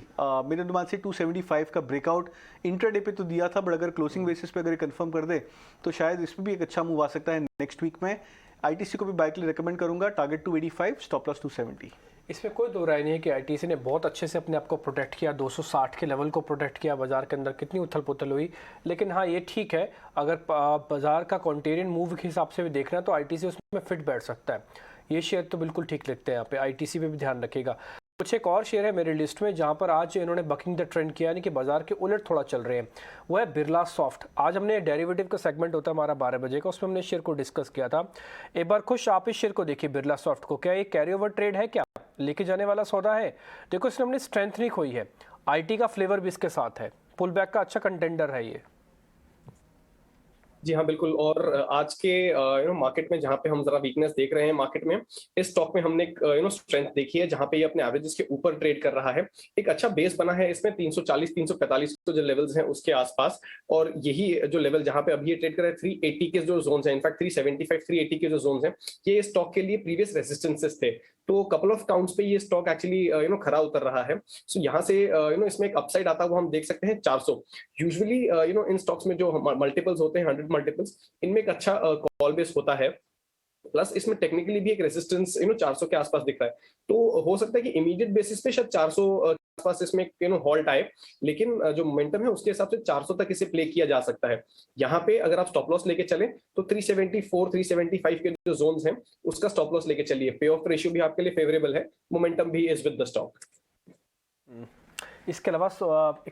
मेरे अनुमान से 275 का ब्रेकआउट इंट्राडे पे तो दिया था, बट अगर क्लोजिंग बेसिस पे अगर कंफर्म कर दे तो शायद इसमें भी एक अच्छा मूव आ सकता है नेक्स्ट वीक में। ITC को भी बाय के लिए रिकमेंड करूंगा, टारगेट 285, स्टॉप लॉस 270। इसमें कोई दो राय नहीं है कि ITC ने बहुत अच्छे से अपने आप को प्रोटेक्ट किया, 260 के लेवल को प्रोटेक्ट किया। बाजार के अंदर कितनी उथल पुथल हुई, लेकिन हाँ ये ठीक है, अगर बाजार का कॉन्टेरियन मूव के हिसाब से भी देखना है तो ITC उसमें फिट बैठ सकता है। ये शेयर तो बिल्कुल ठीक लगते हैं यहाँ पे, ITC पे भी ध्यान रखेगा। कुछ एक और शेयर है मेरी लिस्ट में जहाँ पर आज इन्होंने बकिंग द ट्रेंड किया, यानी कि बाजार के उलट थोड़ा चल रहे हैं, वो है बिरला सॉफ्ट। आज हमने डेरिवेटिव का सेगमेंट होता है हमारा 12 बजे का, उसमें हमने शेयर को डिस्कस किया था। एक बार खुश आप इस शेयर को देखिए, बिरला सॉफ्ट को, क्या ये कैरी ओवर ट्रेड है, क्या लेके जाने वाला सौदा है? देखो इसने अपनी स्ट्रेंथ नहीं खोई है, IT का फ्लेवर भी इसके साथ है, पुल बैक का अच्छा कंटेंडर है ये। जी हाँ बिल्कुल। और आज के मार्केट में जहाँ पे हम जरा वीकनेस देख रहे हैं मार्केट में, इस स्टॉक में हमने स्ट्रेंथ देखी है जहाँ पे ये अपने एवरेजेस के ऊपर ट्रेड कर रहा है। एक अच्छा बेस बना है इसमें 340 345 जो लेवल्स हैं उसके आसपास, और यही जो लेवल जहाँ पे अभी ये ट्रेड कर रहा है 380 के जो जोन्स हैं, इनफैक्ट 375 380 के जो जोन्स हैं, ये स्टॉक के लिए प्रीवियस रेजिस्टेंसेस थे। तो कपल ऑफ काउंट्स पे ये स्टॉक एक्चुअली खरा उतर रहा है। सो यहाँ से इसमें एक अपसाइड आता है वो हम देख सकते हैं 400। यूजुअली इन स्टॉक्स में जो मल्टीपल्स होते हैं 100 मल्टीपल्स, इनमें एक अच्छा कॉल बेस होता है, प्लस इसमें टेक्निकली भी एक रेजिस्टेंस 400 के आसपास दिख रहा है। तो हो सकता है कि इमीडिएट बेसिस पे शायद 400 के आसपास इसमें हॉल्ट आए, लेकिन जो मोमेंटम है उसके हिसाब से 400 तक इसे प्ले किया जा सकता है। यहाँ पे अगर आप स्टॉप लॉस लेके चले तो 374 375 के जो जोन्स हैं उसका स्टॉप लॉस लेके चलिए। पे ऑफ रेशियो भी आपके लिए फेवरेबल है, मोमेंटम भी इज विद द स्टॉक। इसके अलावा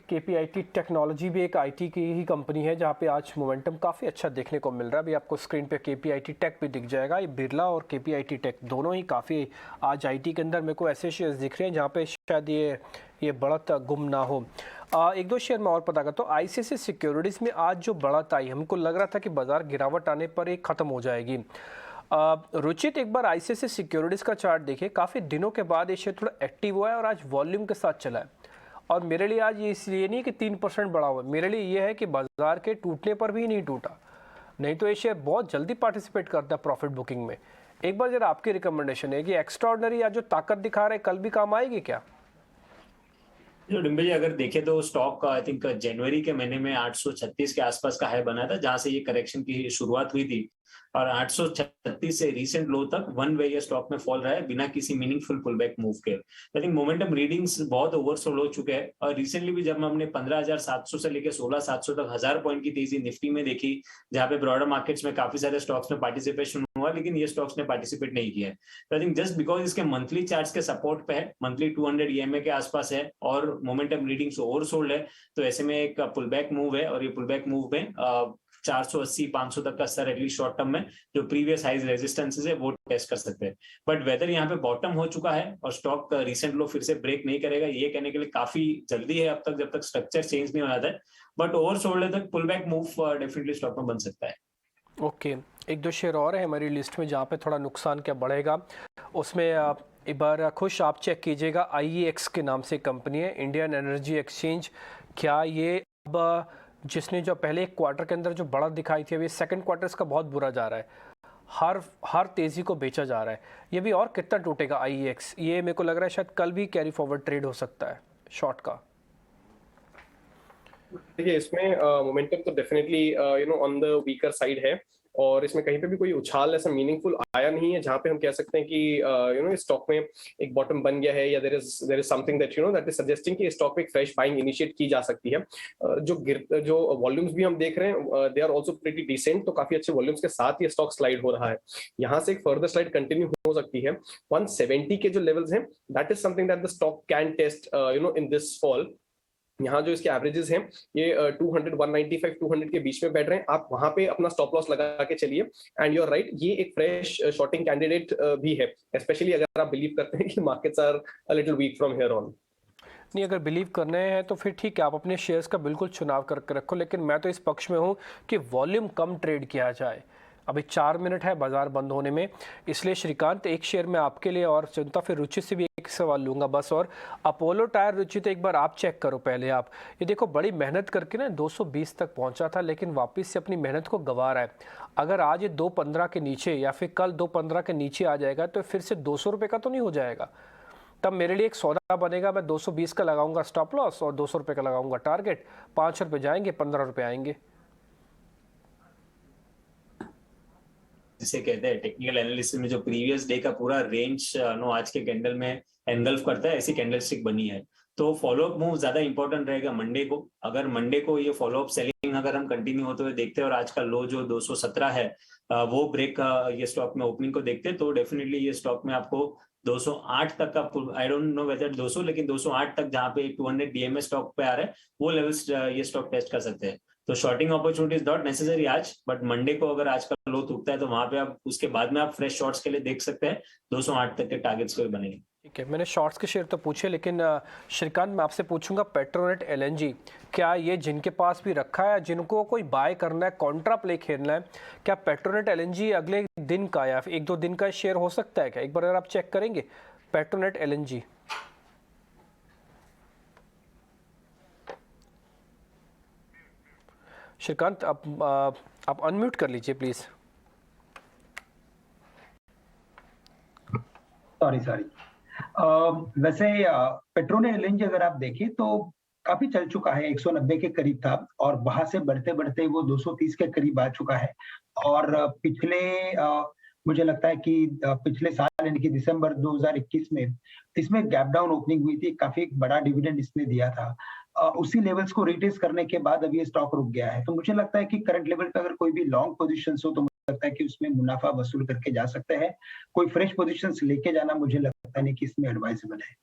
KPIT टेक्नोलॉजी भी एक IT की ही कंपनी है जहाँ पे आज मोमेंटम काफ़ी अच्छा देखने को मिल रहा है। अभी आपको स्क्रीन पे KPIT टेक भी दिख जाएगा। ये बिरला और KPIT टेक दोनों ही काफ़ी आज IT के अंदर मेरे को ऐसे शेयर्स दिख रहे हैं जहाँ पे शायद ये बढ़त गुम ना हो। एक दो शेयर में और पता करता हूँ। ICICI सिक्योरिटीज़ में आज जो बढ़त आई, हमको लग रहा था कि बाजार गिरावट आने पर ये ख़त्म हो जाएगी। रुचित एक बार ICICI सिक्योरिटीज़ का चार्ट देखिए, काफ़ी दिनों के बाद ये शेयर थोड़ा एक्टिव हुआ है और आज वॉल्यूम के साथ चला है। और मेरे लिए आज ये इसलिए नहीं कि 3% बढ़ा हुआ, मेरे लिए ये है कि बाजार के टूटने पर भी नहीं टूटा, नहीं तो ये शेयर बहुत जल्दी पार्टिसिपेट करता है प्रॉफिट बुकिंग में। एक बार जरा आपकी रिकमेंडेशन है कि एक्स्ट्राऑर्डिनरी आज जो ताकत दिखा रहे कल भी काम आएगी क्या? जो डिम्बे जी अगर देखें तो स्टॉक आई थिंक जनवरी के महीने में 836 के आसपास का हाई बना था, जहां से ये करेक्शन की शुरुआत हुई थी, और 836 से रीसेंट लो तक वन वे ये स्टॉक में फॉल रहा है बिना किसी मीनिंगफुल पुल बैक मूव के। आई थिंक मोमेंटम रीडिंग्स बहुत ओवरसोल्ड हो चुके हैं, और रिसेंटली भी जब हमने 15,700 से लेकर 16,700 तक 1000 पॉइंट की तेजी निफ्टी में देखी, जहां पे ब्रॉडर मार्केट्स में काफी सारे स्टॉक्स में पार्टिसिपेशन हुआ, लेकिन ये स्टॉक्स ने पार्टिसिपेट नहीं किया है। तो आई थिंक जस्ट बिकॉज इसके मंथली चार्ट्स के सपोर्ट पे है, मंथली 200 EMA के आसपास है और मोमेंटम रीडिंग्स ओवरसोल्ड है, तो ऐसे में एक पुल बैक मूव है, और ये पुल बैक मूव में 480-500 तक का स्तर एटलीस्ट शॉर्ट टर्म में जो प्रीवियस हाइज रेजिस्टेंसेस है वो टेस्ट कर सकते हैं। बट वेदर यहाँ पे बॉटम हो चुका है और स्टॉक रिसेंट लो फिर से ब्रेक नहीं करेगा, ये कहने के लिए काफी जल्दी है अब तक, जब तक स्ट्रक्चर चेंज नहीं हो जाता है। बट ओवरसोल्ड तक pull back move definitely stock में बन सकता है। ओके, एक दो शेयर और है हमारी लिस्ट में जहाँ पे थोड़ा नुकसान क्या बढ़ेगा, उसमें एक बार खुश आप चेक कीजिएगा। IEX के नाम से कंपनी है, इंडियन एनर्जी एक्सचेंज। क्या ये अब जिसने जो पहले एक क्वार्टर के अंदर जो बढ़त दिखाई थी, अभी सेकंड क्वार्टर इसका बहुत बुरा जा रहा है, हर तेजी को बेचा जा रहा है। ये भी और कितना टूटेगा IEX, ये मेरे को लग रहा है शायद कल भी कैरी फॉरवर्ड ट्रेड हो सकता है शॉर्ट का। देखिए इसमें मोमेंटम तो definitely on the weaker side है, और इसमें कहीं पे भी कोई उछाल ऐसा मीनिंगफुल आया नहीं है जहां पे हम कह सकते हैं कि इस स्टॉक में एक बॉटम बन गया है, या there is something that that is suggesting कि स्टॉक पे एक फ्रेश बाइंग इनिशिएट की जा सकती है। जो वॉल्यूम्स भी हम देख रहे हैं they are also pretty decent, तो काफी अच्छे वॉल्यूम्स के साथ ये स्टॉक स्लाइड हो रहा है। यहाँ से एक फर्दर स्लाइड कंटिन्यू हो सकती है। 170 के जो लेवल्स हैं that is something that the stock can test in this fall. यहाँ जो इसके एवरेजेस हैं ये 200, 195, 200 के बीच में बैठ रहे हैं। आप वहां पे अपना स्टॉप लॉस लगा के चलिए। एंड यू आर राइट, ये एक फ्रेश शॉर्टिंग कैंडिडेट भी है, स्पेशली अगर आप बिलीव करते हैं कि markets are a little weak from here on. नहीं, अगर बिलीव करने हैं तो फिर ठीक है, आप अपने शेयर्स का बिल्कुल चुनाव करके रखो, लेकिन मैं तो इस पक्ष में हूँ कि वॉल्यूम कम ट्रेड किया जाए। अभी 4 मिनट है बाजार बंद होने में, इसलिए श्रीकांत एक शेयर में आपके लिए और चिंता, फिर रुचि से भी एक सवाल लूंगा बस। और अपोलो टायर, रुचि तो एक बार आप चेक करो पहले। आप ये देखो, बड़ी मेहनत करके ना 220 तक पहुंचा था, लेकिन वापस से अपनी मेहनत को गंवा रहा है। अगर आज ये 215 के नीचे या फिर कल 215 के नीचे आ जाएगा तो फिर से 200 रुपये का तो नहीं हो जाएगा। तब मेरे लिए एक सौदा बनेगा, मैं 220 का लगाऊंगा स्टॉप लॉस और 200 रुपये का लगाऊंगा टारगेट। 5 रुपये जाएंगे, 15 रुपये आएंगे। जिसे कहते हैं टेक्निकल एनालिसिस में जो प्रीवियस डे का पूरा रेंज नो आज के कैंडल में एनगल्फ करता है, ऐसी कैंडलस्टिक बनी है। तो फॉलोअप मूव ज्यादा इंपॉर्टेंट रहेगा मंडे को। अगर मंडे को ये फॉलोअप सेलिंग अगर हम कंटिन्यू होते हुए देखते हैं और आज का लो जो 217 है वो ब्रेक ये स्टॉक में ओपनिंग को देखते हैं, तो डेफिनेटली ये स्टॉक में आपको 208 तक का, आई डोंट नो वेदर 200, लेकिन 208 तक जहां पे 200 डीएमए स्टॉक पे आ रहा है वो लेवल्स ये स्टॉक टेस्ट कर सकते हैं। तो शॉर्टिंग अपॉर्चुनिटीज नॉट नेसेसरी आज, बट मंडे को अगर आज का लो टूटता है तो वहां पे आप उसके बाद में आप फ्रेश शॉर्ट्स के लिए देख सकते हैं। 208 तक के टारगेट्स को बनेंगे। ठीक है, मैंने शॉर्ट्स के शेयर तो पूछे, लेकिन श्रीकांत मैं आपसे पूछूंगा पेट्रोनेट एलएनजी, क्या ये जिनके पास भी रखा है, जिनको कोई बाय करना है, कॉन्ट्रा प्ले खेलना है, क्या पेट्रोनेट एलएनजी अगले दिन का या फिर 1-2 दिन का शेयर हो सकता है क्या? एक बार अगर आप चेक करेंगे पेट्रोनेट एलएनजी। श्रीकांत आप अनम्यूट कर लीजिए प्लीज। सॉरी। वैसे पेट्रोनेट एलएनजी अगर आप देखें तो काफी चल चुका है, 190 के करीब था और वहां से बढ़ते बढ़ते वो 230 के करीब आ चुका है। और पिछले मुझे लगता है कि पिछले साल यानी कि दिसंबर 2021 में इसमें गैप डाउन ओपनिंग हुई थी, काफी बड़ा डिविडेंड इसने दिया था। उसी लेवल्स को रिटेस्ट करने के बाद अभी ये स्टॉक रुक गया है। तो मुझे लगता है कि करंट लेवल पे अगर कोई भी लॉन्ग पोजीशंस हो तो मुझे लगता है कि उसमें मुनाफा वसूल करके जा सकते हैं। कोई फ्रेश पोजीशंस लेके जाना मुझे लगता नहीं कि इसमें एडवाइजेबल है।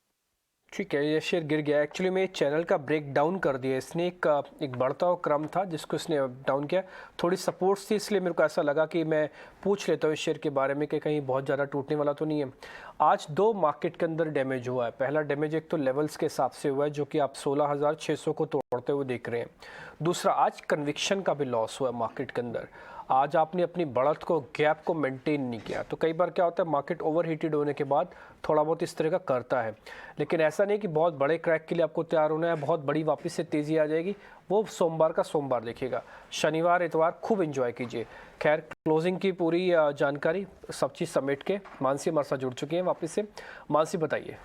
ठीक है, ये शेयर गिर गया। एक्चुअली में चैनल का ब्रेक डाउन कर दिया इसने, एक बढ़ता हुआ क्रम था जिसको इसने डाउन किया। थोड़ी सपोर्ट्स थी, इसलिए मेरे को ऐसा लगा कि मैं पूछ लेता हूँ इस शेयर के बारे में कि कहीं बहुत ज़्यादा टूटने वाला तो नहीं है। आज 2 मार्केट के अंदर डैमेज हुआ है। पहला डैमेज एक तो लेवल्स के हिसाब से हुआ है जो कि आप 16,600 को तोड़ते हुए देख रहे हैं। दूसरा, आज कन्विक्शन का भी लॉस हुआ है मार्केट के अंदर। आज आपने अपनी बढ़त को, गैप को मेंटेन नहीं किया। तो कई बार क्या होता है, मार्केट ओवर हीटेड होने के बाद थोड़ा बहुत इस तरह का करता है, लेकिन ऐसा नहीं कि बहुत बड़े क्रैक के लिए आपको तैयार होना है, बहुत बड़ी वापस से तेज़ी आ जाएगी। वो सोमवार का सोमवार देखिएगा, शनिवार इतवार खूब एंजॉय कीजिए। खैर, क्लोजिंग की पूरी जानकारी सब चीज़ समेट के मानसी हमारे साथ जुड़ चुकी हैं वापस से। मानसी बताइए।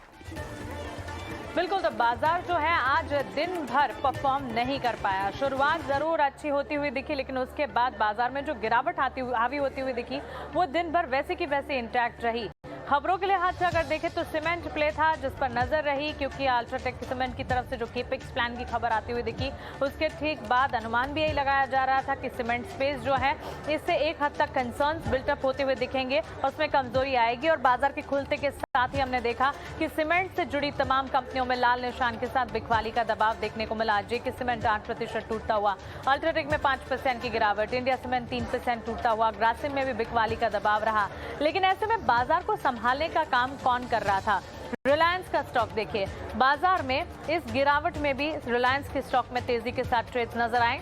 बिल्कुल, तो बाजार जो है आज दिन भर परफॉर्म नहीं कर पाया। शुरुआत जरूर अच्छी होती हुई दिखी, लेकिन उसके बाद बाजार में जो गिरावट हावी होती हुई दिखी वो दिन भर वैसे की वैसे इंटैक्ट रही। खबरों के लिहाज से अगर देखें तो सीमेंट प्ले था जिस पर नजर रही, क्योंकि अल्ट्राटेक सीमेंट की तरफ से जो केपेक्स प्लान की खबर आती हुई दिखी उसके ठीक बाद अनुमान भी यही लगाया जा रहा था कि सीमेंट स्पेस जो है इससे एक हद तक कंसर्न्स बिल्टअप होते हुए दिखेंगे, उसमें कमजोरी आएगी। और बाजार के खुलते के साथ ही हमने देखा कि सीमेंट से जुड़ी तमाम कंपनियों में लाल निशान के साथ बिकवाली का दबाव देखने को मिला। जेके सीमेंट 8% टूटता हुआ, अल्ट्राटेक में 5% की गिरावट, इंडिया सीमेंट 3% टूटता हुआ, ग्रासिम में भी बिकवाली का दबाव रहा। लेकिन ऐसे में बाजार को संभालने का काम कौन कर रहा था? रिलायंस का स्टॉक देखिए, बाजार में इस गिरावट में भी रिलायंस के स्टॉक में तेजी के साथ ट्रेड्स नजर आए।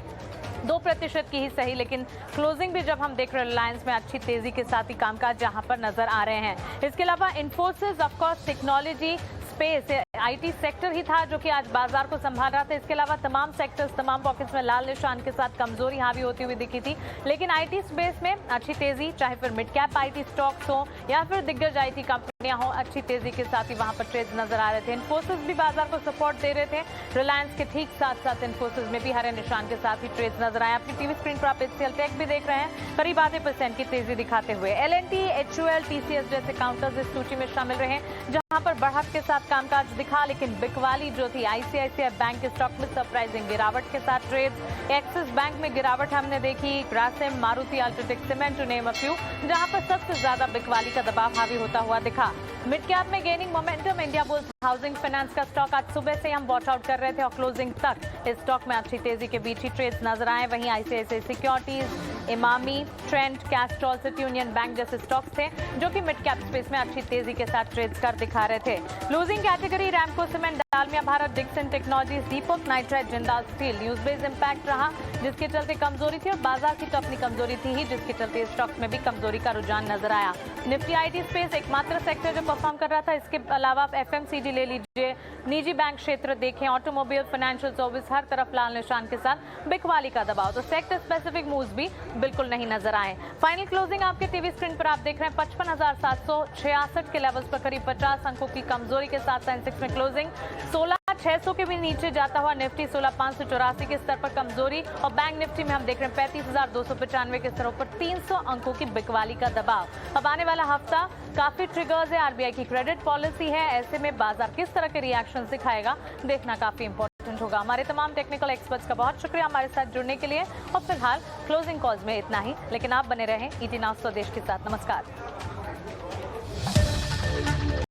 2% की ही सही, लेकिन क्लोजिंग भी जब हम देख रहे हैं रिलायंस में अच्छी तेजी के साथ ही कामकाज जहां पर नजर आ रहे हैं। इसके अलावा Infosys, of course technology space, IT sector ही था जो कि आज बाजार को संभाल रहा था। इसके अलावा तमाम सेक्टर्स, तमाम पॉकेट्स में लाल निशान के साथ कमजोरी हावी होती हुई दिखी थी। लेकिन आईटी स्पेस में अच्छी तेजी, चाहे फिर मिड कैप आईटी स्टॉक्स हो या फिर दिग्गज आईटी कंपनियां हो, अच्छी तेजी के साथ ही वहां पर ट्रेड्स नजर आ रहे थे। इन्फोसिस भी बाजार को सपोर्ट दे रहे थे। रिलायंस के ठीक साथ साथ इन्फोसिस में भी हरे निशान के साथ ही ट्रेड्स नजर आए। अपनी टीवी स्क्रीन पर आप एचसीएल टेक भी देख रहे हैं, करीब आधे % की तेजी दिखाते हुए। एलएनटी, एचयूएल, टीसीएस जैसे काउंटर्स इस सूची में शामिल रहे जहां पर बढ़त के साथ कामकाज दिखा, लेकिन बिकवाली जो थी आईसीआईसीआई बैंक के स्टॉक में सरप्राइजिंग गिरावट के साथ ट्रेड्स। एक्सिस बैंक में गिरावट हमने देखी, Grasim, Maruti, UltraTech cement to name a few, जहां पर सबसे ज्यादा बिकवाली का दबाव हावी होता हुआ दिखा। मिड कैप में gaining momentum India bulls housing finance का स्टॉक आज सुबह से हम वॉच आउट कर रहे थे और क्लोजिंग तक इस स्टॉक में अच्छी तेजी के बीच ही ट्रेड्स नजर आए। वहीं ICICI securities, Emami, trend, Castrol, city union bank जैसे स्टॉक्स थे जो कि मिड कैप स्पेस में अच्छी तेजी के साथ ट्रेड्स कर दिखा रहे थे। Losing category Ramco Cement, Dalmia Bharat, Dixon Technologies, Deepak Nitrite, Jindal Steel. News based impact रहा जिसके चलते कमजोरी थी और बाजार की तो अपनी कमजोरी थी ही जिसके चलते स्टॉक्स में भी कमजोरी का रुझान नजर आया। निफ्टी आईटी स्पेस एकमात्र सेक्टर जो परफॉर्म कर रहा था। इसके अलावा आप एफएमसीजी ले लीजिए, निजी बैंक क्षेत्र देखें, ऑटोमोबाइल, फाइनेंशियल सर्विस, हर तरफ लाल निशान के साथ बिकवाली का दबाव। तो सेक्टर स्पेसिफिक मूव्स भी बिल्कुल नहीं नजर आए। फाइनल क्लोजिंग आपके टीवी स्क्रीन पर आप देख रहे हैं 55,766 के लेवल्स पर करीब 50 अंकों की कमजोरी के साथ सेंसेक्स में क्लोजिंग 16,600 के भी नीचे जाता हुआ निफ्टी 16,584 के स्तर पर कमजोरी और बैंक निफ्टी में हम देख रहे हैं 35,295 के स्तरों पर 300 अंकों की बिकवाली का दबाव। अब आने वाला हफ्ता काफी ट्रिगर्स है, आरबीआई की क्रेडिट पॉलिसी है, ऐसे में बाजार किस तरह के रिएक्शन दिखाएगा देखना काफी इंपॉर्टेंट होगा। हमारे तमाम टेक्निकल एक्सपर्ट्स का बहुत शुक्रिया हमारे साथ जुड़ने के लिए और फिलहाल क्लोजिंग कॉल्स में इतना ही, लेकिन आप बने रहें ईटी नाउ स्वदेश के साथ। नमस्कार।